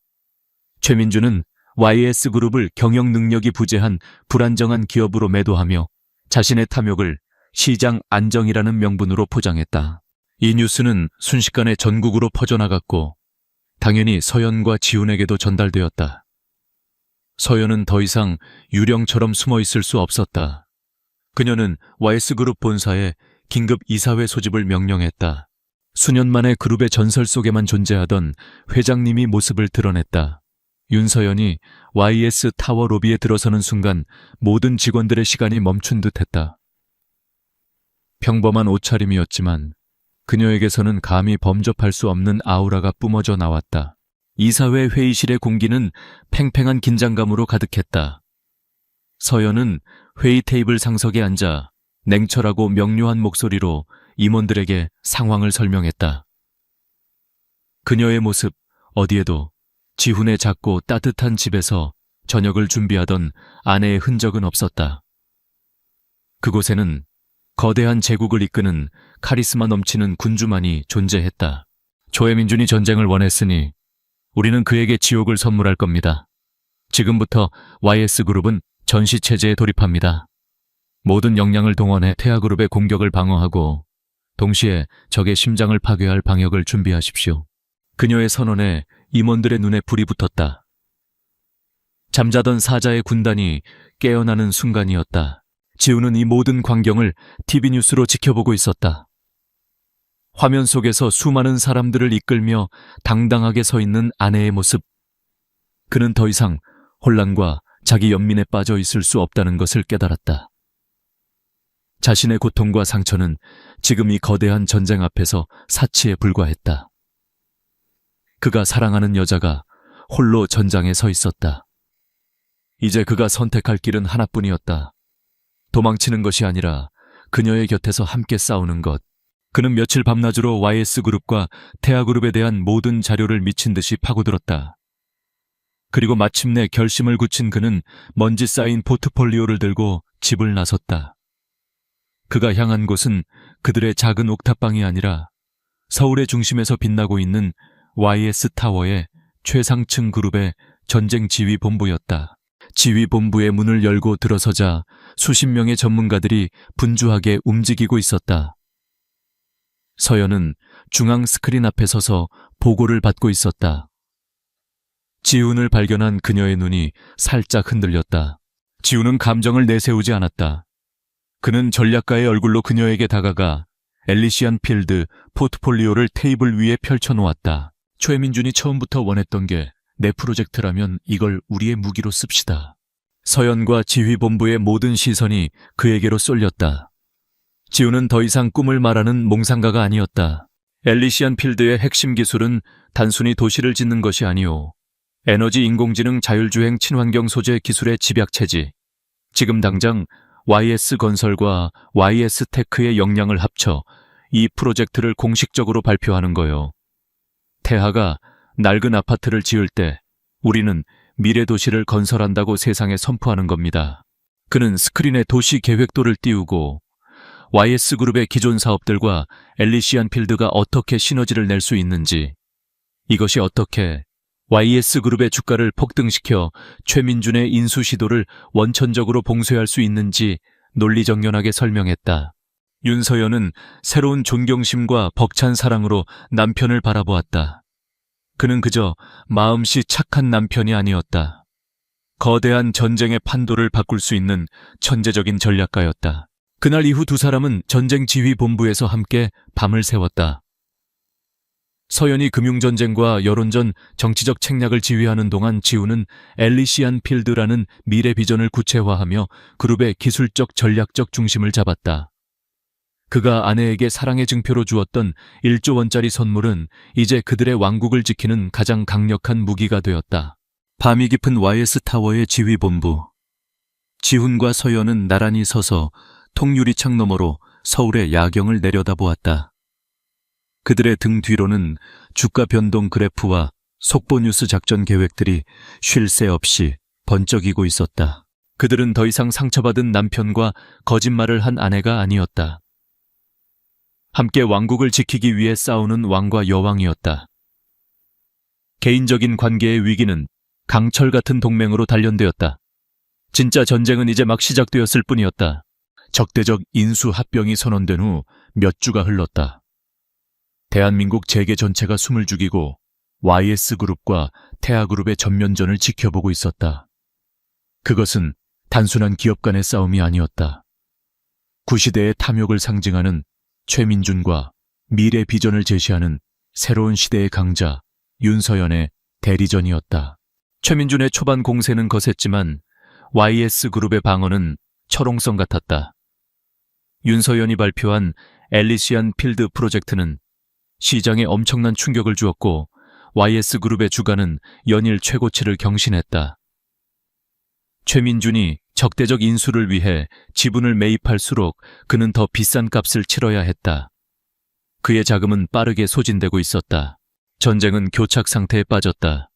최민준은 YS그룹을 경영 능력이 부재한 불안정한 기업으로 매도하며 자신의 탐욕을 시장 안정이라는 명분으로 포장했다. 이 뉴스는 순식간에 전국으로 퍼져나갔고 당연히 서연과 지훈에게도 전달되었다. 서연은 더 이상 유령처럼 숨어 있을 수 없었다. 그녀는 YS그룹 본사에 긴급 이사회 소집을 명령했다. 수년 만에 그룹의 전설 속에만 존재하던 회장님이 모습을 드러냈다. 윤서연이 YS 타워 로비에 들어서는 순간 모든 직원들의 시간이 멈춘 듯했다. 평범한 옷차림이었지만 그녀에게서는 감히 범접할 수 없는 아우라가 뿜어져 나왔다. 이사회 회의실의 공기는 팽팽한 긴장감으로 가득했다. 서연은 회의 테이블 상석에 앉아 냉철하고 명료한 목소리로 임원들에게 상황을 설명했다. 그녀의 모습 어디에도 지훈의 작고 따뜻한 집에서 저녁을 준비하던 아내의 흔적은 없었다. 그곳에는 거대한 제국을 이끄는 카리스마 넘치는 군주만이 존재했다. 조혜민준이 전쟁을 원했으니 우리는 그에게 지옥을 선물할 겁니다. 지금부터 YS그룹은 전시체제에 돌입합니다. 모든 역량을 동원해 태아그룹의 공격을 방어하고 동시에 적의 심장을 파괴할 방역을 준비하십시오. 그녀의 선언에 임원들의 눈에 불이 붙었다. 잠자던 사자의 군단이 깨어나는 순간이었다. 지훈은 이 모든 광경을 TV뉴스로 지켜보고 있었다. 화면 속에서 수많은 사람들을 이끌며 당당하게 서 있는 아내의 모습. 그는 더 이상 혼란과 자기 연민에 빠져 있을 수 없다는 것을 깨달았다. 자신의 고통과 상처는 지금 이 거대한 전쟁 앞에서 사치에 불과했다. 그가 사랑하는 여자가 홀로 전장에 서 있었다. 이제 그가 선택할 길은 하나뿐이었다. 도망치는 것이 아니라 그녀의 곁에서 함께 싸우는 것. 그는 며칠 밤낮으로 YS그룹과 태아그룹에 대한 모든 자료를 미친 듯이 파고들었다. 그리고 마침내 결심을 굳힌 그는 먼지 쌓인 포트폴리오를 들고 집을 나섰다. 그가 향한 곳은 그들의 작은 옥탑방이 아니라 서울의 중심에서 빛나고 있는 YS타워의 최상층 그룹의 전쟁 지휘본부였다. 지휘본부의 문을 열고 들어서자 수십 명의 전문가들이 분주하게 움직이고 있었다. 서연은 중앙 스크린 앞에 서서 보고를 받고 있었다. 지훈을 발견한 그녀의 눈이 살짝 흔들렸다. 지훈은 감정을 내세우지 않았다. 그는 전략가의 얼굴로 그녀에게 다가가 엘리시안 필드 포트폴리오를 테이블 위에 펼쳐놓았다. 최민준이 처음부터 원했던 게 내 프로젝트라면 이걸 우리의 무기로 씁시다. 서연과 지휘본부의 모든 시선이 그에게로 쏠렸다. 지훈은 더 이상 꿈을 말하는 몽상가가 아니었다. 엘리시안 필드의 핵심 기술은 단순히 도시를 짓는 것이 아니오. 에너지 인공지능 자율주행 친환경 소재 기술의 집약체지. 지금 당장 YS건설과 YS테크의 역량을 합쳐 이 프로젝트를 공식적으로 발표하는 거요. 태하가 낡은 아파트를 지을 때 우리는 미래 도시를 건설한다고 세상에 선포하는 겁니다. 그는 스크린에 도시 계획도를 띄우고 YS그룹의 기존 사업들과 엘리시안 필드가 어떻게 시너지를 낼 수 있는지, 이것이 어떻게 YS그룹의 주가를 폭등시켜 최민준의 인수 시도를 원천적으로 봉쇄할 수 있는지 논리정연하게 설명했다. 윤서연은 새로운 존경심과 벅찬 사랑으로 남편을 바라보았다. 그는 그저 마음씨 착한 남편이 아니었다. 거대한 전쟁의 판도를 바꿀 수 있는 천재적인 전략가였다. 그날 이후 두 사람은 전쟁 지휘본부에서 함께 밤을 새웠다. 서연이 금융전쟁과 여론전, 정치적 책략을 지휘하는 동안 지훈은 엘리시안 필드라는 미래 비전을 구체화하며 그룹의 기술적 전략적 중심을 잡았다. 그가 아내에게 사랑의 증표로 주었던 1조 원짜리 선물은 이제 그들의 왕국을 지키는 가장 강력한 무기가 되었다. 밤이 깊은 YS타워의 지휘본부. 지훈과 서연은 나란히 서서 통유리창 너머로 서울의 야경을 내려다보았다. 그들의 등 뒤로는 주가 변동 그래프와 속보뉴스 작전 계획들이 쉴 새 없이 번쩍이고 있었다. 그들은 더 이상 상처받은 남편과 거짓말을 한 아내가 아니었다. 함께 왕국을 지키기 위해 싸우는 왕과 여왕이었다. 개인적인 관계의 위기는 강철 같은 동맹으로 단련되었다. 진짜 전쟁은 이제 막 시작되었을 뿐이었다. 적대적 인수 합병이 선언된 후 몇 주가 흘렀다. 대한민국 재계 전체가 숨을 죽이고 YS그룹과 태아그룹의 전면전을 지켜보고 있었다. 그것은 단순한 기업 간의 싸움이 아니었다. 구시대의 탐욕을 상징하는 최민준과 미래 비전을 제시하는 새로운 시대의 강자 윤서연의 대리전이었다. 최민준의 초반 공세는 거셌지만 YS그룹의 방어는 철옹성 같았다. 윤서연이 발표한 엘리시안 필드 프로젝트는 시장에 엄청난 충격을 주었고 YS그룹의 주가는 연일 최고치를 경신했다. 최민준이 적대적 인수를 위해 지분을 매입할수록 그는 더 비싼 값을 치러야 했다. 그의 자금은 빠르게 소진되고 있었다. 전쟁은 교착 상태에 빠졌다.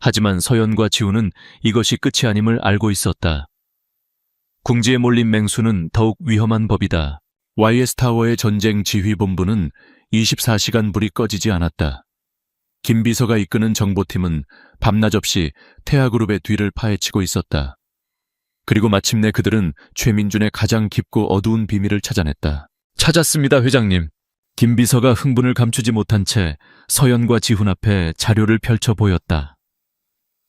하지만 서연과 지훈은 이것이 끝이 아님을 알고 있었다. 궁지에 몰린 맹수는 더욱 위험한 법이다. YS타워의 전쟁 지휘본부는 24시간 불이 꺼지지 않았다. 김 비서가 이끄는 정보팀은 밤낮 없이 태아그룹의 뒤를 파헤치고 있었다. 그리고 마침내 그들은 최민준의 가장 깊고 어두운 비밀을 찾아냈다. 찾았습니다, 회장님. 김 비서가 흥분을 감추지 못한 채 서연과 지훈 앞에 자료를 펼쳐 보였다.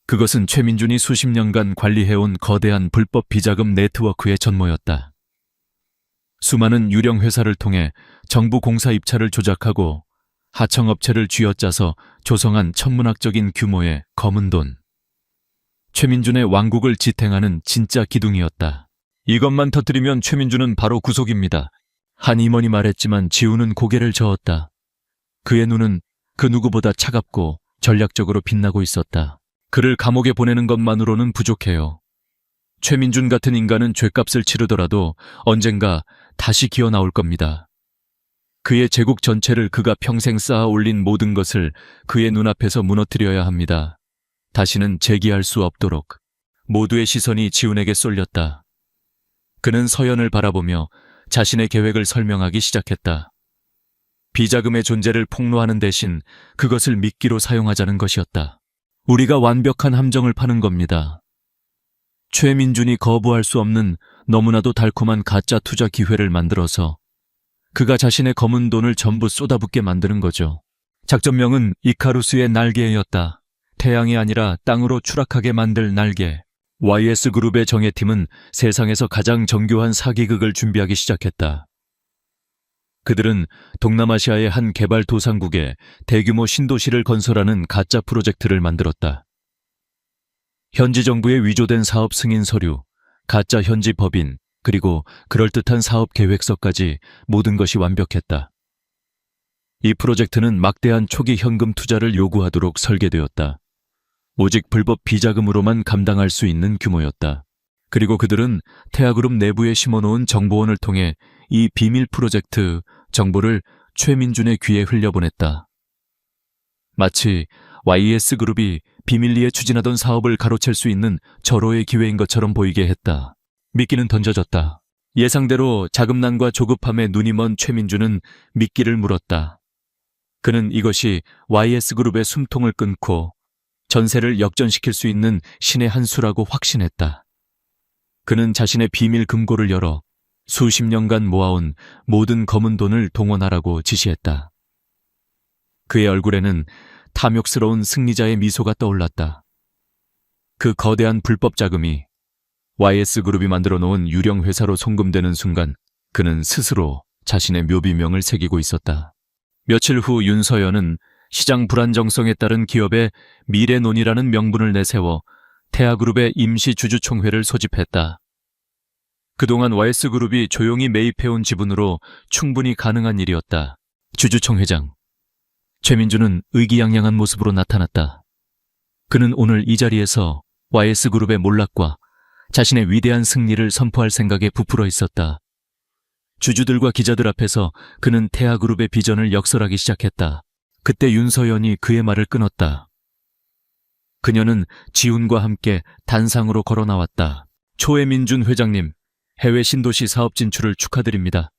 그것은 최민준이 수십 년간 관리해온 거대한 불법 비자금 네트워크의 전모였다. 수많은 유령 회사를 통해 정부 공사 입찰을 조작하고 하청업체를 쥐어짜서 조성한 천문학적인 규모의 검은 돈. 최민준의 왕국을 지탱하는 진짜 기둥이었다. 이것만 터뜨리면 최민준은 바로 구속입니다. 한 임원이 말했지만 지훈은 고개를 저었다. 그의 눈은 그 누구보다 차갑고 전략적으로 빛나고 있었다. 그를 감옥에 보내는 것만으로는 부족해요. 최민준 같은 인간은 죗값을 치르더라도 언젠가 다시 기어 나올 겁니다. 그의 제국 전체를 그가 평생 쌓아 올린 모든 것을 그의 눈앞에서 무너뜨려야 합니다. 다시는 재기할 수 없도록. 모두의 시선이 지훈에게 쏠렸다. 그는 서연을 바라보며 자신의 계획을 설명하기 시작했다. 비자금의 존재를 폭로하는 대신 그것을 미끼로 사용하자는 것이었다. 우리가 완벽한 함정을 파는 겁니다. 최민준이 거부할 수 없는 너무나도 달콤한 가짜 투자 기회를 만들어서 그가 자신의 검은 돈을 전부 쏟아붓게 만드는 거죠. 작전명은 이카루스의 날개였다. 태양이 아니라 땅으로 추락하게 만들 날개. YS그룹의 정예팀은 세상에서 가장 정교한 사기극을 준비하기 시작했다. 그들은 동남아시아의 한 개발도상국에 대규모 신도시를 건설하는 가짜 프로젝트를 만들었다. 현지 정부에 위조된 사업 승인 서류, 가짜 현지 법인, 그리고 그럴듯한 사업 계획서까지 모든 것이 완벽했다. 이 프로젝트는 막대한 초기 현금 투자를 요구하도록 설계되었다. 오직 불법 비자금으로만 감당할 수 있는 규모였다. 그리고 그들은 태아그룹 내부에 심어놓은 정보원을 통해 이 비밀 프로젝트 정보를 최민준의 귀에 흘려보냈다. 마치 YS그룹이 비밀리에 추진하던 사업을 가로챌 수 있는 절호의 기회인 것처럼 보이게 했다. 미끼는 던져졌다. 예상대로 자금난과 조급함에 눈이 먼 최민준은 미끼를 물었다. 그는 이것이 YS그룹의 숨통을 끊고 전세를 역전시킬 수 있는 신의 한 수라고 확신했다. 그는 자신의 비밀 금고를 열어 수십 년간 모아온 모든 검은 돈을 동원하라고 지시했다. 그의 얼굴에는 탐욕스러운 승리자의 미소가 떠올랐다. 그 거대한 불법 자금이 YS그룹이 만들어 놓은 유령 회사로 송금되는 순간 그는 스스로 자신의 묘비명을 새기고 있었다. 며칠 후 윤서연은 시장 불안정성에 따른 기업의 미래논이라는 명분을 내세워 태아그룹의 임시 주주총회를 소집했다. 그동안 YS그룹이 조용히 매입해온 지분으로 충분히 가능한 일이었다. 주주총회장. 최민준은 의기양양한 모습으로 나타났다. 그는 오늘 이 자리에서 YS그룹의 몰락과 자신의 위대한 승리를 선포할 생각에 부풀어 있었다. 주주들과 기자들 앞에서 그는 태아그룹의 비전을 역설하기 시작했다. 그때 윤서연이 그의 말을 끊었다. 그녀는 지훈과 함께 단상으로 걸어 나왔다. 초해민준 회장님, 해외 신도시 사업 진출을 축하드립니다.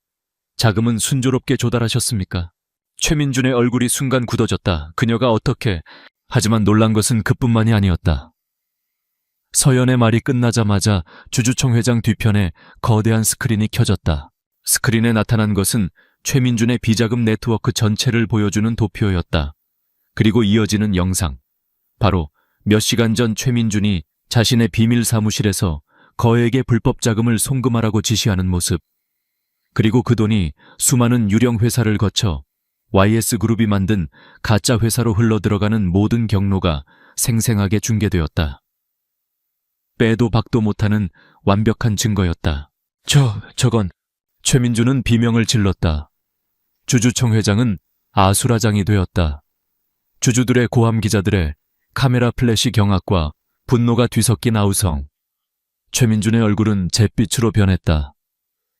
자금은 순조롭게 조달하셨습니까? 최민준의 얼굴이 순간 굳어졌다. 그녀가 어떻게... 하지만 놀란 것은 그뿐만이 아니었다. 서연의 말이 끝나자마자 주주총회장 뒤편에 거대한 스크린이 켜졌다. 스크린에 나타난 것은 최민준의 비자금 네트워크 전체를 보여주는 도표였다. 그리고 이어지는 영상. 바로 몇 시간 전 최민준이 자신의 비밀 사무실에서 거액의 불법 자금을 송금하라고 지시하는 모습. 그리고 그 돈이 수많은 유령 회사를 거쳐 YS그룹이 만든 가짜 회사로 흘러들어가는 모든 경로가 생생하게 중계되었다. 빼도 박도 못하는 완벽한 증거였다. 저건... 최민준은 비명을 질렀다. 주주총회장은 아수라장이 되었다. 주주들의 고함, 기자들의 카메라 플래시 경악과 분노가 뒤섞인 아우성. 최민준의 얼굴은 잿빛으로 변했다.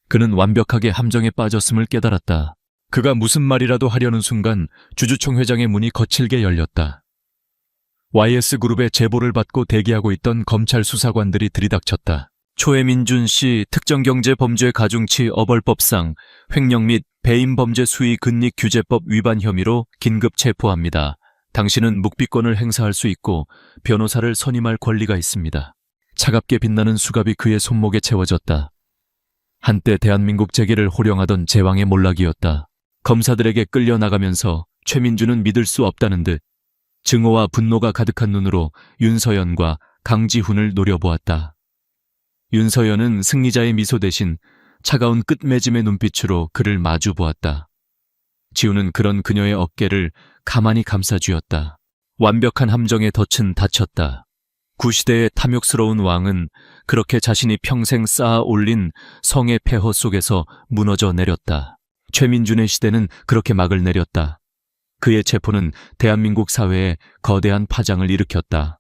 그는 완벽하게 함정에 빠졌음을 깨달았다. 그가 무슨 말이라도 하려는 순간 주주총회장의 문이 거칠게 열렸다. YS그룹의 제보를 받고 대기하고 있던 검찰 수사관들이 들이닥쳤다. 초해민준 씨 특정경제범죄 가중치 어벌법상 횡령 및 배임범죄 수의 근닉 규제법 위반 혐의로 긴급 체포합니다. 당신은 묵비권을 행사할 수 있고 변호사를 선임할 권리가 있습니다. 차갑게 빛나는 수갑이 그의 손목에 채워졌다. 한때 대한민국 재계를 호령하던 제왕의 몰락이었다. 검사들에게 끌려나가면서 최민준은 믿을 수 없다는 듯 증오와 분노가 가득한 눈으로 윤서연과 강지훈을 노려보았다. 윤서연은 승리자의 미소 대신 차가운 끝맺음의 눈빛으로 그를 마주보았다. 지훈은 그런 그녀의 어깨를 가만히 감싸쥐었다. 완벽한 함정에 덫은 닫혔다. 구시대의 탐욕스러운 왕은 그렇게 자신이 평생 쌓아 올린 성의 폐허 속에서 무너져 내렸다. 최민준의 시대는 그렇게 막을 내렸다. 그의 체포는 대한민국 사회에 거대한 파장을 일으켰다.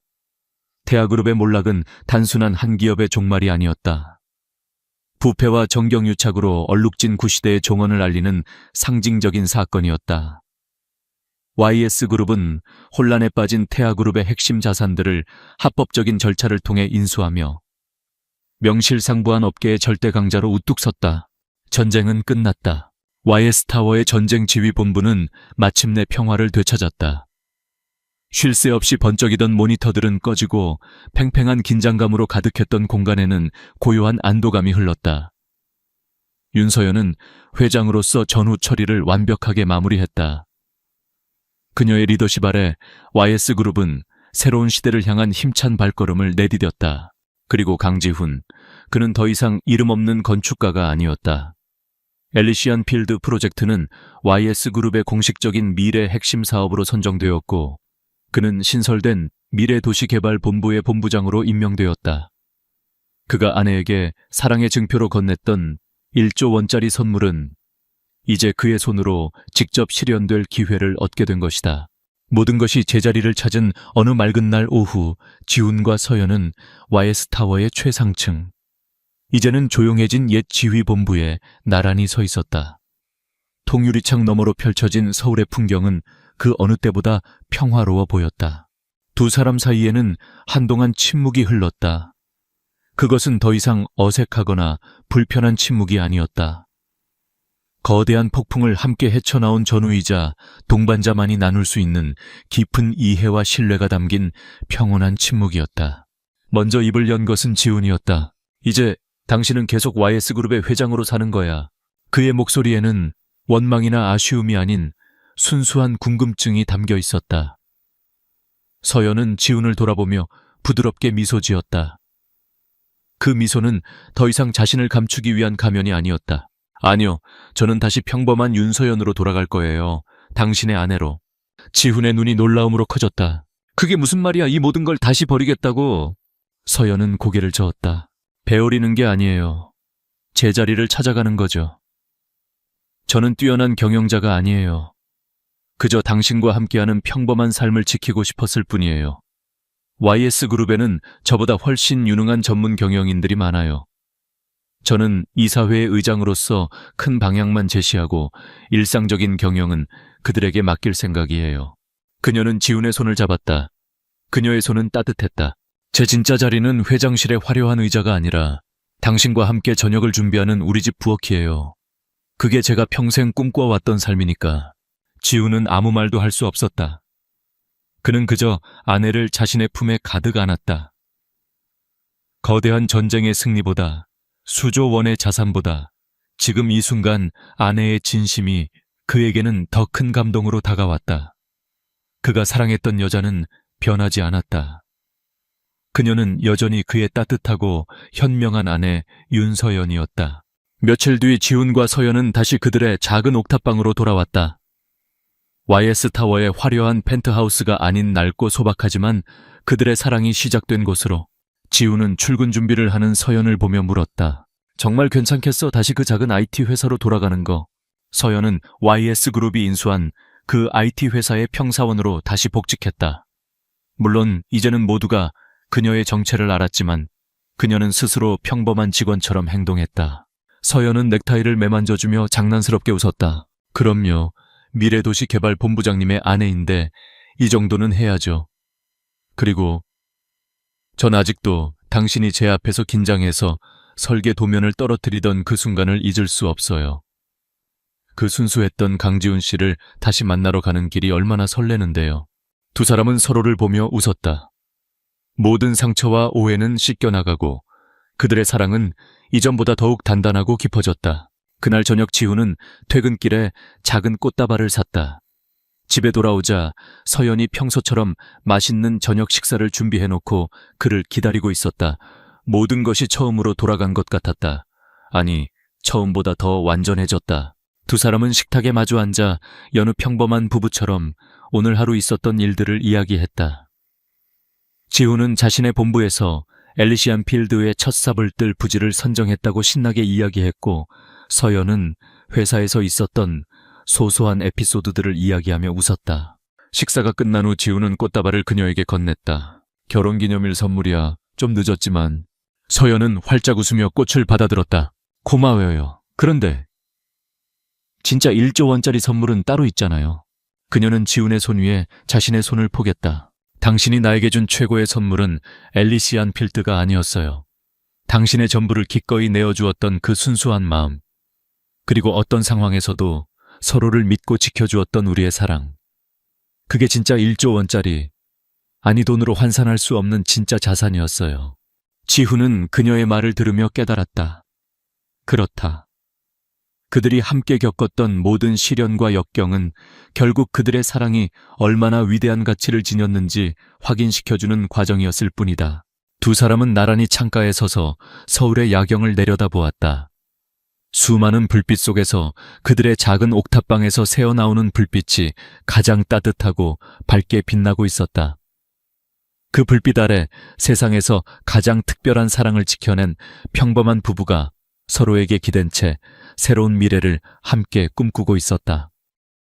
태아그룹의 몰락은 단순한 한 기업의 종말이 아니었다. 부패와 정경유착으로 얼룩진 구시대의 종언을 알리는 상징적인 사건이었다. YS그룹은 혼란에 빠진 태아그룹의 핵심 자산들을 합법적인 절차를 통해 인수하며 명실상부한 업계의 절대 강자로 우뚝 섰다. 전쟁은 끝났다. YS타워의 전쟁 지휘 본부는 마침내 평화를 되찾았다. 쉴 새 없이 번쩍이던 모니터들은 꺼지고 팽팽한 긴장감으로 가득했던 공간에는 고요한 안도감이 흘렀다. 윤서연은 회장으로서 전후 처리를 완벽하게 마무리했다. 그녀의 리더십 아래 YS그룹은 새로운 시대를 향한 힘찬 발걸음을 내디뎠다. 그리고 강지훈, 그는 더 이상 이름 없는 건축가가 아니었다. 엘리시안 필드 프로젝트는 YS그룹의 공식적인 미래 핵심 사업으로 선정되었고, 그는 신설된 미래도시개발본부의 본부장으로 임명되었다. 그가 아내에게 사랑의 증표로 건넸던 1조 원짜리 선물은 이제 그의 손으로 직접 실현될 기회를 얻게 된 것이다. 모든 것이 제자리를 찾은 어느 맑은 날 오후, 지훈과 서연은 YS타워의 최상층, 이제는 조용해진 옛 지휘본부에 나란히 서 있었다. 통유리창 너머로 펼쳐진 서울의 풍경은 그 어느 때보다 평화로워 보였다. 두 사람 사이에는 한동안 침묵이 흘렀다. 그것은 더 이상 어색하거나 불편한 침묵이 아니었다. 거대한 폭풍을 함께 헤쳐나온 전우이자 동반자만이 나눌 수 있는 깊은 이해와 신뢰가 담긴 평온한 침묵이었다. 먼저 입을 연 것은 지훈이었다. 이제 당신은 계속 YS그룹의 회장으로 사는 거야. 그의 목소리에는 원망이나 아쉬움이 아닌 순수한 궁금증이 담겨 있었다. 서연은 지훈을 돌아보며 부드럽게 미소 지었다. 그 미소는 더 이상 자신을 감추기 위한 가면이 아니었다. 아니요, 저는 다시 평범한 윤서연으로 돌아갈 거예요. 당신의 아내로. 지훈의 눈이 놀라움으로 커졌다. 그게 무슨 말이야? 이 모든 걸 다시 버리겠다고. 서연은 고개를 저었다. 배우리는 게 아니에요. 제자리를 찾아가는 거죠. 저는 뛰어난 경영자가 아니에요. 그저 당신과 함께하는 평범한 삶을 지키고 싶었을 뿐이에요. YS그룹에는 저보다 훨씬 유능한 전문 경영인들이 많아요. 저는 이사회의 의장으로서 큰 방향만 제시하고 일상적인 경영은 그들에게 맡길 생각이에요. 그녀는 지훈의 손을 잡았다. 그녀의 손은 따뜻했다. 제 진짜 자리는 회장실의 화려한 의자가 아니라 당신과 함께 저녁을 준비하는 우리 집 부엌이에요. 그게 제가 평생 꿈꿔왔던 삶이니까. 지훈은 아무 말도 할 수 없었다. 그는 그저 아내를 자신의 품에 가득 안았다. 거대한 전쟁의 승리보다, 수조 원의 자산보다 지금 이 순간 아내의 진심이 그에게는 더 큰 감동으로 다가왔다. 그가 사랑했던 여자는 변하지 않았다. 그녀는 여전히 그의 따뜻하고 현명한 아내 윤서연이었다. 며칠 뒤 지훈과 서연은 다시 그들의 작은 옥탑방으로 돌아왔다. YS타워의 화려한 펜트하우스가 아닌 낡고 소박하지만 그들의 사랑이 시작된 곳으로. 지훈은 출근 준비를 하는 서연을 보며 물었다. 정말 괜찮겠어? 다시 그 작은 IT 회사로 돌아가는 거. 서연은 YS그룹이 인수한 그 IT 회사의 평사원으로 다시 복직했다. 물론 이제는 모두가 그녀의 정체를 알았지만 그녀는 스스로 평범한 직원처럼 행동했다. 서연은 넥타이를 매만져주며 장난스럽게 웃었다. 그럼요. 미래도시개발본부장님의 아내인데 이 정도는 해야죠. 그리고 전 아직도 당신이 제 앞에서 긴장해서 설계 도면을 떨어뜨리던 그 순간을 잊을 수 없어요. 그 순수했던 강지훈 씨를 다시 만나러 가는 길이 얼마나 설레는데요. 두 사람은 서로를 보며 웃었다. 모든 상처와 오해는 씻겨나가고 그들의 사랑은 이전보다 더욱 단단하고 깊어졌다. 그날 저녁 지훈은 퇴근길에 작은 꽃다발을 샀다. 집에 돌아오자 서연이 평소처럼 맛있는 저녁 식사를 준비해놓고 그를 기다리고 있었다. 모든 것이 처음으로 돌아간 것 같았다. 아니, 처음보다 더 완전해졌다. 두 사람은 식탁에 마주 앉아 여느 평범한 부부처럼 오늘 하루 있었던 일들을 이야기했다. 지훈은 자신의 본부에서 엘리시안 필드의 첫 삽을 뜰 부지를 선정했다고 신나게 이야기했고, 서연은 회사에서 있었던 소소한 에피소드들을 이야기하며 웃었다. 식사가 끝난 후 지훈은 꽃다발을 그녀에게 건넸다. 결혼기념일 선물이야. 좀 늦었지만. 서연은 활짝 웃으며 꽃을 받아들었다. 고마워요. 그런데 진짜 1조 원짜리 선물은 따로 있잖아요. 그녀는 지훈의 손 위에 자신의 손을 포겠다. 당신이 나에게 준 최고의 선물은 엘리시안 필드가 아니었어요. 당신의 전부를 기꺼이 내어주었던 그 순수한 마음. 그리고 어떤 상황에서도 서로를 믿고 지켜주었던 우리의 사랑. 그게 진짜 1조 원짜리, 아니 돈으로 환산할 수 없는 진짜 자산이었어요. 지훈은 그녀의 말을 들으며 깨달았다. 그렇다. 그들이 함께 겪었던 모든 시련과 역경은 결국 그들의 사랑이 얼마나 위대한 가치를 지녔는지 확인시켜주는 과정이었을 뿐이다. 두 사람은 나란히 창가에 서서 서울의 야경을 내려다보았다. 수많은 불빛 속에서 그들의 작은 옥탑방에서 새어나오는 불빛이 가장 따뜻하고 밝게 빛나고 있었다. 그 불빛 아래 세상에서 가장 특별한 사랑을 지켜낸 평범한 부부가 서로에게 기댄 채 새로운 미래를 함께 꿈꾸고 있었다.